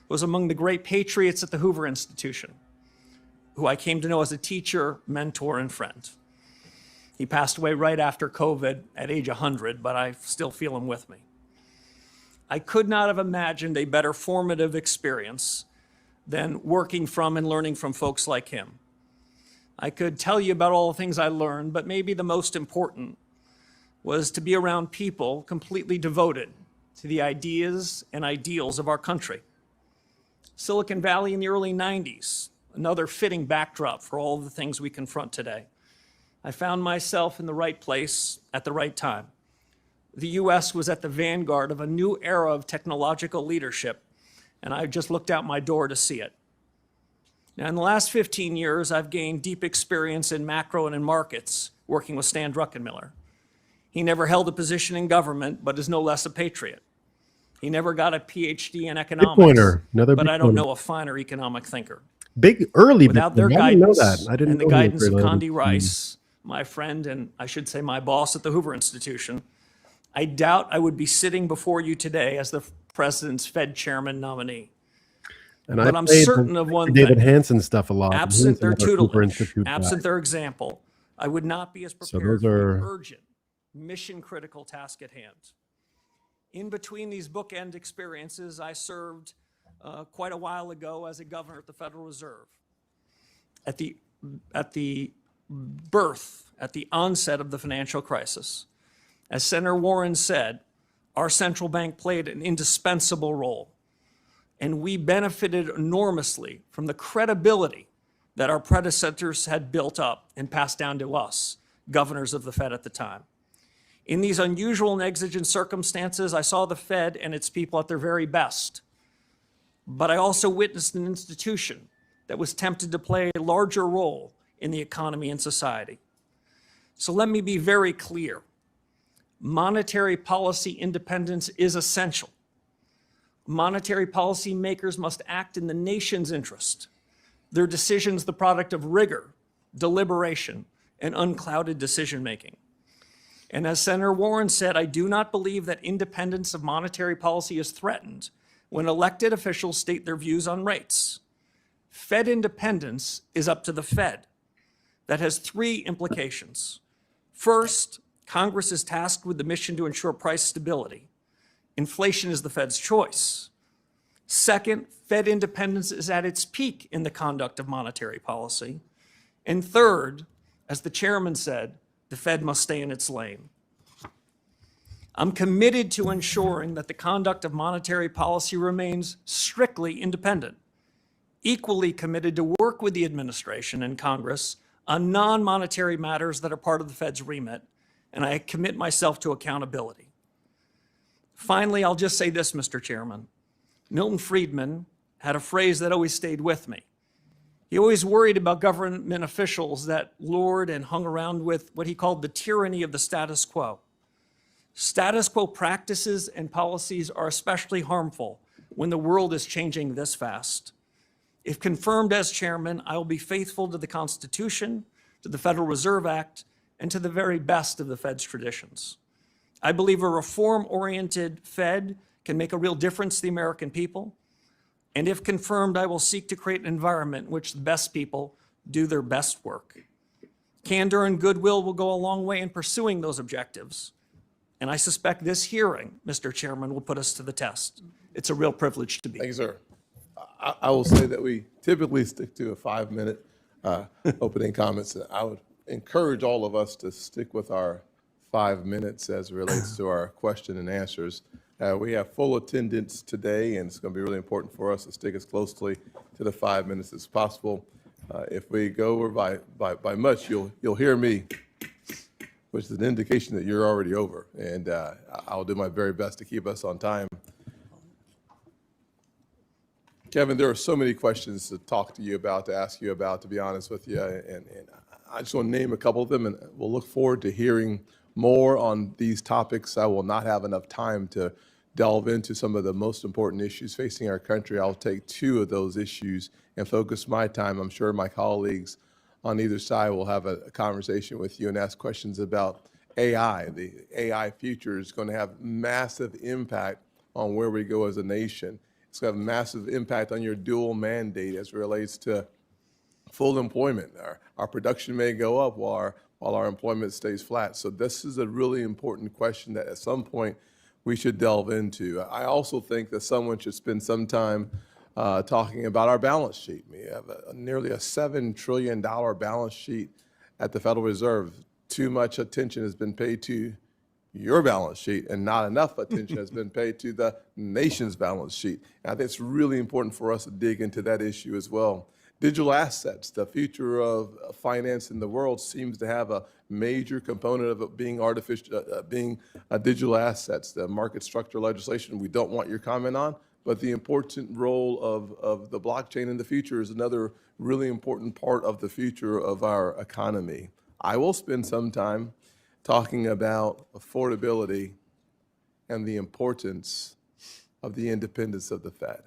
was among the great patriots at the Hoover Institution, who I came to know as a teacher, mentor, and friend. He passed away right after COVID at age 100, but I still feel him with me. I could not have imagined a better formative experience than working from and learning from folks like him. I could tell you about all the things I learned, but maybe the most important was to be around people completely devoted to the ideas and ideals of our country. Silicon Valley in the early 90s, another fitting backdrop for all the things we confront today. I found myself in the right place at the right time. The US was at the vanguard of a new era of technological leadership, and I just looked out my door to see it. Now, in the last 15 years, I've gained deep experience in macro and in markets, working with Stan Druckenmiller. He never held a position in government, but is no less a patriot. He never got a PhD in economics, but I don't know a finer economic thinker. Big early. Without their I didn't know guidance that. I didn't and the know he was guidance of very Condi early. Rice, my friend, and I should say my boss at the Hoover Institution, I doubt I would be sitting before you today as the president's Fed chairman nominee. And But I I'm played certain of one David thing. Hansen stuff a lot. Absent their Hansen was a Hoover tutelage, Institute absent guy. their example, I would not be as So prepared those for are- the urgent, mission-critical task at hand. In between these bookend experiences, I served quite a while ago as a governor at the Federal Reserve. At the onset of the financial crisis, as Senator Warren said, our central bank played an indispensable role, and we benefited enormously from the credibility that our predecessors had built up and passed down to us, governors of the Fed at the time. In these unusual and exigent circumstances, I saw the Fed and its people at their very best. But I also witnessed an institution that was tempted to play a larger role in the economy and society. So let me be very clear. Monetary policy independence is essential, monetary policy makers must act in the nation's interest. Their decisions the product of rigor, deliberation, and unclouded decision-making. And as Senator Warren said, I do not believe that independence of monetary policy is threatened when elected officials state their views on rates. Fed independence is up to the Fed. That has three implications. First, Congress is tasked with the mission to ensure price stability. Inflation is the Fed's choice. Second, Fed independence is at its peak in the conduct of monetary policy. And third, as the chairman said, the Fed must stay in its lane. I'm committed to ensuring that the conduct of monetary policy remains strictly independent, equally committed to work with the administration and Congress on non-monetary matters that are part of the Fed's remit, and I commit myself to accountability. Finally, I'll just say this, Mr. Chairman. Milton Friedman had a phrase that always stayed with me. He always worried about government officials that lured and hung around with what he called the tyranny of the status quo. Status quo practices and policies are especially harmful when the world is changing this fast. If confirmed as chairman, I will be faithful to the Constitution, to the Federal Reserve Act, and to the very best of the Fed's traditions. I believe a reform-oriented Fed can make a real difference to the American people. And if confirmed, I will seek to create an environment in which the best people do their best work. Candor and goodwill will go a long way in pursuing those objectives. And I suspect this hearing, Mr. Chairman, will put us to the test. It's a real privilege to be Thank you, sir. I will say that we typically stick to a 5-minute opening comments. I would encourage all of us to stick with our 5 minutes as it relates to our question and answers. We have full attendance today, and it's going to be really important for us to stick as closely to the 5 minutes as possible. If we go over by much, you'll hear me, which is an indication that you're already over, and I'll do my very best to keep us on time. Kevin, there are so many questions to talk to you about, to ask you about, to be honest with you, and I just want to name a couple of them, and we'll look forward to hearing more on these topics. I will not have enough time to delve into some of the most important issues facing our country. I'll take two of those issues and focus my time. I'm sure my colleagues on either side will have a conversation with you and ask questions about AI. The AI future is going to have massive impact on where we go as a nation. It's going to have a massive impact on your dual mandate as it relates to full employment. Our production may go up while our employment stays flat. So this is a really important question that at some point we should delve into. I also think that someone should spend some time talking about our balance sheet. We have nearly a $7 trillion balance sheet at the Federal Reserve. Too much attention has been paid to your balance sheet, and not enough attention has been paid to the nation's balance sheet. And I think it's really important for us to dig into that issue as well. Digital assets, the future of finance in the world seems to have a major component of it being digital assets. The market structure legislation, we don't want your comment on, but the important role of the blockchain in the future is another really important part of the future of our economy. I will spend some time talking about affordability and the importance of the independence of the Fed.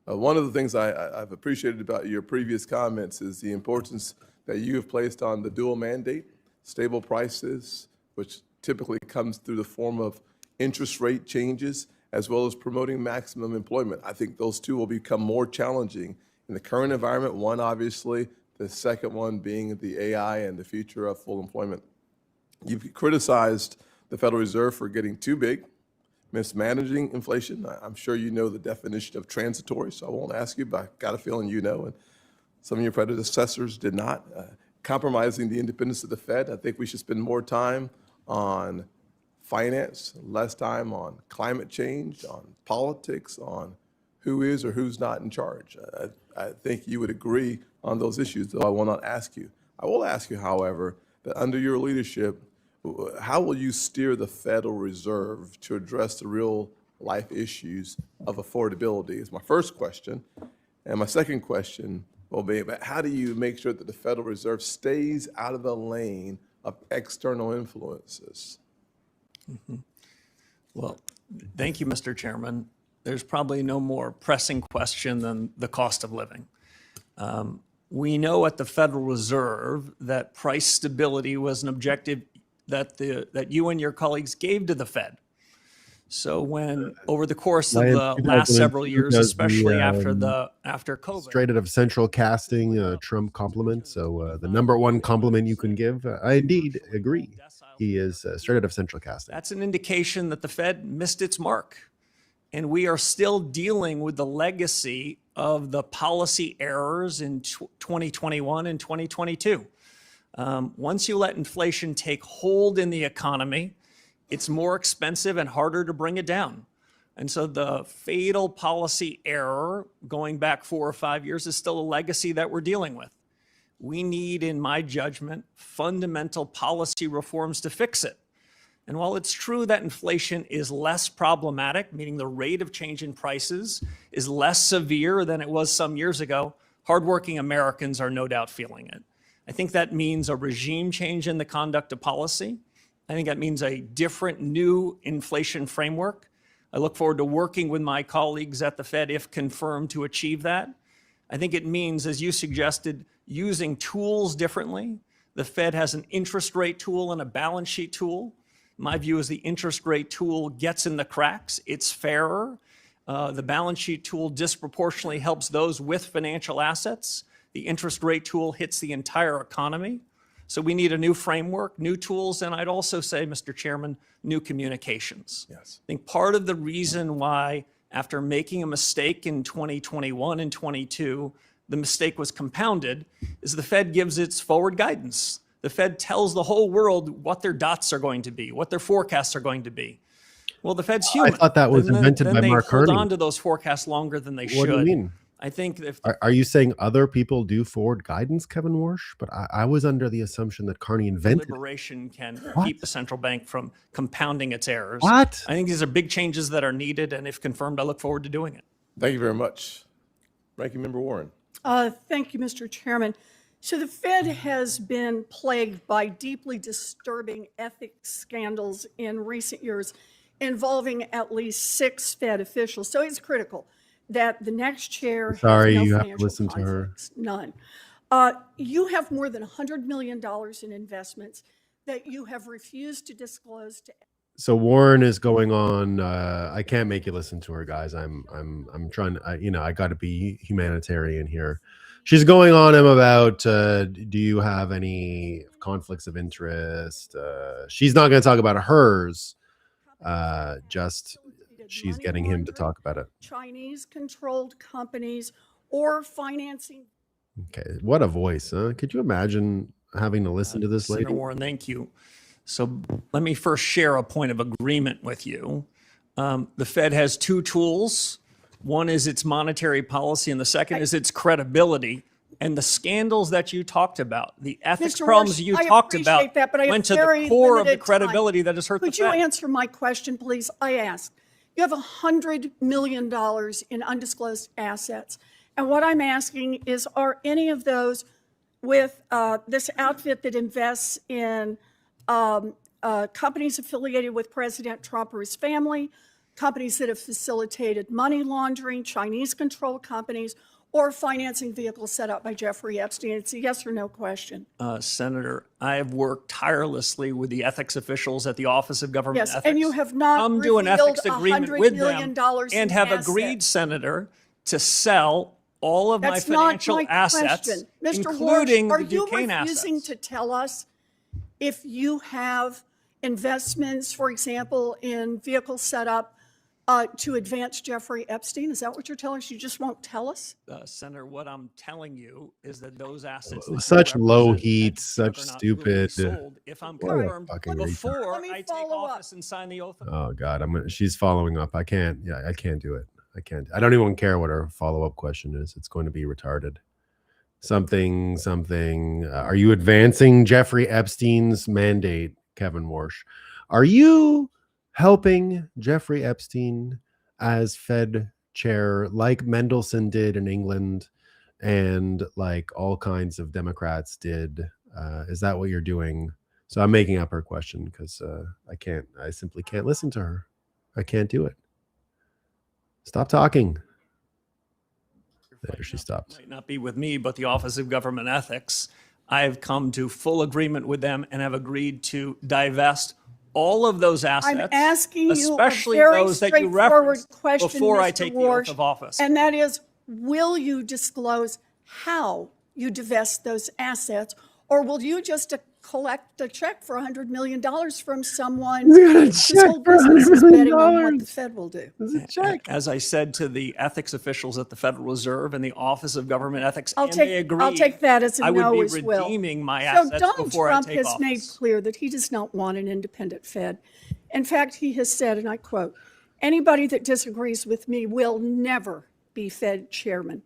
One of the things I've appreciated about your previous comments is the importance that you have placed on the dual mandate, stable prices, which typically comes through the form of interest rate changes, as well as promoting maximum employment. I think those two will become more challenging in the current environment. One, obviously, the second one being the AI and the future of full employment. You've criticized the Federal Reserve for getting too big, mismanaging inflation. I'm sure you know the definition of transitory, so I won't ask you, but I got a feeling you know, and some of your predecessors did not. Compromising the independence of the Fed. I think we should spend more time on finance, less time on climate change, on politics, on who is or who's not in charge. I think you would agree on those issues, though I will not ask you. I will ask you, however, that under your leadership, how will you steer the Federal Reserve to address the real life issues of affordability is my first question. And my second question will be about how do you make sure that the Federal Reserve stays out of the lane of external influences? Well, thank you, Mr. Chairman. there's probably no more pressing question than the cost of living. We know at the Federal Reserve that price stability was an objective that you and your colleagues gave to the Fed. So when over the course of the last several years, especially after COVID, straight out of central casting, Trump compliment. So the number one compliment you can give, I indeed agree. He is straight out of central casting. That's an indication that the Fed missed its mark. And we are still dealing with the legacy of the policy errors in 2021 and 2022. Once you let inflation take hold in the economy, it's more expensive and harder to bring it down. And so the fatal policy error going back 4 or 5 years is still a legacy that we're dealing with. We need, in my judgment, fundamental policy reforms to fix it. And while it's true that inflation is less problematic, meaning the rate of change in prices is less severe than it was some years ago, hardworking Americans are no doubt feeling it. I think that means a regime change in the conduct of policy. I think that means a different new inflation framework. I look forward to working with my colleagues at the Fed, if confirmed, to achieve that. I think it means, as you suggested, using tools differently. The Fed has an interest rate tool and a balance sheet tool. My view is the interest rate tool gets in the cracks. It's fairer. The balance sheet tool disproportionately helps those with financial assets. The interest rate tool hits the entire economy. So we need a new framework, new tools, and I'd also say, Mr. Chairman, new communications. Yes. I think part of the reason why, after making a mistake in 2021 and 22, the mistake was compounded is the Fed gives its forward guidance. The Fed tells the whole world what their dots are going to be, what their forecasts are going to be. Well, the Fed's human. I thought that was invented by Mark Carney. They hold Carney. on to those forecasts longer than they should. What do you mean? I think if Are you saying other people do forward guidance, Kevin Warsh? But I was under the assumption that Carney invented it. liberation can keep the central bank from compounding its errors. What? I think these are big changes that are needed, and if confirmed, I look forward to doing it. Thank you very much. Ranking Member Warren. Thank you, Mr. Chairman. So the Fed has been plagued by deeply disturbing ethics scandals in recent years involving at least 6 Fed officials. So it's critical that the next chair Sorry, has no you have to financial listen to her. conflicts. None. You have more than $100 million in investments that you have refused to disclose to. So Warren is going on. I can't make you listen to her, guys. I'm trying. I got to be humanitarian here. She's going on him about. Do you have any conflicts of interest? She's not going to talk about hers. Just she's getting him to talk about it. Chinese-controlled companies or financing. Okay, what a voice, huh? Could you imagine having to listen to this lady? Senator Warren, thank you. So let me first share a point of agreement with you. The Fed has 2 tools. One is its monetary policy, and the second is its credibility. And the scandals that you talked about, the ethics Mr. problems Warsh, you I talked appreciate about, that, but I have went to very the core of the limited credibility time. that has hurt the Could you Fed. answer my question, please? I asked. You have $100 million in undisclosed assets. And what I'm asking is, are any of those with this outfit that invests in companies affiliated with President Trump or his family, companies that have facilitated money laundering, Chinese-controlled companies, or financing vehicles set up by Jeffrey Epstein? It's a yes or no question. Senator, I have worked tirelessly with the ethics officials at the Office of Government Yes, Ethics. and you have not come to an ethics revealed agreement $100 with million them and in have assets. agreed, Senator, to sell all of That's my financial not my assets, question. Mr. including Warsh, are the Duquesne you refusing assets. to tell us if you have investments, for example, in vehicles set up to advance Jeffrey Epstein? Is that what you're telling us? You just won't tell us? Senator, what I'm telling you is that those assets, Such low heat, such stupid. sold, if I'm What a confirmed, fucking retard. before Let me I take follow up. office and sign the oath. Oh God, she's following up. I can't. Yeah, I can't do it. I can't. I don't even care what her follow-up question is. It's going to be retarded. Something. Are you advancing Jeffrey Epstein's mandate, Kevin Warsh? Are you helping Jeffrey Epstein as Fed chair, like Mendelsohn did in England, and like all kinds of Democrats did? Is that what you're doing? So I'm making up her question because I simply can't listen to her. I can't do it. Stop talking. There, she stopped. Might not be with me, but the Office of Government Ethics. I have come to full agreement with them and have agreed to divest all of those assets, I'm asking you especially a very those that you straightforward referenced question, before I Mr. take the oath Warsh, of office. and that is, will you disclose how you divest those assets, or will you just collect a check for $100 million from someone whose whole business is betting on what the Fed will do? As I said to the ethics officials at the Federal Reserve and the Office of Government Ethics, I'll and they take agreed, that as a I would no be as well. redeeming my So assets Donald before Trump I take has office. made clear that he does not want an independent Fed. In fact, he has said, and I quote, "Anybody that disagrees with me will never be Fed chairman."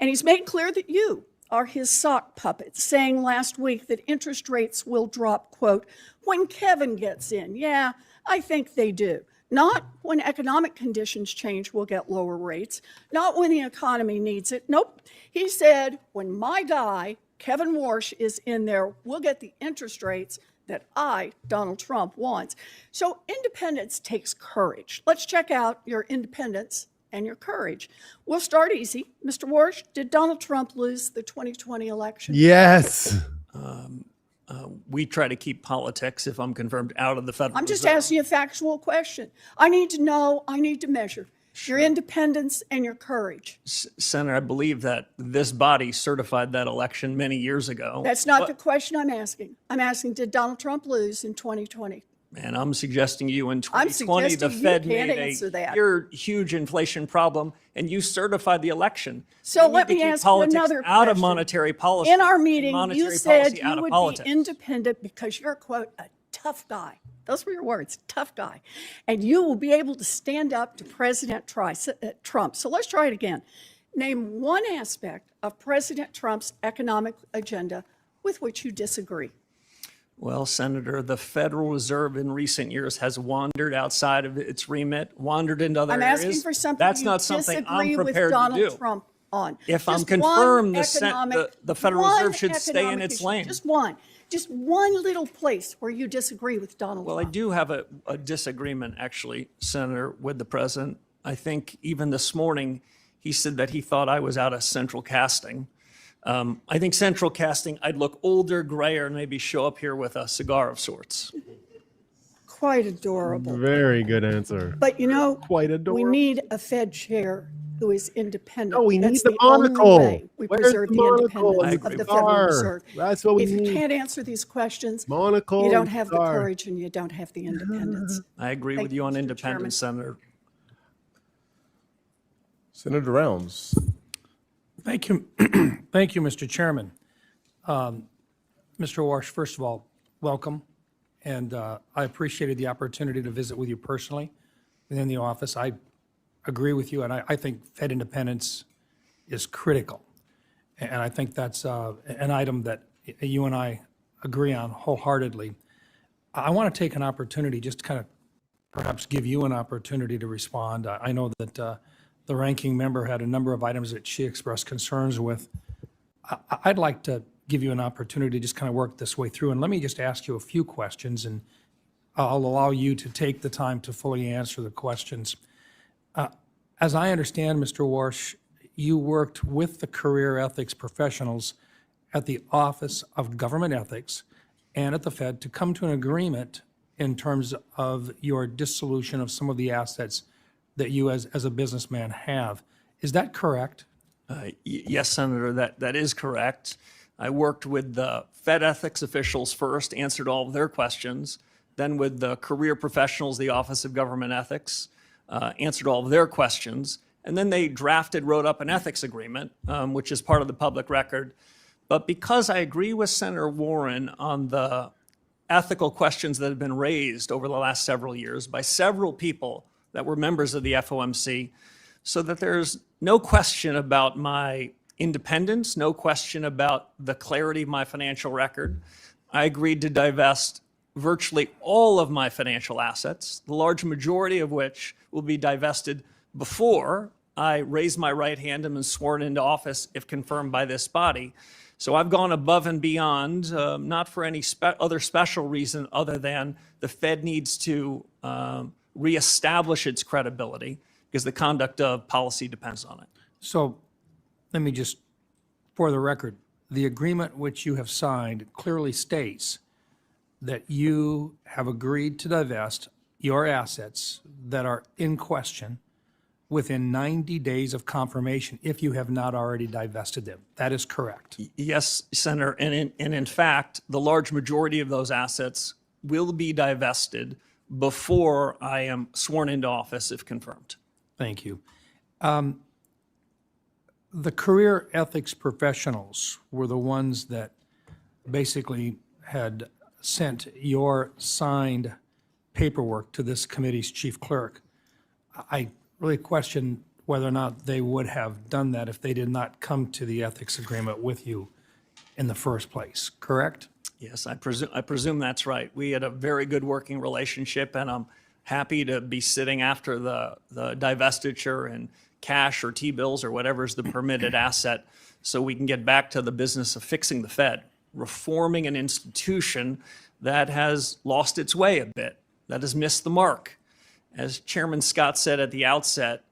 And he's made clear that you are his sock puppets, saying last week that interest rates will drop, quote, "when Kevin gets in." Yeah, I think they do. Not when economic conditions change, we'll get lower rates. Not when the economy needs it. Nope. He said, when my guy, Kevin Warsh, is in there, we'll get the interest rates that I, Donald Trump, wants. So independence takes courage. Let's check out your independence and your courage. We'll start easy. Mr. Warsh, did Donald Trump lose the 2020 election? Yes. We try to keep politics, if I'm confirmed, out of the Federal I'm just Reserve. asking you a factual question. I need to know, I need to measure your independence and your courage. Senator, I believe that this body certified that election many years ago. That's not the question I'm asking. I'm asking, did Donald Trump lose in 2020? And I'm suggesting you in I'm 2020, the suggesting you Fed can't made answer that. a huge inflation problem, and you certified the election. So We let need to me keep ask you politics another out of question. monetary policy. In our and meeting, monetary you said policy out you of would politics. be independent because you're, quote, a tough guy. Those were your words, tough guy. And you will be able to stand up to President Trump. So let's try it again. Name one aspect of President Trump's economic agenda with which you disagree. Well, Senator, the Federal Reserve in recent years has wandered outside of its remit, wandered into other I'm areas. asking for something That's you not something disagree I'm with prepared to Donald do. Trump on. If I'm Just confirmed, one the Federal one Reserve should stay in economic its issue. lane. Just one little place where you disagree with Donald Well, I Trump. do have a disagreement, actually, Senator, with the president. I think even this morning, he said that he thought I was out of central casting. I think central casting, I'd look older, grayer, and maybe show up here with a cigar of sorts. Quite adorable. Very good answer. But you know, Quite we adorable. need a Fed chair who is independent. No, we need That's the only monocle. way we Where's preserve the the monocle independence and of the the Federal cigar? Reserve. That's what we If you need. can't answer these questions, Monocle. you don't and have the cigar. courage and you don't have the independence. I agree Thank with you, you on Mr. independence, Senator. Senator Rounds. Thank you. Thank you, Mr. Chairman. Mr. Warsh, first of all, welcome. And I appreciated the opportunity to visit with you personally within the office. I agree with you, and I think Fed independence is critical. And I think that's an item that you and I agree on wholeheartedly. I want to take an opportunity just to kind of perhaps give you an opportunity to respond. I know that the ranking member had a number of items that she expressed concerns with. I'd like to give you an opportunity to just kind of work this way through. And let me just ask you a few questions, and I'll allow you to take the time to fully answer the questions. As I understand, Mr. Warsh, you worked with the career ethics professionals at the Office of Government Ethics and at the Fed to come to an agreement in terms of your dissolution of some of the assets that you as a businessman have. Is that correct? Yes, Senator, that is correct. I worked with the Fed ethics officials first, answered all of their questions, then with the career professionals, the Office of Government Ethics, answered all of their questions, and then they wrote up an ethics agreement, which is part of the public record. But because I agree with Senator Warren on the ethical questions that have been raised over the last several years by several people that were members of the FOMC, so that there's no question about my independence, no question about the clarity of my financial record, I agreed to divest virtually all of my financial assets, the large majority of which will be divested before I raise my right hand and am sworn into office if confirmed by this body. So I've gone above and beyond, not for any other special reason other than the Fed needs to reestablish its credibility, because the conduct of policy depends on it. So let me just, for the record, the agreement which you have signed clearly states that you have agreed to divest your assets that are in question within 90 days of confirmation if you have not already divested them. That is correct. Yes, Senator, and in fact, the large majority of those assets will be divested before I am sworn into office if confirmed. Thank you. The career ethics professionals were the ones that basically had sent your signed paperwork to this committee's chief clerk. I really question whether or not they would have done that if they did not come to the ethics agreement with you in the first place, correct? Yes, I presume that's right. We had a very good working relationship, and I'm happy to be sitting after the divestiture and cash or T-bills or whatever is the permitted asset so we can get back to the business of fixing the Fed, reforming an institution that has lost its way a bit, that has missed the mark. As Chairman Scott said at the outset,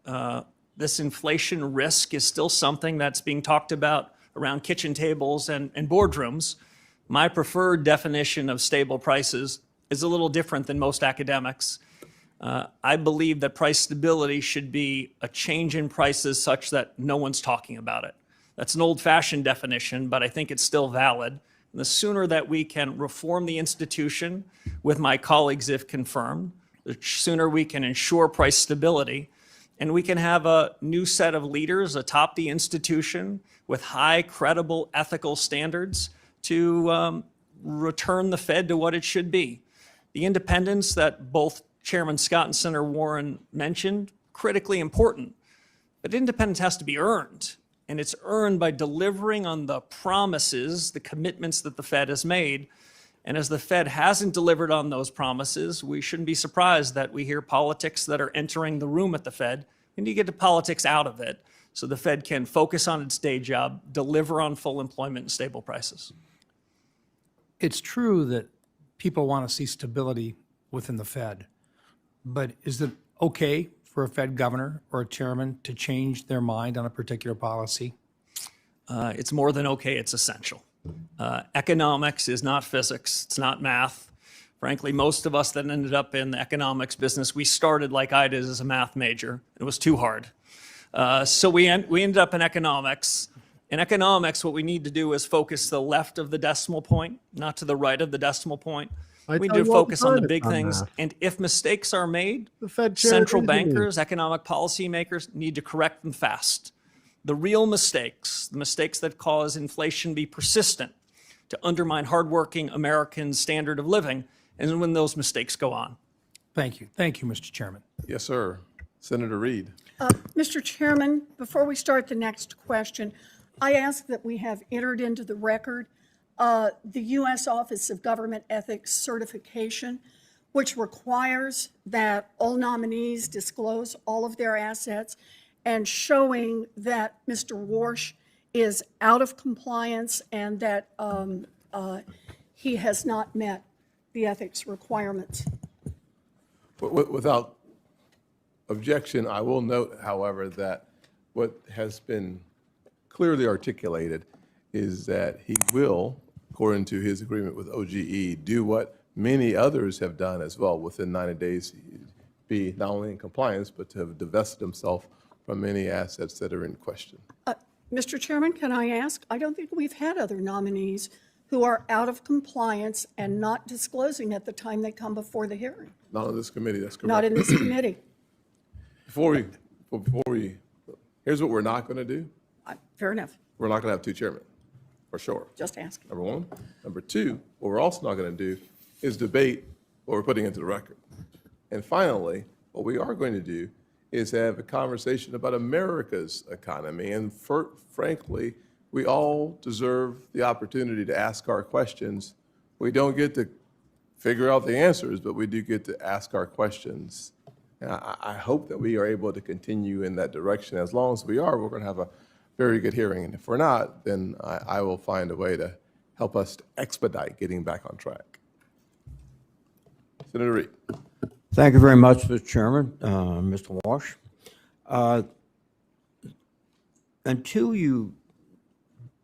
this inflation risk is still something that's being talked about around kitchen tables and boardrooms. My preferred definition of stable prices is a little different than most academics. I believe that price stability should be a change in prices such that no one's talking about it. That's an old-fashioned definition, but I think it's still valid. And the sooner that we can reform the institution with my colleagues, if confirmed, the sooner we can ensure price stability, and we can have a new set of leaders atop the institution with high, credible, ethical standards to return the Fed to what it should be. The independence that both Chairman Scott and Senator Warren mentioned, critically important. But independence has to be earned, and it's earned by delivering on the promises, the commitments that the Fed has made. And as the Fed hasn't delivered on those promises, we shouldn't be surprised that we hear politics that are entering the room at the Fed. We need to get the politics out of it so the Fed can focus on its day job, deliver on full employment and stable prices. It's true that people want to see stability within the Fed, but is it okay for a Fed governor or a chairman to change their mind on a particular policy? It's more than okay, it's essential. Economics is not physics, it's not math. Frankly, most of us that ended up in the economics business, we started like I did as a math major. It was too hard. So we ended up in economics. In economics, what we need to do is focus to the left of the decimal point, not to the right of the decimal point. We need to focus on the big things. And if mistakes are made, The Fed chair central agrees with me. bankers, economic policymakers need to correct them fast. The real mistakes, the mistakes that cause inflation to be persistent, to undermine hardworking American standard of living, and when those mistakes go on. Thank you. Thank you, Mr. Chairman. Yes, sir. Senator Reid. Mr. Chairman, before we start the next question, I ask that we have entered into the record the U.S. Office of Government Ethics certification, which requires that all nominees disclose all of their assets and showing that Mr. Warsh is out of compliance and that he has not met the ethics requirements. Without objection, I will note, however, that what has been clearly articulated is that he will, according to his agreement with OGE, do what many others have done as well within 90 days, be not only in compliance, but to have divested himself from any assets that are in question. Mr. Chairman, can I ask? I don't think we've had other nominees who are out of compliance and not disclosing at the time they come before the hearing. Not on this committee, that's correct. Not in this committee. Before we, here's what we're not going to do. Fair enough. We're not going to have two chairmen, for sure. Just asking. Number one. Number two, what we're also not going to do is debate what we're putting into the record. And finally, what we are going to do is have a conversation about America's economy. And frankly, we all deserve the opportunity to ask our questions. We don't get to figure out the answers, but we do get to ask our questions. And I hope that we are able to continue in that direction. As long as we are, we're going to have a very good hearing. And if we're not, then I will find a way to help us to expedite getting back on track. Senator Reid. Thank you very much, Mr. Chairman, Mr. Warsh. Until you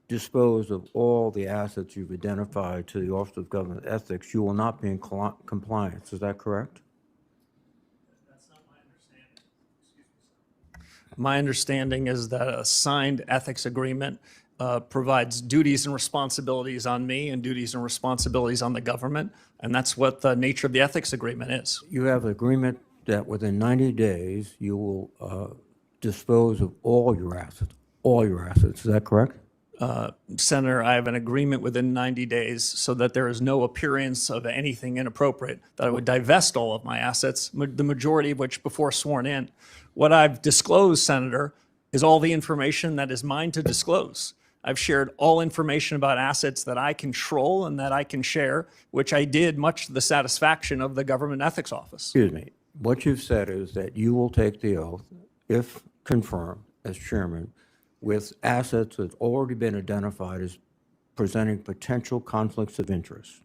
dispose of all the assets you've identified to the Office of Government Ethics, you will not be in compliance. Is that correct? That's not my understanding. My understanding is that a signed ethics agreement provides duties and responsibilities on me and duties and responsibilities on the government, and that's what the nature of the ethics agreement is. You have an agreement that within 90 days you will dispose of all your assets. All your assets. Is that correct? Senator, I have an agreement within 90 days so that there is no appearance of anything inappropriate, that I would divest all of my assets, the majority of which before sworn in. What I've disclosed, Senator, is all the information that is mine to disclose. I've shared all information about assets that I control and that I can share, which I did much to the satisfaction of the Government Ethics Office. Excuse me. What you've said is that you will take the oath, if confirmed as chairman, with assets that have already been identified as presenting potential conflicts of interest.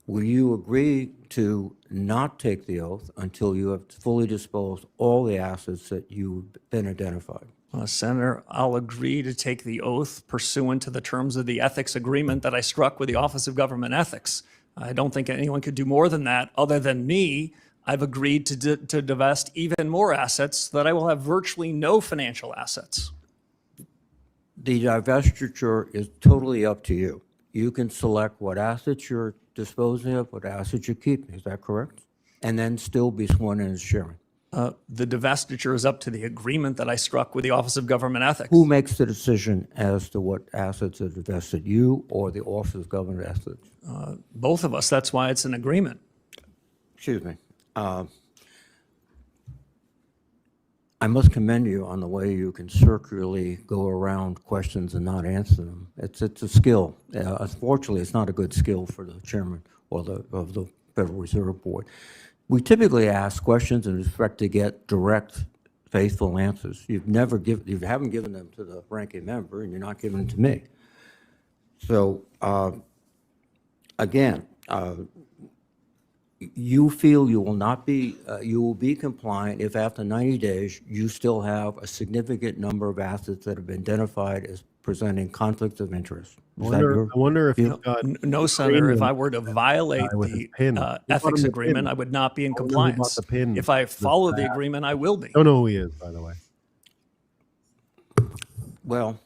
Will you agree to not take the oath until you have fully disposed all the assets that you've been identified? Senator, I'll agree to take the oath pursuant to the terms of the ethics agreement that I struck with the Office of Government Ethics. I don't think anyone could do more than that. Other than me, I've agreed to divest even more assets so that I will have virtually no financial assets. The divestiture is totally up to you. You can select what assets you're disposing of, what assets you're keeping. Is that correct? And then still be sworn in as chairman. The divestiture is up to the agreement that I struck with the Office of Government Ethics. Who makes the decision as to what assets are divested, you or the Office of Government Ethics? Both of us. That's why it's an agreement. Excuse me. I must commend you on the way you can circularly go around questions and not answer them. It's a skill. Unfortunately, it's not a good skill for the chairman or of the Federal Reserve Board. We typically ask questions and expect to get direct, faithful answers. You haven't given them to the ranking member, and you're not giving them to me. So again, you feel you will not be, you will be compliant if after 90 days you still have a significant number of assets that have been identified as presenting conflicts of interest. I wonder if you've got... No, Senator, if I were to violate the ethics agreement, I would not be in compliance. If I follow the agreement, I will be. Don't know who he is, by the way. Well,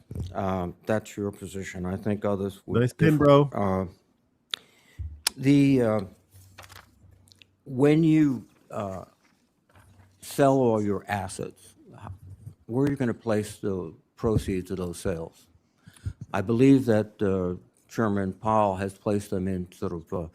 that's your position. I think others would. Nice pin, bro. When you sell all your assets, where are you going to place the proceeds of those sales? I believe that Chairman Powell has placed them in sort of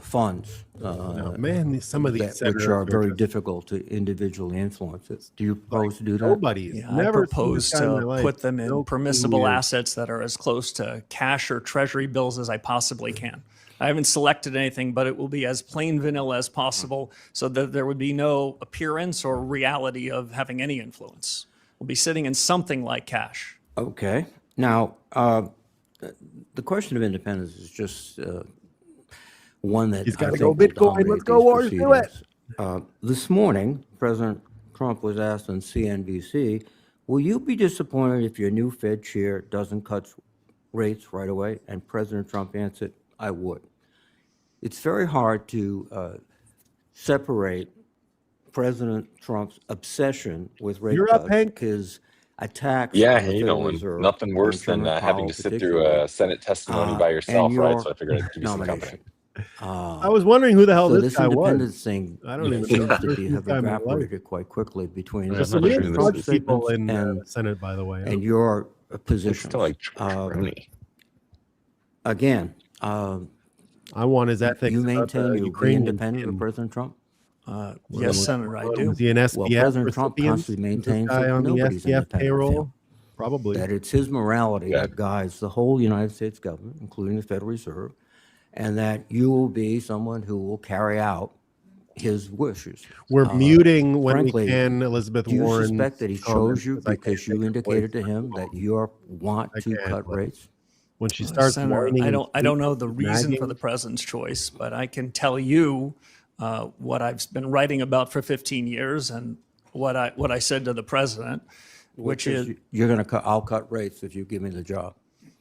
funds. Man, some of these which are very difficult to individually influence. Do you propose to do that? Nobody's Yeah, never I propose to put them in permissible assets that are as close to cash or treasury bills as I possibly can. I haven't selected anything, but it will be as plain vanilla as possible so that there would be no appearance or reality of having any influence. We'll be sitting in something like cash. Okay. Now, the question of independence is just one that he's got to go Bitcoin. Let's go, Warsh. Do it. This morning, President Trump was asked on CNBC, will you be disappointed if your new Fed chair doesn't cut rates right away? And President Trump answered, I would. It's very hard to separate President Trump's obsession with rate cuts, his attacks. Yeah, hey, Nolan, nothing worse than having to sit through a Senate testimony by yourself, right? So I figured I'd give you some company. I was wondering who the hell so this guy was. Independence thing I don't even seems to have evaporated quite quickly between Trump's people in the Senate, by the way, and your position. Like again, I want his ethics. You maintain you be independent of President Trump? Yes, Senator, I do. Was he an SPF well, President Trump constantly maintains that on nobody's the SPF payroll. Probably that it's his morality that guides the whole United States government, including the Federal Reserve, and that you will be someone who will carry out his wishes. We're muting when frankly, we can Elizabeth Warren. Warren. Do you suspect that he chose you because you indicated to him that you want to cut rates? When she starts Senator, I don't know the reason for the president's choice, but I can tell you what I've been writing about for 15 years and what I said to the president, which is you're going to cut. I'll cut rates if you give me the job.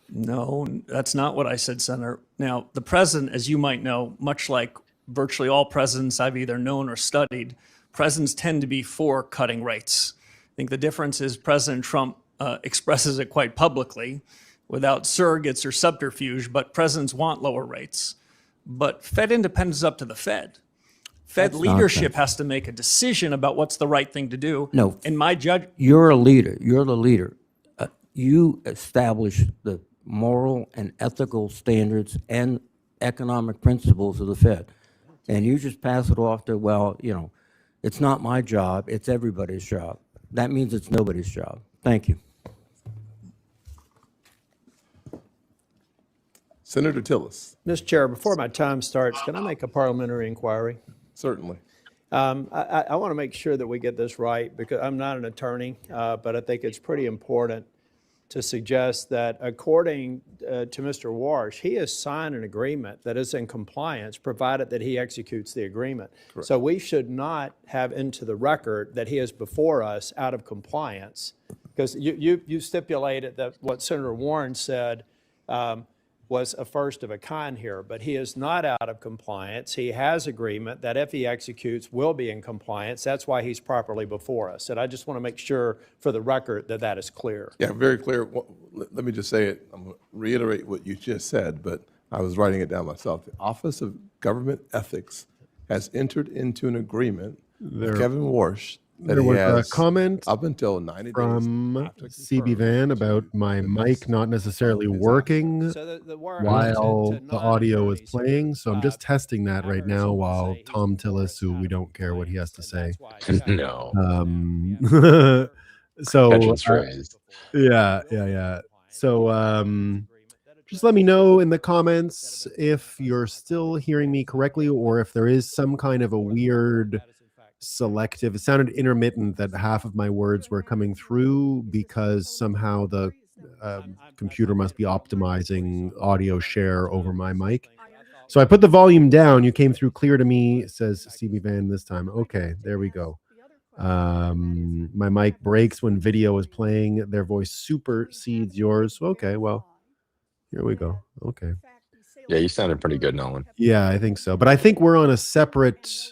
no, that's not what I said, Senator. Now, the president, as you might know, much like virtually all presidents I've either known or studied, presidents tend to be for cutting rates. I think the difference is President Trump expresses it quite publicly without surrogates or subterfuge, but presidents want lower rates. But Fed independence is up to the Fed. Fed That's leadership nonsense. has to make a decision about what's the right thing to do. No. In my judgment, You're a leader. You're the leader. You establish the moral and ethical standards and economic principles of the Fed. And you just pass it off to, well, you know, it's not my job, it's everybody's job. That means it's nobody's job. Thank you. Senator Tillis. Mr. Chair, before my time starts, can I make a parliamentary inquiry? Certainly. I want to make sure that we get this right because I'm not an attorney, but I think it's pretty important to suggest that according to Mr. Warsh, he has signed an agreement that is in compliance provided that he executes the agreement. Correct. So we should not have into the record that he is before us out of compliance because you stipulated that what Senator Warren said was a first of a kind here, but he is not out of compliance. He has agreement that if he executes, will be in compliance. That's why he's properly before us. And I just want to make sure for the record that that is clear. Yeah, very clear. Let me just say it. I'm going to reiterate what you just said, but I was writing it down myself. The Office of Government Ethics has entered into an agreement with Kevin Warsh that There he was has a comment up until 90 from days after CB confirmed. Van about my mic not necessarily working So the wire while to the audio is non-attorneys playing. So I'm just testing that right now matters while say he's Tom before Tillis, us who out we of don't care what he has to say. compliance, and that's why I No. So Catching strays. yeah. So just let me know in the comments if you're still hearing me correctly or if there is some kind of a weird selective. It sounded intermittent that half of my words were coming through because somehow the computer must be optimizing audio share over my mic. So I put the volume down. You came through clear to me, says CB Van this time. Okay, there we go. My mic breaks when video is playing. Their voice supersedes yours. Okay, well, here we go. Okay. Yeah, you sounded pretty good, Nolan. Yeah, I think so. But I think we're on a separate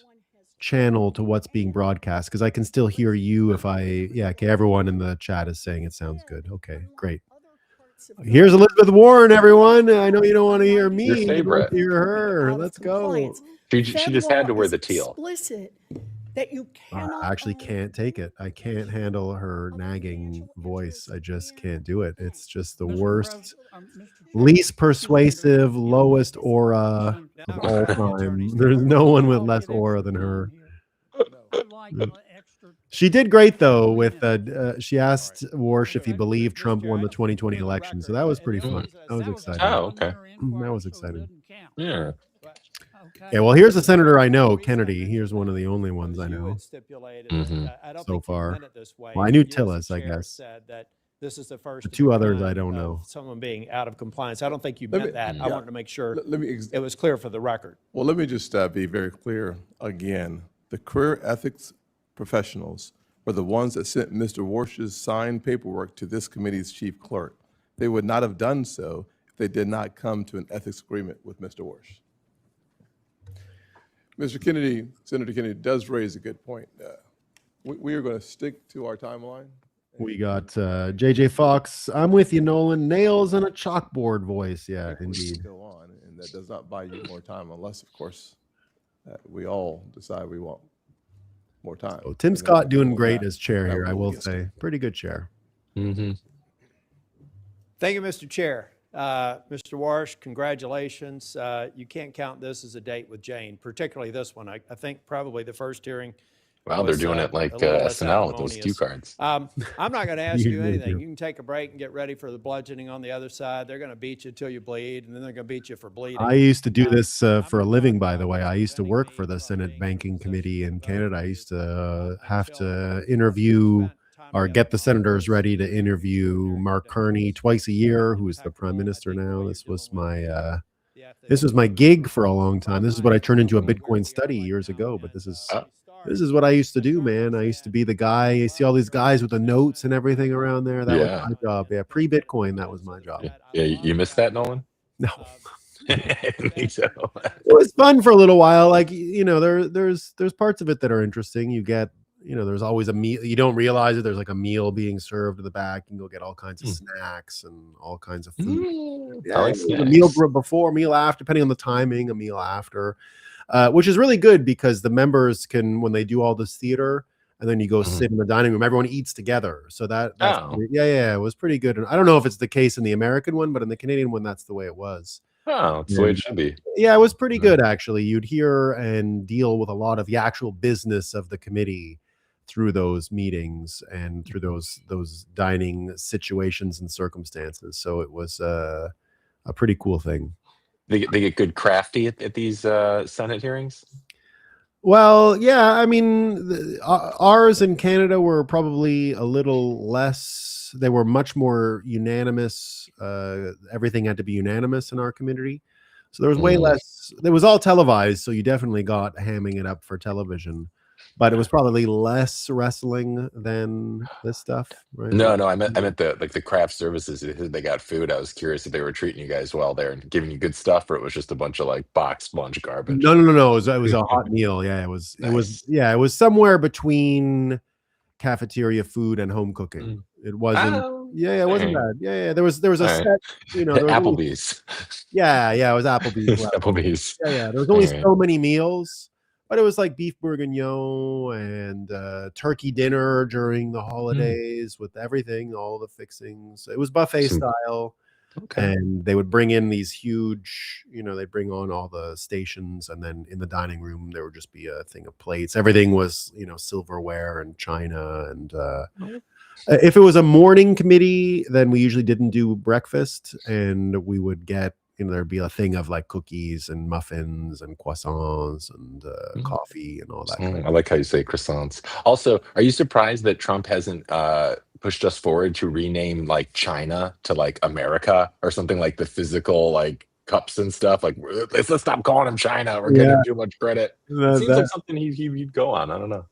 channel to what's being broadcast because I can still hear you if okay, everyone in the chat is saying it sounds good. Okay, great. Here's Elizabeth Warren, everyone. I know you don't want to hear me. Your You favorite. want to hear her. Let's go. She just had to wear the teal. Explicit that you cannot I actually can't take it. I can't handle her nagging voice. I just can't do it. It's just the worst, least persuasive, lowest aura of all time. There's no one with less aura than her. She did great though with she asked Warsh if he believed Trump won the 2020 election. So that was pretty fun. That was exciting. Oh, okay. That was exciting. Yeah. Yeah, well, here's a senator I know, Kennedy. Here's one of the only ones I know so far. Well, I knew Tillis, I guess. This is the first. The two others I don't know. Someone being out of compliance. I don't think you meant that. I wanted to make sure Let me it was clear for the record. Well, let me just be very clear again. The career ethics professionals were the ones that sent Mr. Warsh's signed paperwork to this committee's chief clerk. They would not have done so if they did not come to an ethics agreement with Mr. Warsh. Mr. Kennedy, Senator Kennedy does raise a good point. We are going to stick to our timeline. We got JJ Fox. I'm with you, Nolan. Nails on a chalkboard voice. Yeah, indeed. Go on, and that does not buy you more time unless, of course, we all decide we want more time. Oh, Tim Scott doing great as chair here, I will say. Pretty good chair. Thank you, Mr. Chair. Mr. Warsh, congratulations. You can't count this as a date with Jane, particularly this one. I think probably the first hearing. Wow, they're doing it like SNL with those cue cards. I'm not going to ask you really anything. do. You can take a break and get ready for the bludgeoning on the other side. They're going to beat you till you bleed, and then they're going to beat you for bleeding. I used to do this for a living, by the way. I used to work for the Senate Banking Committee in Canada. I used to have to interview or get the senators ready to interview Mark Carney twice a year, who is the prime minister now. This was my gig for a long time. This is what I turned into a Bitcoin study years ago, but this is This is what I used to do, man. I used to be the guy. You see all these guys with the notes and everything around there. That was Yeah. my job. Yeah, pre-Bitcoin, that was my job. Yeah, you missed that, Nolan? No. I think so. It was fun for a little while. Like, there's parts of it that are interesting. You get, there's always a meal. You don't realize it. There's like a meal being served in the back. You can go get all kinds of snacks and all kinds of food. I like A meal snacks. before, meal after, depending on the timing, a meal after, which is really good because the members can, when they do all this theater, and then you go sit in the dining room, everyone eats together. So that's it was pretty good. And I don't know if it's the case in the American one, but in the Canadian one, that's the way it was. Oh, it's the way it should be. Yeah, it was pretty good, actually. You'd hear and deal with a lot of the actual business of the committee through those meetings and through those dining situations and circumstances. So it was a pretty cool thing. They get good crafty at these Senate hearings? Well, yeah, I mean, ours in Canada were probably a little less. They were much more unanimous. Everything had to be unanimous in our community. So there was way less. It was all televised, so you definitely got hamming it up for television. But it was probably less wrestling than this stuff, right? No, I meant the craft services. They got food. I was curious if they were treating you guys well there and giving you good stuff, or it was just a bunch of like box sponge garbage. No. It was a hot meal. Yeah, it was. Nice. It was somewhere between cafeteria food and home cooking. It wasn't. It wasn't bad. Yeah. There was a set. There was Applebee's. It was Applebee's. Applebee's. Yeah. There was only so many meals. But it was like beef bourguignon and turkey dinner during the holidays with everything, all the fixings. It was buffet style. Okay. And they would bring in these huge, they'd bring on all the stations. And then in the dining room, there would just be a thing of plates. Everything was, silverware and china. And if it was a morning committee, then we usually didn't do breakfast. And we would get, there'd be a thing of like cookies and muffins and croissants and coffee and all that. I like how you say croissants. Also, are you surprised that Trump hasn't pushed us forward to rename like China to like America or something, like the physical like cups and stuff? Like, let's stop calling him China. We're getting too much credit. It seems like something he'd go on. I don't know.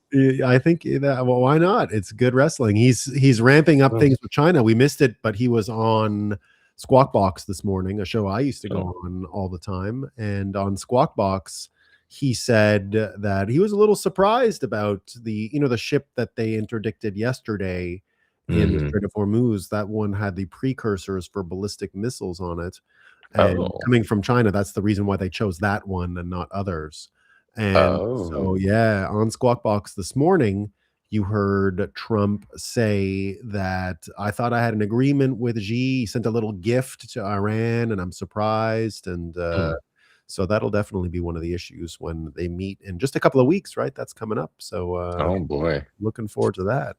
I think that, well, why not? It's good wrestling. He's ramping up things with China. We missed it, but he was on Squawk Box this morning, a show I used to go on all the time. And on Squawk Box, he said that he was a little surprised about the ship that they interdicted yesterday in the Strait of Hormuz. That one had the precursors for ballistic missiles on it. And coming from China, that's the reason why they chose that one and not others. And so, on Squawk Box this morning, you heard Trump say that I thought I had an agreement with Xi. He sent a little gift to Iran, and I'm surprised. And so that'll definitely be one of the issues when they meet in just a couple of weeks, right? That's coming up. So, oh boy, looking forward to that.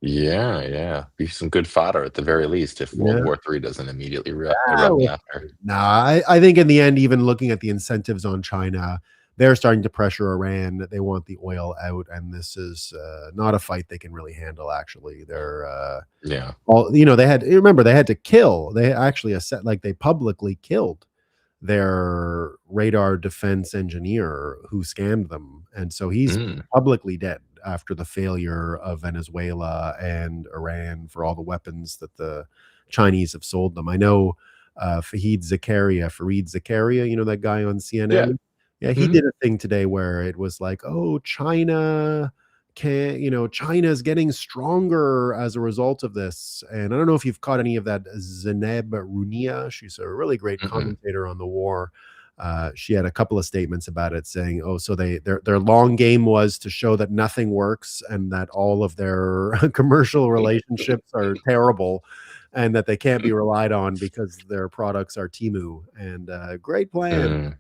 Yeah. Be some good fodder at the very least if World War III doesn't immediately erupt after. Nah, I think in the end, even looking at the incentives on China, they're starting to pressure Iran. They want the oil out, and this is not a fight they can really handle. Actually, they're they had to kill. They actually they publicly killed their radar defense engineer who scammed them, and so he's publicly dead after the failure of Venezuela and Iran for all the weapons that the Chinese have sold them. I know Fareed Zakaria, that guy on CNN. Yeah, he did a thing today where it was like, oh, China's getting stronger as a result of this. And I don't know if you've caught any of that Zeneb Runia. She's a really great commentator on the war. She had a couple of statements about it saying, so their long game was to show that nothing works and that all of their commercial relationships are terrible and that they can't be relied on because their products are Temu. And great plan.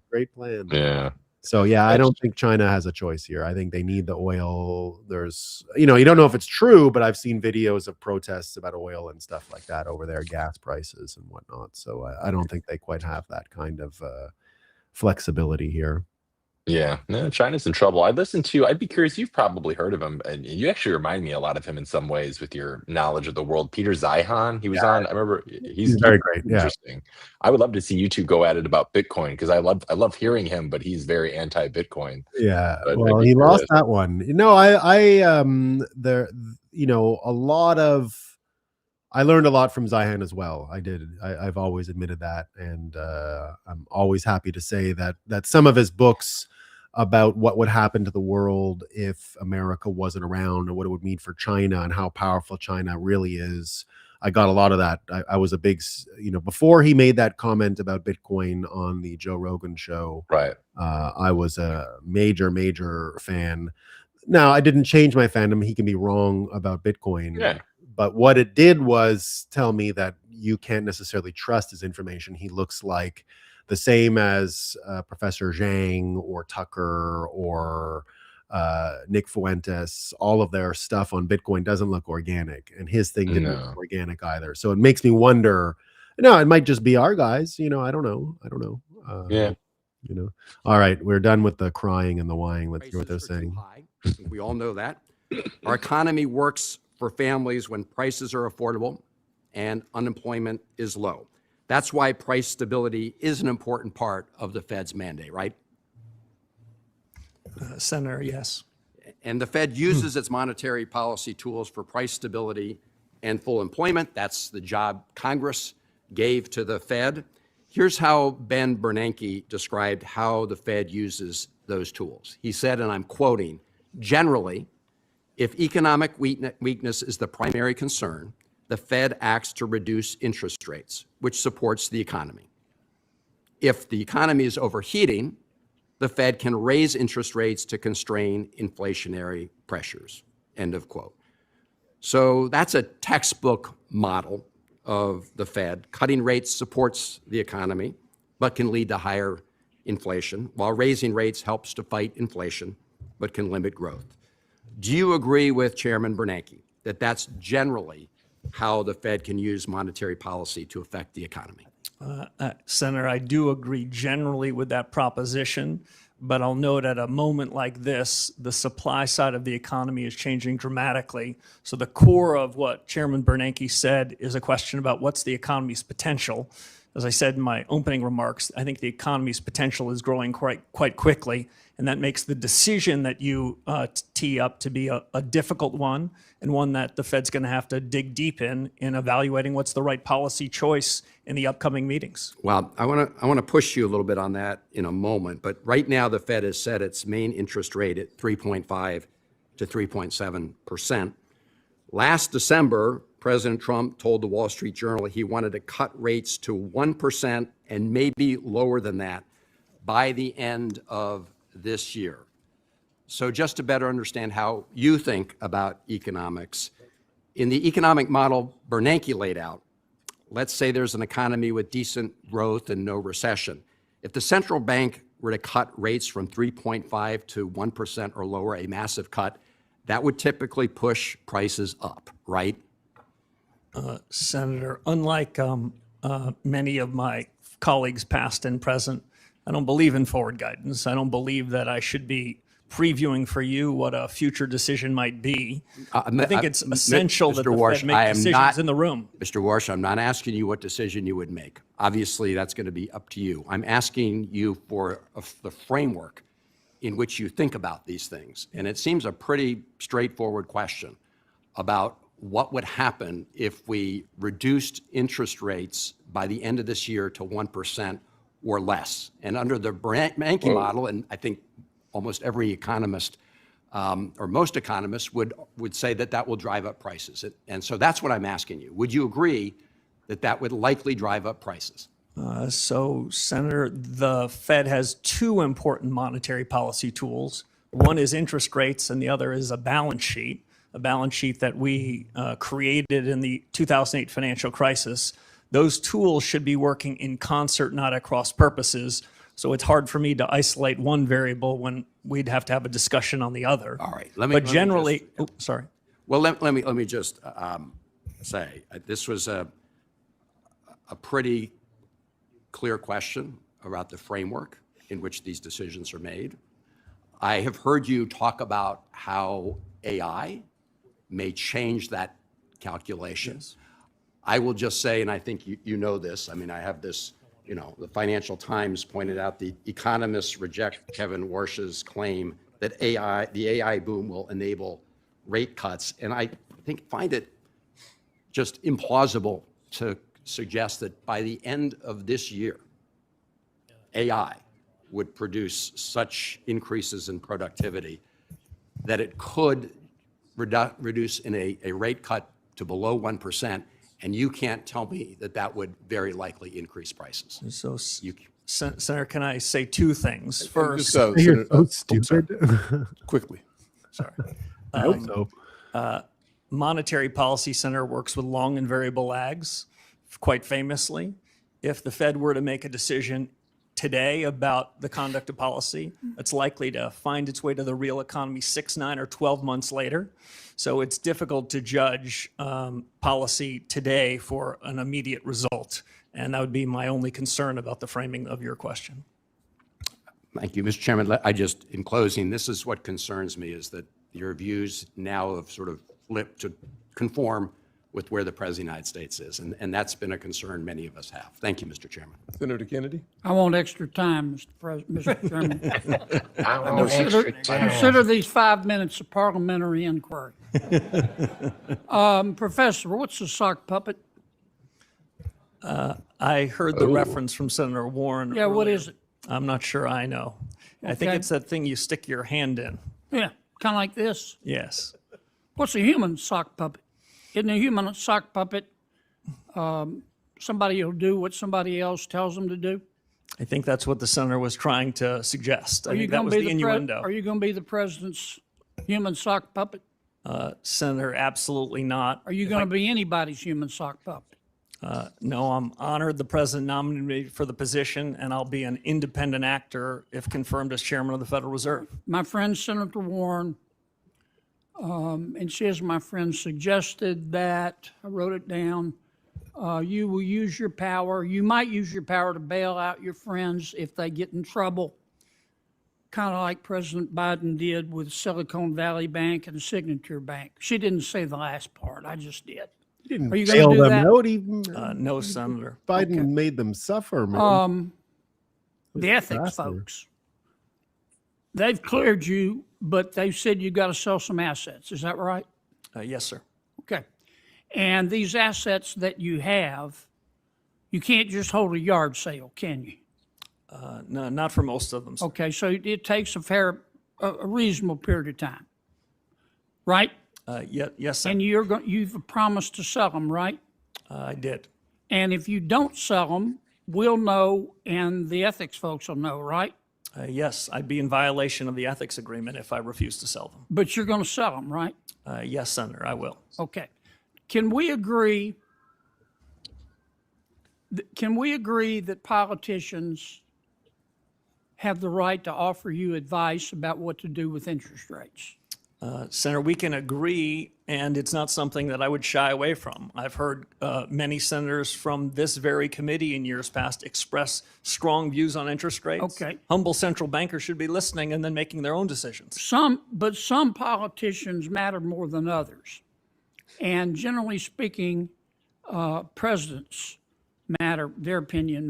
Yeah. So, I don't think China has a choice here. I think they need the oil. There's, you don't know if it's true, but I've seen videos of protests about oil and stuff like that over there, gas prices and whatnot. So I don't think they quite have that kind of flexibility here. Yeah, no, China's in trouble. I'd be curious, you've probably heard of him, and you actually remind me a lot of him in some ways with your knowledge of the world. Peter Zeihan, he was on, I remember He's very great. Yeah. interesting. I would love to see you two go at it about Bitcoin because I love hearing him, but he's very anti-Bitcoin. Yeah. But I'd Well, be he lost curious. that one. No, there, a lot of, I learned a lot from Zihan as well. I did. I've always admitted that, and I'm always happy to say that some of his books about what would happen to the world if America wasn't around, or what it would mean for China and how powerful China really is. I got a lot of that. I was a big, before he made that comment about Bitcoin on the Joe Rogan show, Right. I was a major fan. Now, I didn't change my fandom. He can be wrong about Bitcoin. Yeah. But what it did was tell me that you can't necessarily trust his information. He looks like the same as Professor Zhang or Tucker or Nick Fuentes. All of their stuff on Bitcoin doesn't look organic, and his thing didn't No. look organic either. So it makes me wonder. No, it might just be our guys. I don't know. Yeah. All right, we're done with the crying and the whining. Let's hear what they're Prices are too saying. high. I think we all know that. Our economy works for families when prices are affordable and unemployment is low. That's why price stability is an important part of the Fed's mandate, right? Senator, yes. And the Fed uses its monetary policy tools for price stability and full employment. That's the job Congress gave to the Fed. Here's how Ben Bernanke described how the Fed uses those tools. He said, and I'm quoting, "Generally, if economic weakness is the primary concern, the Fed acts to reduce interest rates, which supports the economy. If the economy is overheating, the Fed can raise interest rates to constrain inflationary pressures," end of quote. So that's a textbook model of the Fed. Cutting rates supports the economy, but can lead to higher inflation, while raising rates helps to fight inflation, but can limit growth. Do you agree with Chairman Bernanke that that's generally how the Fed can use monetary policy to affect the economy? Senator, I do agree generally with that proposition, but I'll note at a moment like this, the supply side of the economy is changing dramatically. So the core of what Chairman Bernanke said is a question about what's the economy's potential. As I said in my opening remarks, I think the economy's potential is growing quite quickly, and that makes the decision that you tee up to be a difficult one, and one that the Fed's going to have to dig deep in evaluating what's the right policy choice in the upcoming meetings. Well, I want to push you a little bit on that in a moment, but right now the Fed has set its main interest rate at 3.5 to 3.7%. Last December, President Trump told the Wall Street Journal he wanted to cut rates to 1% and maybe lower than that by the end of this year. So just to better understand how you think about economics, in the economic model Bernanke laid out, let's say there's an economy with decent growth and no recession. If the central bank were to cut rates from 3.5 to 1% or lower, a massive cut, that would typically push prices up, right? Senator, unlike many of my colleagues, past and present, I don't believe in forward guidance. I don't believe that I should be previewing for you what a future decision might be. I think it's essential that the Fed make decisions in the room. Mr. Warsh, I'm not asking you what decision you would make. Obviously, that's going to be up to you. I'm asking you for the framework in which you think about these things. And it seems a pretty straightforward question about what would happen if we reduced interest rates by the end of this year to 1% or less. And under the Bernanke model, and I think almost every economist or most economists would say that that will drive up prices. And so that's what I'm asking you. Would you agree that that would likely drive up prices? So, Senator, the Fed has two important monetary policy tools. One is interest rates, and the other is a balance sheet that we created in the 2008 financial crisis. Those tools should be working in concert, not at cross purposes. So it's hard for me to isolate one variable when we'd have to have a discussion on the other. All right. But generally, sorry. Well, let me just say this was a pretty clear question about the framework in which these decisions are made. I have heard you talk about how AI may change that calculation. Yes. I will just say, and I think you know this, I mean, I have this, you know, the Financial Times pointed out the economists reject Kevin Warsh's claim that the AI boom will enable rate cuts. And I find it just implausible to suggest that by the end of this year, AI would produce such increases in productivity that it could reduce in a rate cut to below 1%, and you can't tell me that that would very likely increase prices. So, Senator, can I say two things? First, You're so stupid. Quickly. sorry. I hope so. Monetary Policy Center works with long and variable lags. Quite famously, if the Fed were to make a decision today about the conduct of policy, it's likely to find its way to the real economy 6, 9, or 12 months later. So it's difficult to judge policy today for an immediate result. And that would be my only concern about the framing of your question. Thank you, Mr. Chairman. I just, in closing, this is what concerns me, is that your views now have sort of flipped to conform with where the President of the United States is. And that's been a concern many of us have. Thank you, Mr. Chairman. Senator Kennedy? I want extra time, Mr. Chairman. I want extra time. Consider these 5 minutes a parliamentary inquiry. Professor, what's a sock puppet? I heard the reference from Senator Warren. Yeah, what earlier. is it? I'm not sure I know. I think Okay. it's that thing you stick your hand in. Yeah, kind of like this. Yes. What's a human sock puppet? Isn't a human sock puppet somebody who'll do what somebody else tells them to do? I think that's what the senator was trying to suggest. I Are you think that going was to the be innuendo. Are you going to be the president's human sock puppet? Senator, absolutely not. Are you going to be anybody's human sock puppet? No, I'm honored the president nominated me for the position, and I'll be an independent actor if confirmed as chairman of the Federal Reserve. My friend Senator Warren, and she, as my friend, suggested that, I wrote it down, you will use your power, you might use your power to bail out your friends if they get in trouble, kind of like President Biden did with Silicon Valley Bank and Signature Bank. She didn't say the last part, I just did. He didn't Are you bail gonna do them that? out. No, Senator. Biden made them suffer, man. The ethics folks, they've cleared you, but they've said you got to sell some assets. Is that right? Yes, sir. Okay. And these assets that you have, you can't just hold a yard sale, can you? No, not for most of them, sir. Okay, so it takes a reasonable period of time, right? Yes, sir. And you've promised to sell them, right? I did. And if you don't sell them, we'll know, and the ethics folks will know, right? Yes, I'd be in violation of the ethics agreement if I refuse to sell them. But you're going to sell them, right? Yes, Senator, I will. Okay. Can we agree that politicians have the right to offer you advice about what to do with interest rates? Senator, we can agree, and it's not something that I would shy away from. I've heard many senators from this very committee in years past express strong views on interest rates. Okay. Humble central bankers should be listening and then making their own decisions. But some politicians matter more than others. And generally speaking, presidents matter, their opinion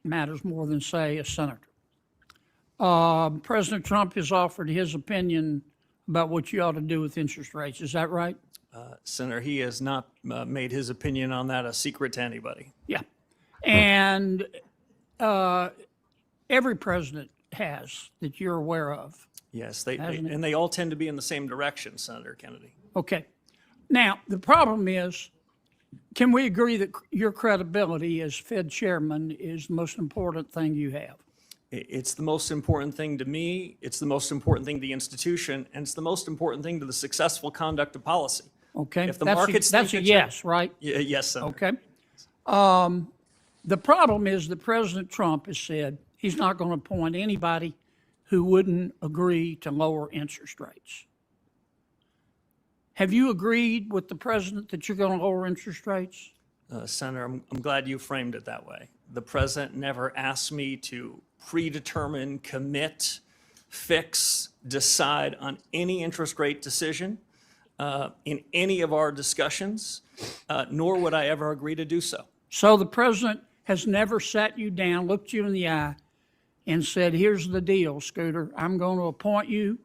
matters more than, say, a senator. President Trump has offered his opinion about what you ought to do with interest rates. Is that right? Senator, he has not made his opinion on that a secret to anybody. Yeah. And every president has, that you're aware of. Yes, Hasn't it? and they all tend to be in the same direction, Senator Kennedy. Okay. Now, the problem is, can we agree that your credibility as Fed chairman is the most important thing you have? It's the most important thing to me, it's the most important thing to the institution, and it's the most important thing to the successful conduct of policy. Okay. If the That's markets that's a think that you're- yes, right? Yes, Senator. Okay. The problem is that President Trump has said he's not going to appoint anybody who wouldn't agree to lower interest rates. Have you agreed with the president that you're going to lower interest rates? Senator, I'm glad you framed it that way. The president never asked me to predetermine, commit fix, decide on any interest rate decision in any of our discussions, nor would I ever agree to do so. So the president has never sat you down, looked you in the eye, and said, here's the deal, Scooter, I'm going to appoint you,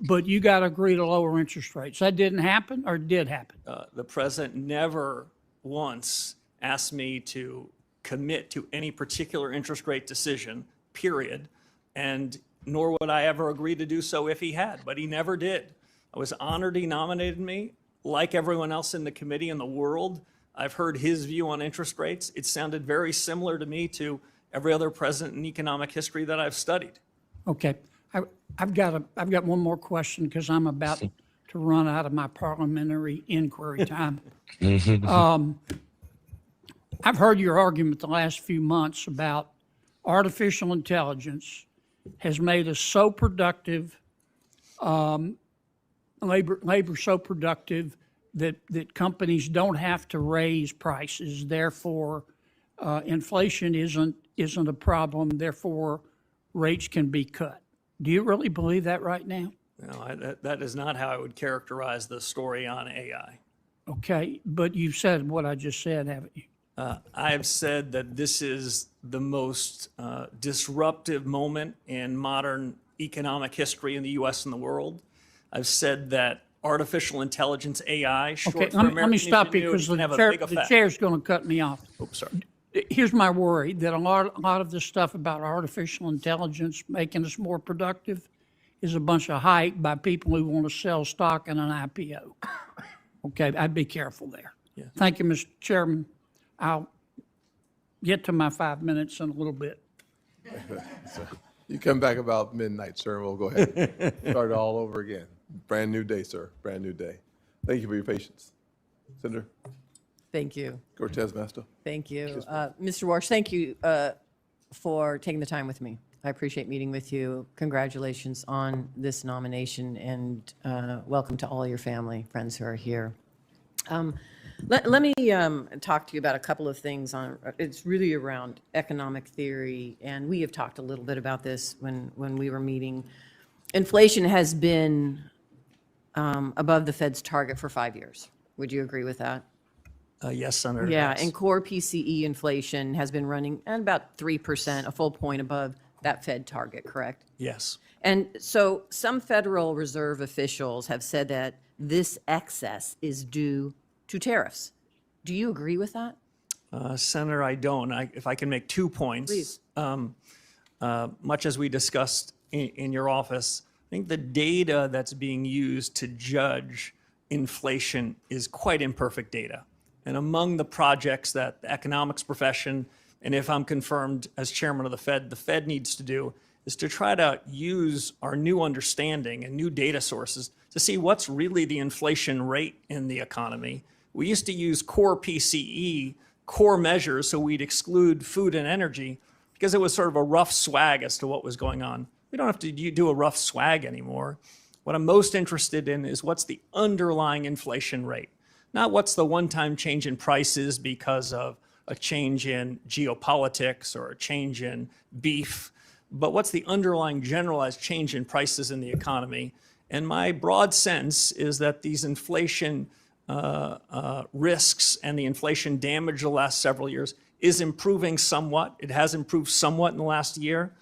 but you got to agree to lower interest rates. That didn't happen, or did happen? The president never once asked me to commit to any particular interest rate decision, period, and nor would I ever agree to do so if he had, but he never did. I was honored he nominated me. Like everyone else in the committee in the world, I've heard his view on interest rates. It sounded very similar to me to every other president in economic history that I've studied. Okay, I've got one more question because I'm about to run out of my parliamentary inquiry time. I've heard your argument the last few months about artificial intelligence has made us so productive, labor so productive that companies don't have to raise prices. Therefore, inflation isn't a problem. Therefore, rates can be cut. Do you really believe that right now? No, that is not how I would characterize the story on AI. Okay, but you've said what I just said, haven't you? I have said that this is the most disruptive moment in modern economic history in the U.S. and the world. I've said that artificial intelligence, AI, short Okay, for let me American stop you ingenuity, because can have a big the effect. chair's going to cut me off. Oops, sorry. Here's my worry, that a lot of this stuff about artificial intelligence making us more productive is a bunch of hype by people who want to sell stock in an IPO. Okay, I'd be careful there. Yeah. Thank you, Mr. Chairman. I'll get to my 5 minutes in a little bit. So you come back about midnight, sir, and we'll go ahead and start all over again. Brand new day, sir, brand new day. Thank you for your patience. Senator Thank you. Cortez Masto. Thank you. Mr. Warsh, thank you for taking the time with me. I appreciate meeting with you. Congratulations on this nomination, and welcome to all your family, friends who are here. Let me talk to you about a couple of things. It's really around economic theory, and we have talked a little bit about this when we were meeting. Inflation has been above the Fed's target for 5 years. Would you agree with that? Yes, Senator. Yeah, yes. and core PCE inflation has been running at about 3%, a full point above that Fed target, correct? Yes. And so some Federal Reserve officials have said that this excess is due to tariffs. Do you agree with that? Senator, I don't. If I can make 2 points. Please. Much as we discussed in your office, I think the data that's being used to judge inflation is quite imperfect data. And among the projects that the economics profession, and if I'm confirmed as chairman of the Fed needs to do, is to try to use our new understanding and new data sources to see what's really the inflation rate in the economy. We used to use core PCE, core measures, so we'd exclude food and energy because it was sort of a rough swag as to what was going on. We don't have to do a rough swag anymore. What I'm most interested in is what's the underlying inflation rate, not what's the one-time change in prices because of a change in geopolitics or a change in beef, but what's the underlying generalized change in prices in the economy. And my broad sense is that these inflation risks and the inflation damage the last several years is improving somewhat. It has improved somewhat in the last year.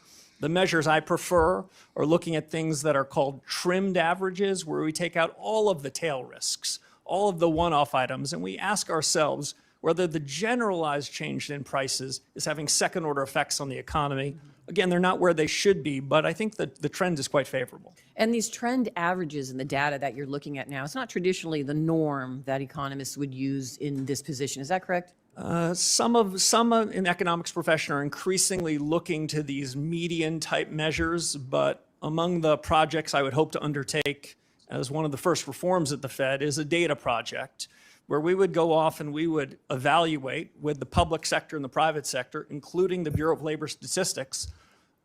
The measures I prefer are looking at things that are called trimmed averages, where we take out all of the tail risks, all of the one-off items, and we ask ourselves whether the generalized change in prices is having second-order effects on the economy. Again, they're not where they should be, but I think that the trend is quite favorable. And these trend averages and the data that you're looking at now, it's not traditionally the norm that economists would use in this position. Is that correct? Some in the economics profession are increasingly looking to these median-type measures, but among the projects I would hope to undertake as one of the first reforms at the Fed is a data project where we would go off and we would evaluate with the public sector and the private sector, including the Bureau of Labor Statistics,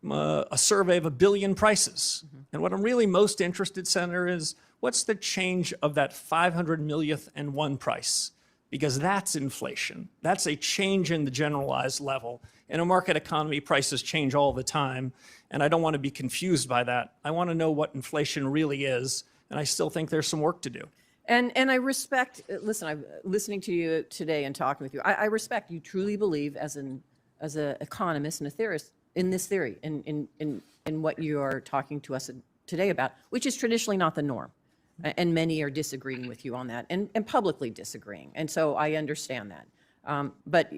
a survey of 1 billion prices. Mm-hmm. And what I'm really most interested, Senator, is what's the change of that 500 millionth and one price? because that's inflation. That's a change in the generalized level. In a market economy, prices change all the time, and I don't want to be confused by that. I want to know what inflation really is, and I still think there's some work to do. And I respect, listen, I'm listening to you today and talking with you. I respect you truly believe as an economist and a theorist in this theory, in what you are talking to us today about, which is traditionally not the norm. And many are disagreeing with you on that, and publicly disagreeing. And so I understand that. But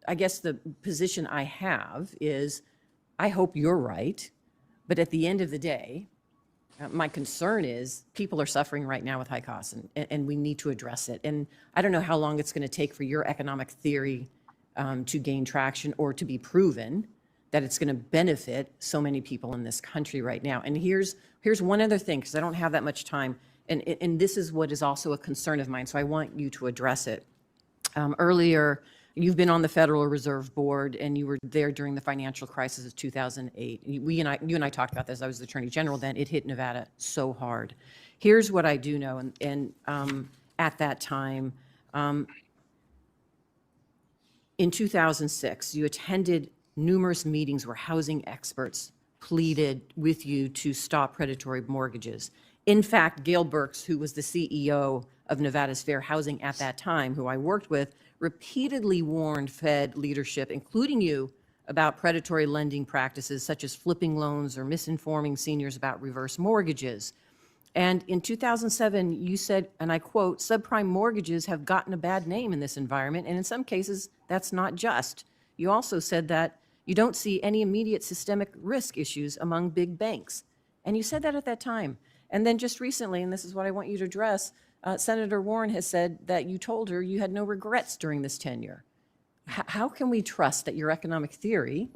I guess the position I have is, I hope you're right. But at the end of the day, my concern is people are suffering right now with high costs, and we need to address it. And I don't know how long it's going to take for your economic theory to gain traction or to be proven that it's going to benefit so many people in this country right now. And here's one other thing, because I don't have that much time, and this is what is also a concern of mine, so I want you to address it. Earlier, you've been on the Federal Reserve Board, and you were there during the financial crisis of 2008. You and I talked about this. I was the Attorney General then. It hit Nevada so hard. Here's what I do know, and at that time, in 2006, you attended numerous meetings where housing experts pleaded with you to stop predatory mortgages. In fact, Gail Burks, who was the CEO of Nevada's Fair Housing at that time, who I worked with, repeatedly warned Fed leadership, including you, about predatory lending practices such as flipping loans or misinforming seniors about reverse mortgages. And in 2007, you said, and I quote, "Subprime mortgages have gotten a bad name in this environment, and in some cases, that's not just." You also said that you don't see any immediate systemic risk issues among big banks. And you said that at that time. And then just recently, and this is what I want you to address, Senator Warren has said that you told her you had no regrets during this tenure. How can we trust that your economic theory,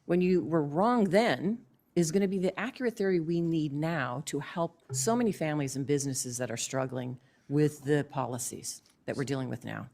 when you were wrong then, is going to be the accurate theory we need now to help so many families and businesses that are struggling with the policies that we're dealing with now?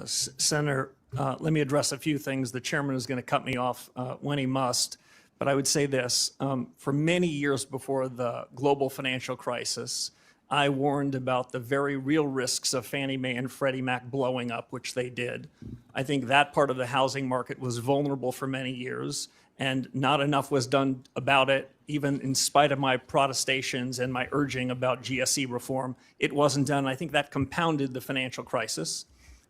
Senator, let me address a few things. The chairman is going to cut me off when he must, but I would say this. For many years before the global financial crisis, I warned about the very real risks of Fannie Mae and Freddie Mac blowing up, which they did. I think that part of the housing market was vulnerable for many years, and not enough was done about it, even in spite of my protestations and my urging about GSE reform. It wasn't done. I think that compounded the financial crisis.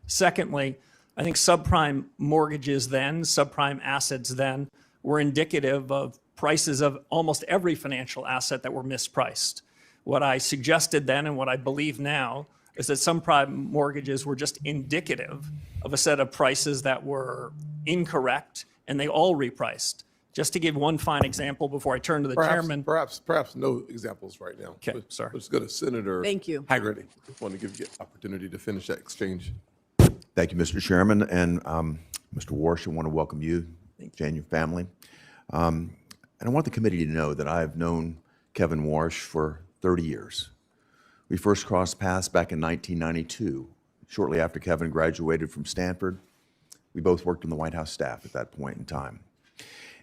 Secondly, I think subprime mortgages then, subprime assets then, were indicative of prices of almost every financial asset that were mispriced. What I suggested then and what I believe now is that subprime mortgages were just indicative of a set of prices that were incorrect, and they all repriced. Just to give one fine example before I turn to the chairman. Perhaps no examples right now. Okay, sorry. Let's go to Senator Thank you. Haggerty. I want to give you an opportunity to finish that exchange. Thank you, Mr. Chairman, and Mr. Warsh, I want to welcome you, Jane, your family. And I want the committee to know that I've known Kevin Warsh for 30 years. We first crossed paths back in 1992, shortly after Kevin graduated from Stanford. We both worked on the White House staff at that point in time.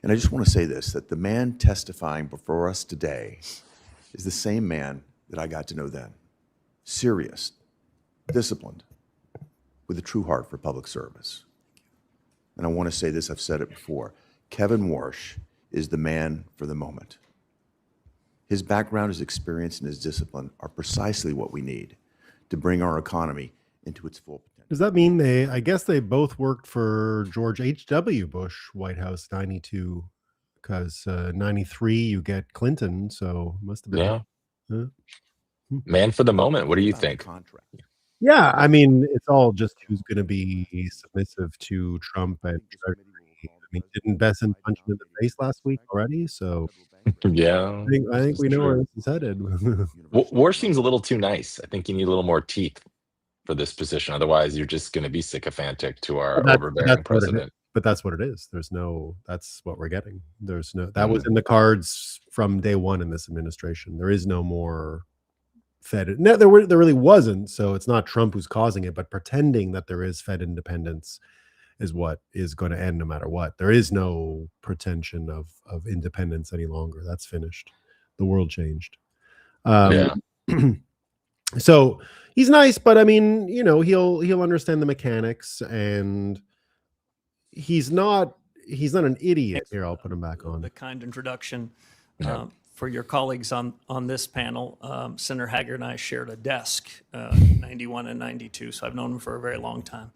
And I just want to say this, that the man testifying before us today is the same man that I got to know then. Serious, disciplined, with a true heart for public service. And I want to say this, I've said it before, Kevin Warsh is the man for the moment. His background, his experience, and his discipline are precisely what we need to bring our economy into its full potential. Does that mean I guess they both worked for George H.W. Bush, White House 92, because 93 you get Clinton, so it must have been. Yeah. Man for the moment. What do you think? Yeah, I mean, it's all just who's going to be submissive to Trump and Treasury. I mean, didn't Besson punch him in the face last week already? So Yeah. I think we know where this is headed. War seems a little too nice. I think you need a little more teeth for this position. Otherwise, you're just going to be sycophantic to our overbearing president. But that's what it is. That's what we're getting. That was in the cards from day one in this administration. There is no more Fed. No, there really wasn't. So it's not Trump who's causing it, but pretending that there is Fed independence is what is going to end no matter what. There is no pretension of independence any longer. That's finished. The world changed. So, He's nice, but I mean, he'll understand the mechanics, and he's not an idiot. Here, I'll put him back on. The kind introduction. For your colleagues on this panel, Senator Haggard and I shared a desk, 91 and 92, so I've known him for a very long time.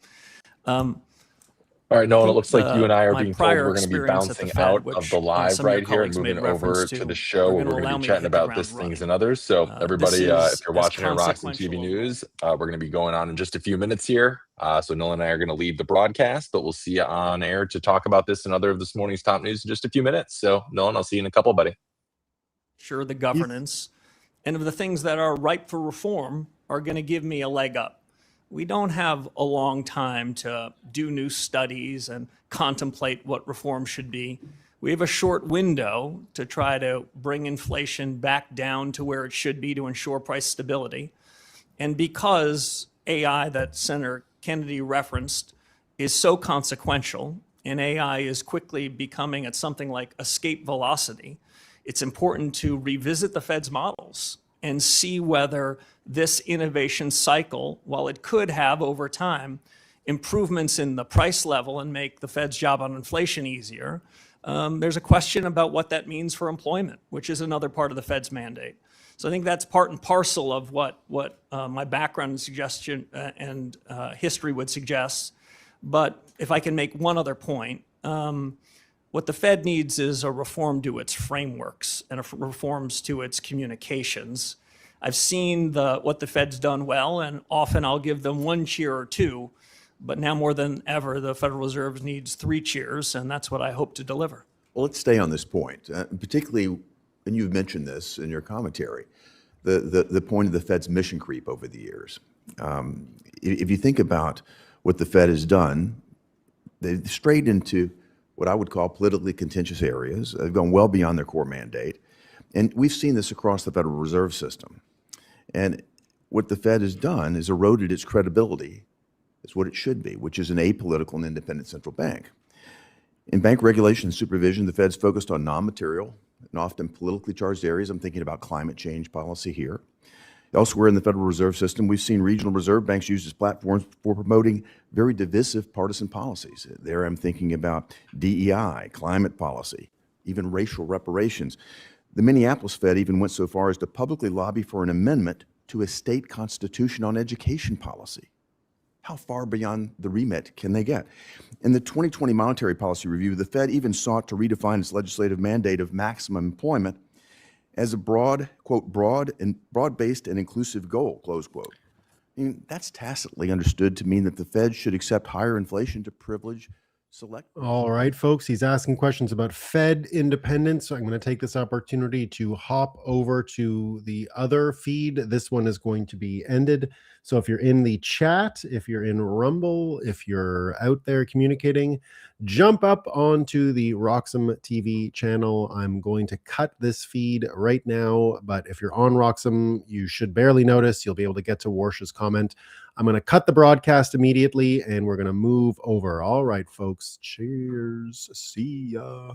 All right, Nolan, it looks like you and I are my being told prior we're going to be experience at the bouncing Fed, out which, of the live some of your right here and colleagues made moving over reference to to, the show are where gonna we're allow going to me be to chatting hit the about ground this, things, running. and others. So everybody, This if you're is watching or watching consequential TV News, we're going to be going on in just a few minutes here. So Nolan and I are going to lead the broadcast, but we'll see you on air to talk about this and other of this morning's top news in just a few minutes. So Nolan, I'll see you in a couple, buddy. Sure, the governance and of the things that are ripe for reform are going to give me a leg up. We don't have a long time to do new studies and contemplate what reform should be. We have a short window to try to bring inflation back down to where it should be to ensure price stability. And because AI that Senator Kennedy referenced is so consequential, and AI is quickly becoming at something like escape velocity, it's important to revisit the Fed's models and see whether this innovation cycle, while it could have over time improvements in the price level and make the Fed's job on inflation easier, there's a question about what that means for employment, which is another part of the Fed's mandate. So I think that's part and parcel of what my background and suggestion and history would suggest. But if I can make one other point, what the Fed needs is a reform to its frameworks and reforms to its communications. I've seen what the Fed's done well, and often I'll give them one cheer or two, but now more than ever, the Federal Reserve needs 3 cheers, and that's what I hope to deliver. Well, let's stay on this point, particularly, and you've mentioned this in your commentary, the point of the Fed's mission creep over the years. If you think about what the Fed has done, they've strayed into what I would call politically contentious areas. They've gone well beyond their core mandate. And we've seen this across the Federal Reserve System. And what the Fed has done is eroded its credibility as what it should be, which is an apolitical and independent central bank. In bank regulation and supervision, the Fed's focused on non-material and often politically charged areas. I'm thinking about climate change policy here. Elsewhere in the Federal Reserve System, we've seen regional reserve banks used as platforms for promoting very divisive partisan policies. There I'm thinking about DEI, climate policy, even racial reparations. The Minneapolis Fed even went so far as to publicly lobby for an amendment to a state constitution on education policy. How far beyond the remit can they get? In the 2020 Monetary Policy Review, the Fed even sought to redefine its legislative mandate of maximum employment as a broad-based and inclusive goal, close quote. I mean, that's tacitly understood to mean that the Fed should accept higher inflation to privilege select. All right, folks, he's asking questions about Fed independence. So I'm going to take this opportunity to hop over to the other feed. This one is going to be ended. So if you're in the chat, if you're in Rumble, if you're out there communicating, jump up onto the Roxham TV channel. I'm going to cut this feed right now, but if you're on Roxham, you should barely notice. You'll be able to get to Warsh's comment. I'm going to cut the broadcast immediately, and we're going to move over. All right, folks. Cheers. See ya.